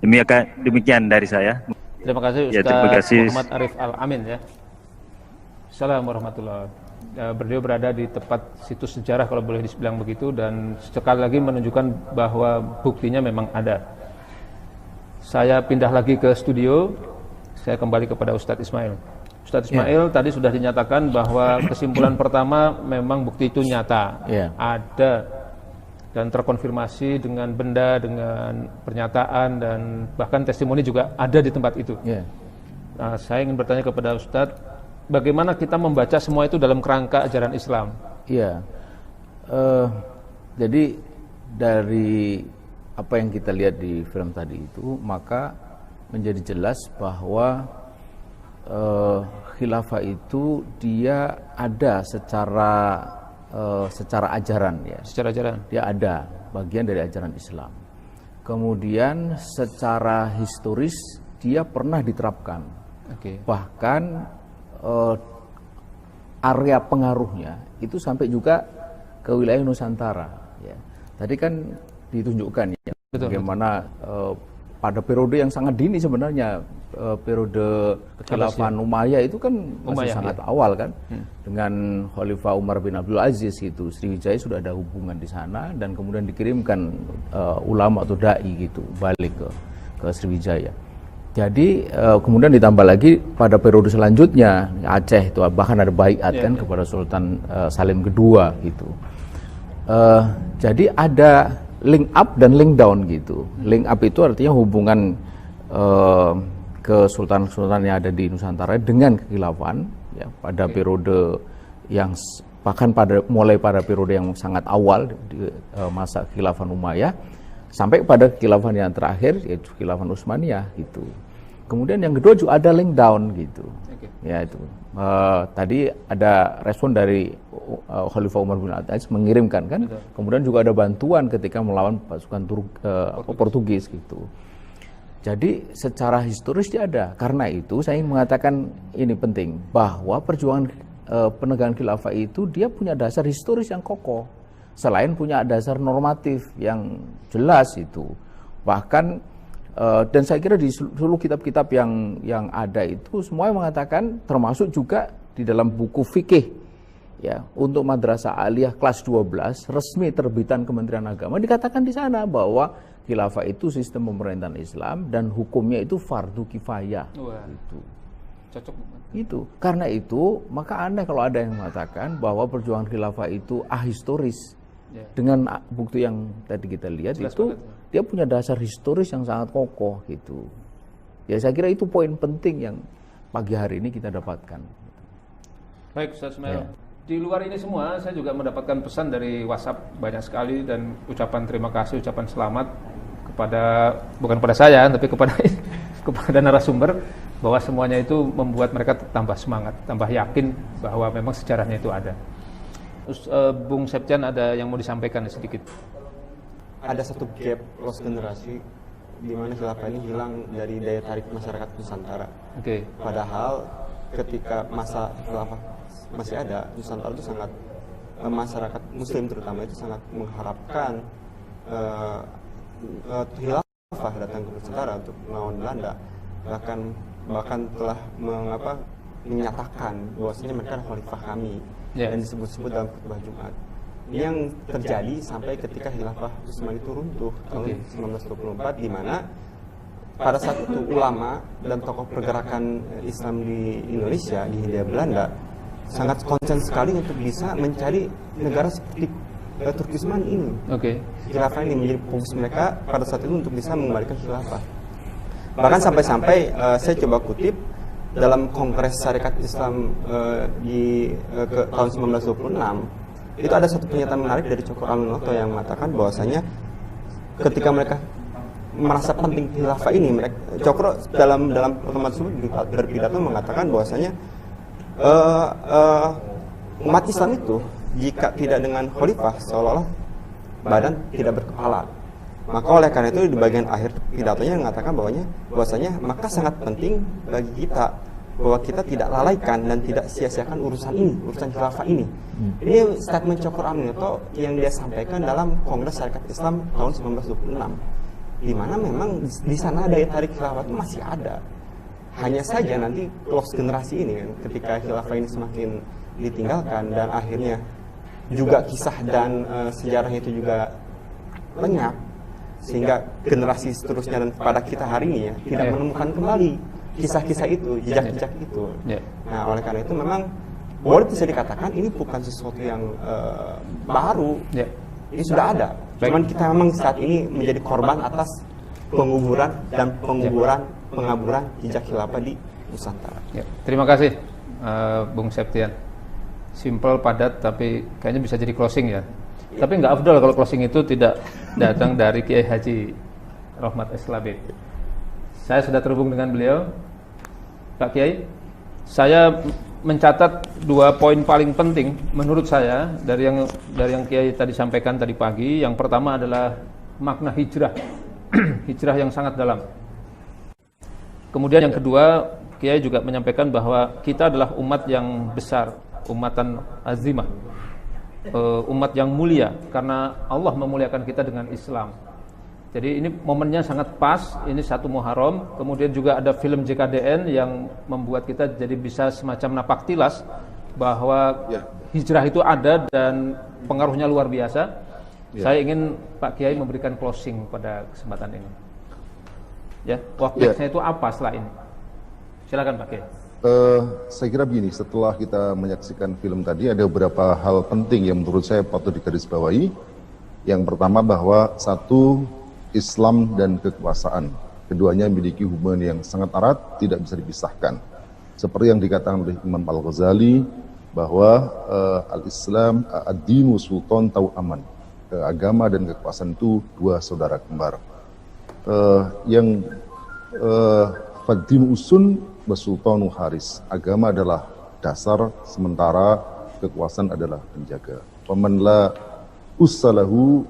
Demikian dari saya. Terima kasih Ustaz terima kasih. Muhammad Arif Al-Amin, ya. Assalamualaikum warahmatullahi wabarakatuh. Beliau berada di tepat situs sejarah kalau boleh dibilang begitu, dan sekali lagi menunjukkan bahwa buktinya memang ada. Saya pindah lagi ke studio. Saya kembali kepada Ustadz Ismail. Ustadz Ismail, tadi sudah dinyatakan bahwa kesimpulan pertama memang bukti itu nyata, ada, dan terkonfirmasi dengan benda, dengan pernyataan, dan bahkan testimoni juga ada di tempat itu. Nah, saya ingin bertanya kepada Ustadz, bagaimana kita membaca semua itu dalam kerangka ajaran Islam? Jadi dari apa yang kita lihat di film tadi itu, maka menjadi jelas bahwa khilafah itu dia ada secara ajaran ya. Secara ajaran. Dia ada bagian dari ajaran Islam. Kemudian secara historis dia pernah diterapkan. Bahkan area pengaruhnya itu sampai juga ke wilayah Nusantara. Ya. Tadi kan ditunjukkan ya bagaimana pada periode yang sangat dini sebenarnya, periode kekhilafan Umayyah itu kan masih sangat awal kan, dengan Khalifah Umar bin Abdul Aziz itu Sriwijaya sudah ada hubungan di sana, dan kemudian dikirimkan ulama atau dai gitu balik ke Sriwijaya. Jadi kemudian ditambah lagi pada periode selanjutnya Aceh itu bahkan ada baiat kan kepada Sultan Salim II gitu. Jadi ada link up dan link down gitu. Link up itu artinya hubungan ke sultan-sultan yang ada di Nusantara dengan kekhilafan ya, pada periode yang bahkan mulai pada periode yang sangat awal di masa kekhilafan Umayyah sampai pada kekhilafan yang terakhir yaitu kekhilafan Utsmaniyah gitu. Kemudian yang kedua juga ada link down gitu. Ya itu. Tadi ada respon dari Khalifah Umar bin Abdul Aziz mengirimkan kan. Kemudian juga ada bantuan ketika melawan pasukan Portugis gitu. Jadi secara historis dia ada. Karena itu saya ingin mengatakan ini penting bahwa perjuangan penegakan khilafah itu dia punya dasar historis yang kokoh. Selain punya dasar normatif yang jelas itu. Bahkan dan saya kira di seluruh kitab-kitab yang ada itu semua mengatakan, termasuk juga di dalam buku fikih ya untuk madrasah aliyah kelas 12 resmi terbitan Kementerian Agama, dikatakan di sana bahwa khilafah itu sistem pemerintahan Islam dan hukumnya itu fardu kifayah. Itu cocok itu. Karena itu maka aneh kalau ada yang mengatakan bahwa perjuangan khilafah itu ahistoris. Dengan bukti yang tadi kita lihat jelas itu banget. Dia punya dasar historis yang sangat kokoh gitu. Ya saya kira itu poin penting yang pagi hari ini kita dapatkan. Baik Ustaz Ismail. Di luar ini semua saya juga mendapatkan pesan dari WhatsApp banyak sekali, dan ucapan terima kasih, ucapan selamat kepada, bukan kepada saya tapi kepada narasumber, bahwa semuanya itu membuat mereka tambah semangat, tambah yakin bahwa memang sejarahnya itu ada. Bung Septian ada yang mau disampaikan sedikit? Ada satu gap loss generasi di mana khilafah ini hilang dari daya tarik masyarakat Nusantara. Padahal ketika masa khilafah masih ada, Nusantara itu sangat, masyarakat Muslim terutama itu sangat mengharapkan khilafah datang ke Nusantara untuk melawan Belanda. Bahkan telah menyatakan bahwasanya mereka adalah khalifah kami. Dan disebut-sebut dalam khutbah Jumat. Ini yang terjadi sampai ketika khilafah Utsmani itu runtuh tahun 1924, di mana pada saat itu ulama dan tokoh pergerakan Islam di Indonesia, di Hindia Belanda, sangat konsen sekali untuk bisa mencari negara seperti Turkistan ini. Khilafah ini menjadi fokus mereka pada saat itu untuk bisa mengembalikan khilafah. Bahkan sampai-sampai saya coba kutip dalam Kongres Syarikat Islam tahun 1926, itu ada satu pernyataan menarik dari Cokro Aminoto yang mengatakan bahwasanya ketika mereka merasa penting khilafah ini, Cokro dalam pertemuan tersebut berpidato mengatakan bahwasanya umat Islam itu jika tidak dengan khalifah seolah-olah badan tidak berkepala. Maka oleh karena itu di bagian akhir pidatonya mengatakan bahwasanya maka sangat penting bagi kita bahwa kita tidak lalaikan dan tidak sia-siakan urusan khilafah ini. Ini statement Cokro Aminoto yang dia sampaikan dalam Kongres Syarikat Islam tahun 1926, di mana memang di sana daya tarik khilafah itu masih ada. Hanya saja nanti lost generasi ini kan, ketika khilafah ini semakin ditinggalkan dan akhirnya juga kisah dan sejarahnya itu juga lenyap, sehingga generasi seterusnya dan pada kita hari ini ya tidak menemukan kembali kisah-kisah itu, jejak-jejak itu. Nah, oleh karena itu memang boleh bisa dikatakan ini bukan sesuatu yang baru. Ini sudah ada. Cuman kita memang saat ini menjadi korban atas penguburan dan pengaburan jejak khilafah di Nusantara. Terima kasih Bung Septian. Simple, padat, tapi kayaknya bisa jadi closing ya. Tapi nggak afdol kalau closing itu tidak datang dari Kiai Haji Rohmat Eslabe. Saya sudah terhubung dengan beliau. Pak Kiai, Saya mencatat 2 poin paling penting menurut saya dari yang Kiai tadi sampaikan tadi pagi. Yang pertama adalah makna hijrah, hijrah yang sangat dalam. Kemudian yang kedua, Kiai juga menyampaikan bahwa kita adalah umat yang besar, umatan azimah, umat yang mulia karena Allah memuliakan kita dengan Islam. Jadi ini momennya sangat pas, ini 1 Muharram, kemudian juga ada film JKDN yang membuat kita jadi bisa semacam napak tilas bahwa hijrah itu ada dan pengaruhnya luar biasa. Saya ingin Pak Kiai memberikan closing pada kesempatan ini. Ya, waktunya itu apa setelah ini? Silakan Pak Kiai. Saya kira begini, setelah kita menyaksikan film tadi ada beberapa hal penting yang menurut saya patut digarisbawahi. Yang pertama bahwa satu, Islam dan kekuasaan, keduanya memiliki hubungan yang sangat erat, tidak bisa dipisahkan. Seperti yang dikatakan oleh Imam Al-Ghazali bahwa al-Islam ad-dinu sultan tau aman, agama dan kekuasaan itu 2 saudara kembar. Fad-dinu usun wa sultanu haris, agama adalah dasar sementara kekuasaan adalah penjaga. Faman la ussalahu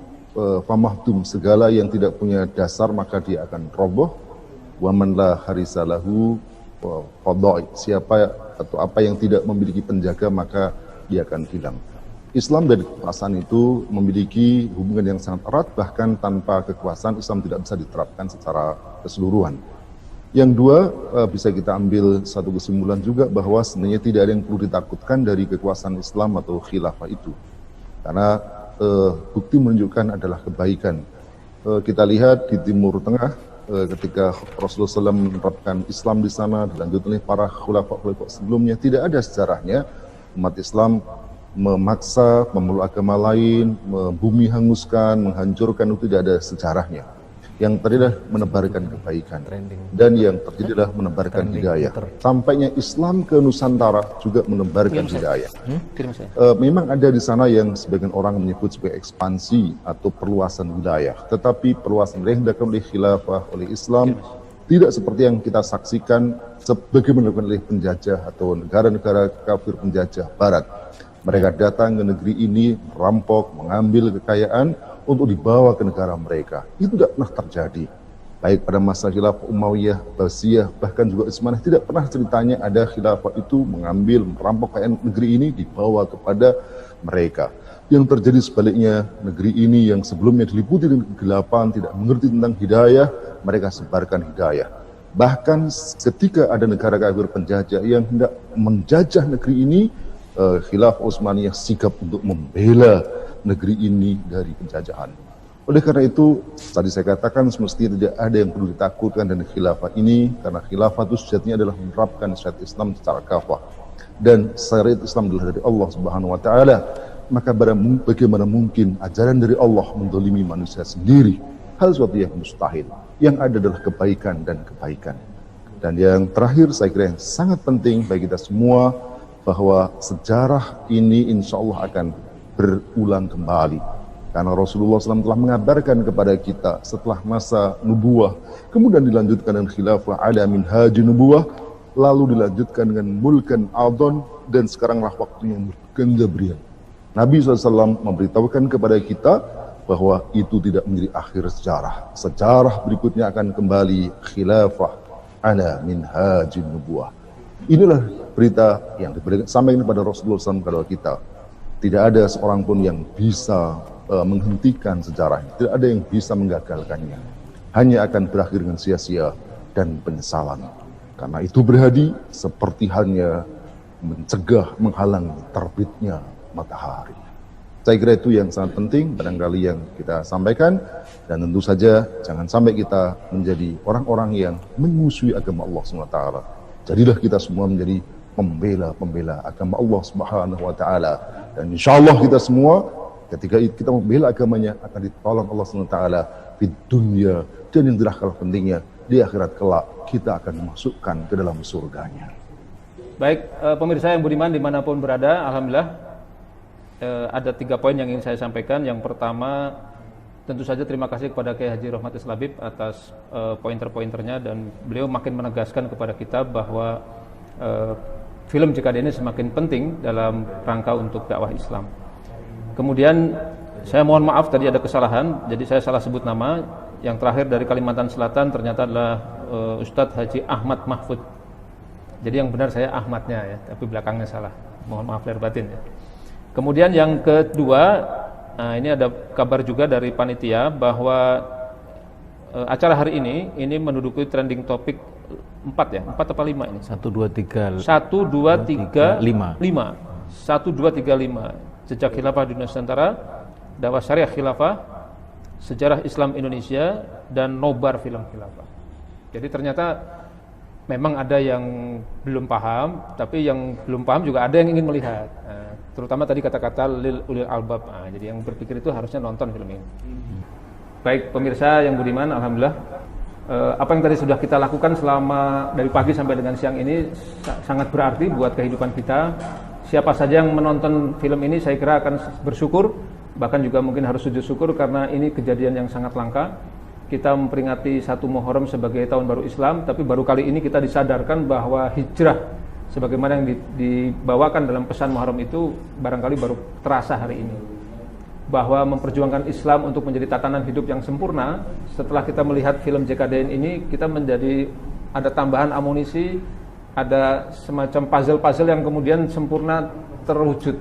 famahdum, segala yang tidak punya dasar maka dia akan roboh. Wa man la harisalahu fadai, siapa atau apa yang tidak memiliki penjaga maka dia akan hilang. Islam dan kekuasaan itu memiliki hubungan yang sangat erat, bahkan tanpa kekuasaan Islam tidak bisa diterapkan secara keseluruhan. Yang dua, bisa kita ambil satu kesimpulan juga bahwa sebenarnya tidak ada yang perlu ditakutkan dari kekuasaan Islam atau khilafah itu, karena bukti menunjukkan adalah kebaikan. Kita lihat di Timur Tengah, ketika Rasulullah SAW menerapkan Islam di sana, dilanjutkan oleh para khulafah sebelumnya, tidak ada sejarahnya umat Islam memaksa memeluk agama lain, membumi hanguskan, menghancurkan, itu tidak ada sejarahnya. Yang terjadi adalah menebarkan kebaikan, dan yang terjadi adalah menebarkan hidayah. Sampainya Islam ke Nusantara juga menebarkan hidayah. Memang ada di sana yang sebagian orang menyebut sebagai ekspansi atau perluasan wilayah, tetapi perluasan wilayah yang dilakukan oleh khilafah, oleh Islam, tidak seperti yang kita saksikan sebagaimana dilakukan oleh penjajah atau negara-negara kafir penjajah Barat. Mereka datang ke negeri ini, merampok, mengambil kekayaan untuk dibawa ke negara mereka. Itu tidak pernah terjadi. Baik pada masa khilafah Umayyah, Basiyah, bahkan juga Utsmaniyah, tidak pernah ceritanya ada khilafah itu mengambil, merampok kekayaan negeri ini, dibawa kepada mereka. Yang terjadi sebaliknya, negeri ini yang sebelumnya diliputi dengan kegelapan, tidak mengerti tentang hidayah, mereka sebarkan hidayah. Bahkan ketika ada negara kafir penjajah yang hendak menjajah negeri ini, khilafah Utsmaniyah sigap untuk membela negeri ini dari penjajahan. Oleh karena itu, tadi saya katakan semestinya tidak ada yang perlu ditakutkan dari khilafah ini, karena khilafah itu sejatinya adalah menerapkan syariat Islam secara kafah, dan syariat Islam adalah dari Allah Subhanahu wa Ta'ala. Maka bagaimana mungkin ajaran dari Allah mendolimi manusia sendiri? Hal sesuatu yang mustahil. Yang ada adalah kebaikan dan kebaikan. Dan yang terakhir, saya kira yang sangat penting bagi kita semua, bahwa sejarah ini insya Allah akan berulang kembali, karena Rasulullah SAW telah mengabarkan kepada kita setelah masa nubuah, kemudian dilanjutkan dengan khilafah ala minhaji nubuah, lalu dilanjutkan dengan mulkan adon, dan sekaranglah waktunya mulkan Gabriel. Nabi SAW memberitahukan kepada kita bahwa itu tidak menjadi akhir sejarah. Sejarah berikutnya akan kembali khilafah ala minhaji nubuah. Inilah berita yang disampaikan kepada Rasulullah SAW kepada kita. Tidak ada seorang pun yang bisa menghentikan sejarah, tidak ada yang bisa menggagalkannya. Hanya akan berakhir dengan sia-sia dan penyesalan. Karena itu berhadi seperti halnya mencegah, menghalang terbitnya matahari. Saya kira itu yang sangat penting barangkali yang kita sampaikan, dan tentu saja jangan sampai kita menjadi orang-orang yang memusuhi agama Allah SWT. Jadilah kita semua menjadi pembela-pembela agama Allah Subhanahu wa Ta'ala, dan insya Allah kita semua ketika kita membela agamanya akan ditolong Allah Subhanahu wa Ta'ala di dunia, dan yang tidak kalah pentingnya di akhirat kelak kita akan dimasukkan ke dalam surganya. Baik, pemirsa yang budiman dimanapun berada, alhamdulillah ada 3 poin yang ingin saya sampaikan. Yang pertama, tentu saja terima kasih kepada Kiai Haji Rohmatis Labib atas pointer-pointernya, dan beliau makin menegaskan kepada kita bahwa film JKD ini semakin penting dalam rangka untuk dakwah Islam. Kemudian saya mohon maaf tadi ada kesalahan, jadi saya salah sebut nama. Yang terakhir dari Kalimantan Selatan ternyata adalah Ustadz Haji Ahmad Mahfud. Jadi yang benar saya Ahmadnya ya, tapi belakangnya salah. Mohon maaf lahir batin ya. Kemudian yang kedua, nah ini ada kabar juga dari panitia bahwa acara hari ini menduduki trending topik 4 ya, 4 apa 5 ini? 1, 2, 3 5 5 1, 2, 3, 5 Jejak Khilafah di Nusantara, Dakwah Syariah Khilafah, Sejarah Islam Indonesia, dan Nobar Film Khilafah. Jadi ternyata memang ada yang belum paham, tapi yang belum paham juga ada yang ingin melihat. Nah, terutama tadi kata-kata lil ulil albab. Nah, jadi yang berpikir itu harusnya nonton film ini. Baik pemirsa yang budiman, alhamdulillah apa yang tadi sudah kita lakukan selama dari pagi sampai dengan siang ini sangat berarti buat kehidupan kita. Siapa saja yang menonton film ini saya kira akan bersyukur, bahkan juga mungkin harus sujud syukur karena ini kejadian yang sangat langka. Kita memperingati 1 Muharram sebagai tahun baru Islam, tapi baru kali ini kita disadarkan bahwa hijrah sebagaimana yang dibawakan dalam pesan Muharram itu barangkali baru terasa hari ini. Bahwa memperjuangkan Islam untuk menjadi tatanan hidup yang sempurna, setelah kita melihat film JKDN ini, kita menjadi ada tambahan amunisi, ada semacam puzzle-puzzle yang kemudian sempurna terwujud.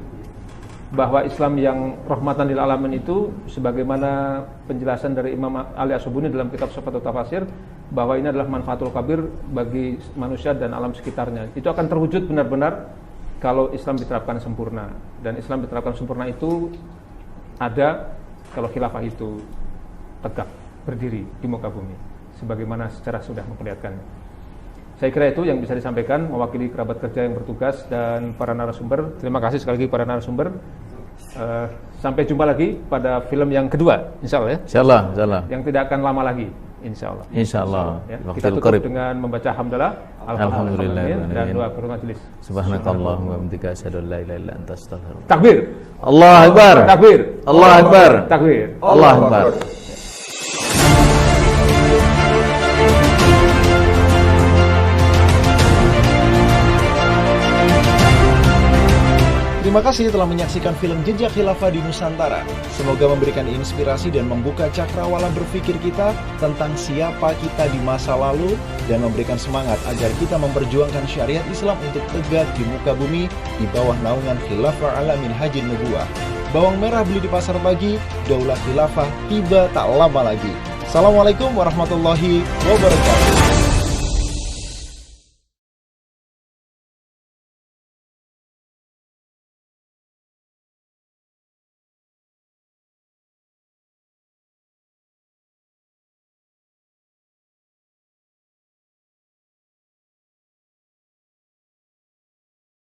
Bahwa Islam yang rahmatan lil alamin itu sebagaimana penjelasan dari Imam Ali As-Subuni dalam kitab Sifatul Tafasir, bahwa ini adalah manfaatul kabir bagi manusia dan alam sekitarnya. Itu akan terwujud benar-benar kalau Islam diterapkan sempurna. Dan Islam diterapkan sempurna itu ada kalau khilafah itu tegak berdiri di muka bumi sebagaimana sejarah sudah memperlihatkannya. Saya kira itu yang bisa disampaikan mewakili kerabat kerja yang bertugas dan para narasumber. Terima kasih sekali lagi para narasumber. Sampai jumpa lagi pada film yang kedua, insya Allah ya. Insya Allah. Yang tidak akan lama lagi, insya Allah. Insya Allah. Ya, kita tutup dengan membaca hamdalah, alhamdulillah, dan doa penutup majelis. Subhanakallahumma wa bihamdika asyhadu an la ilaha illa anta astaghfiruka. Takbir. Allahu akbar. Takbir. Allahu akbar. Takbir. Allahu akbar. Terima kasih telah menyaksikan film Jejak Khilafah di Nusantara. Semoga memberikan inspirasi dan membuka cakrawala berpikir kita tentang siapa kita di masa lalu dan memberikan semangat agar kita memperjuangkan syariat Islam untuk tegak di muka bumi di bawah naungan Khilafah ala Minhajin Nubuwah. Bawang merah beli di pasar pagi, Daulah Khilafah tiba tak lama lagi. Assalamualaikum warahmatullahi wabarakatuh.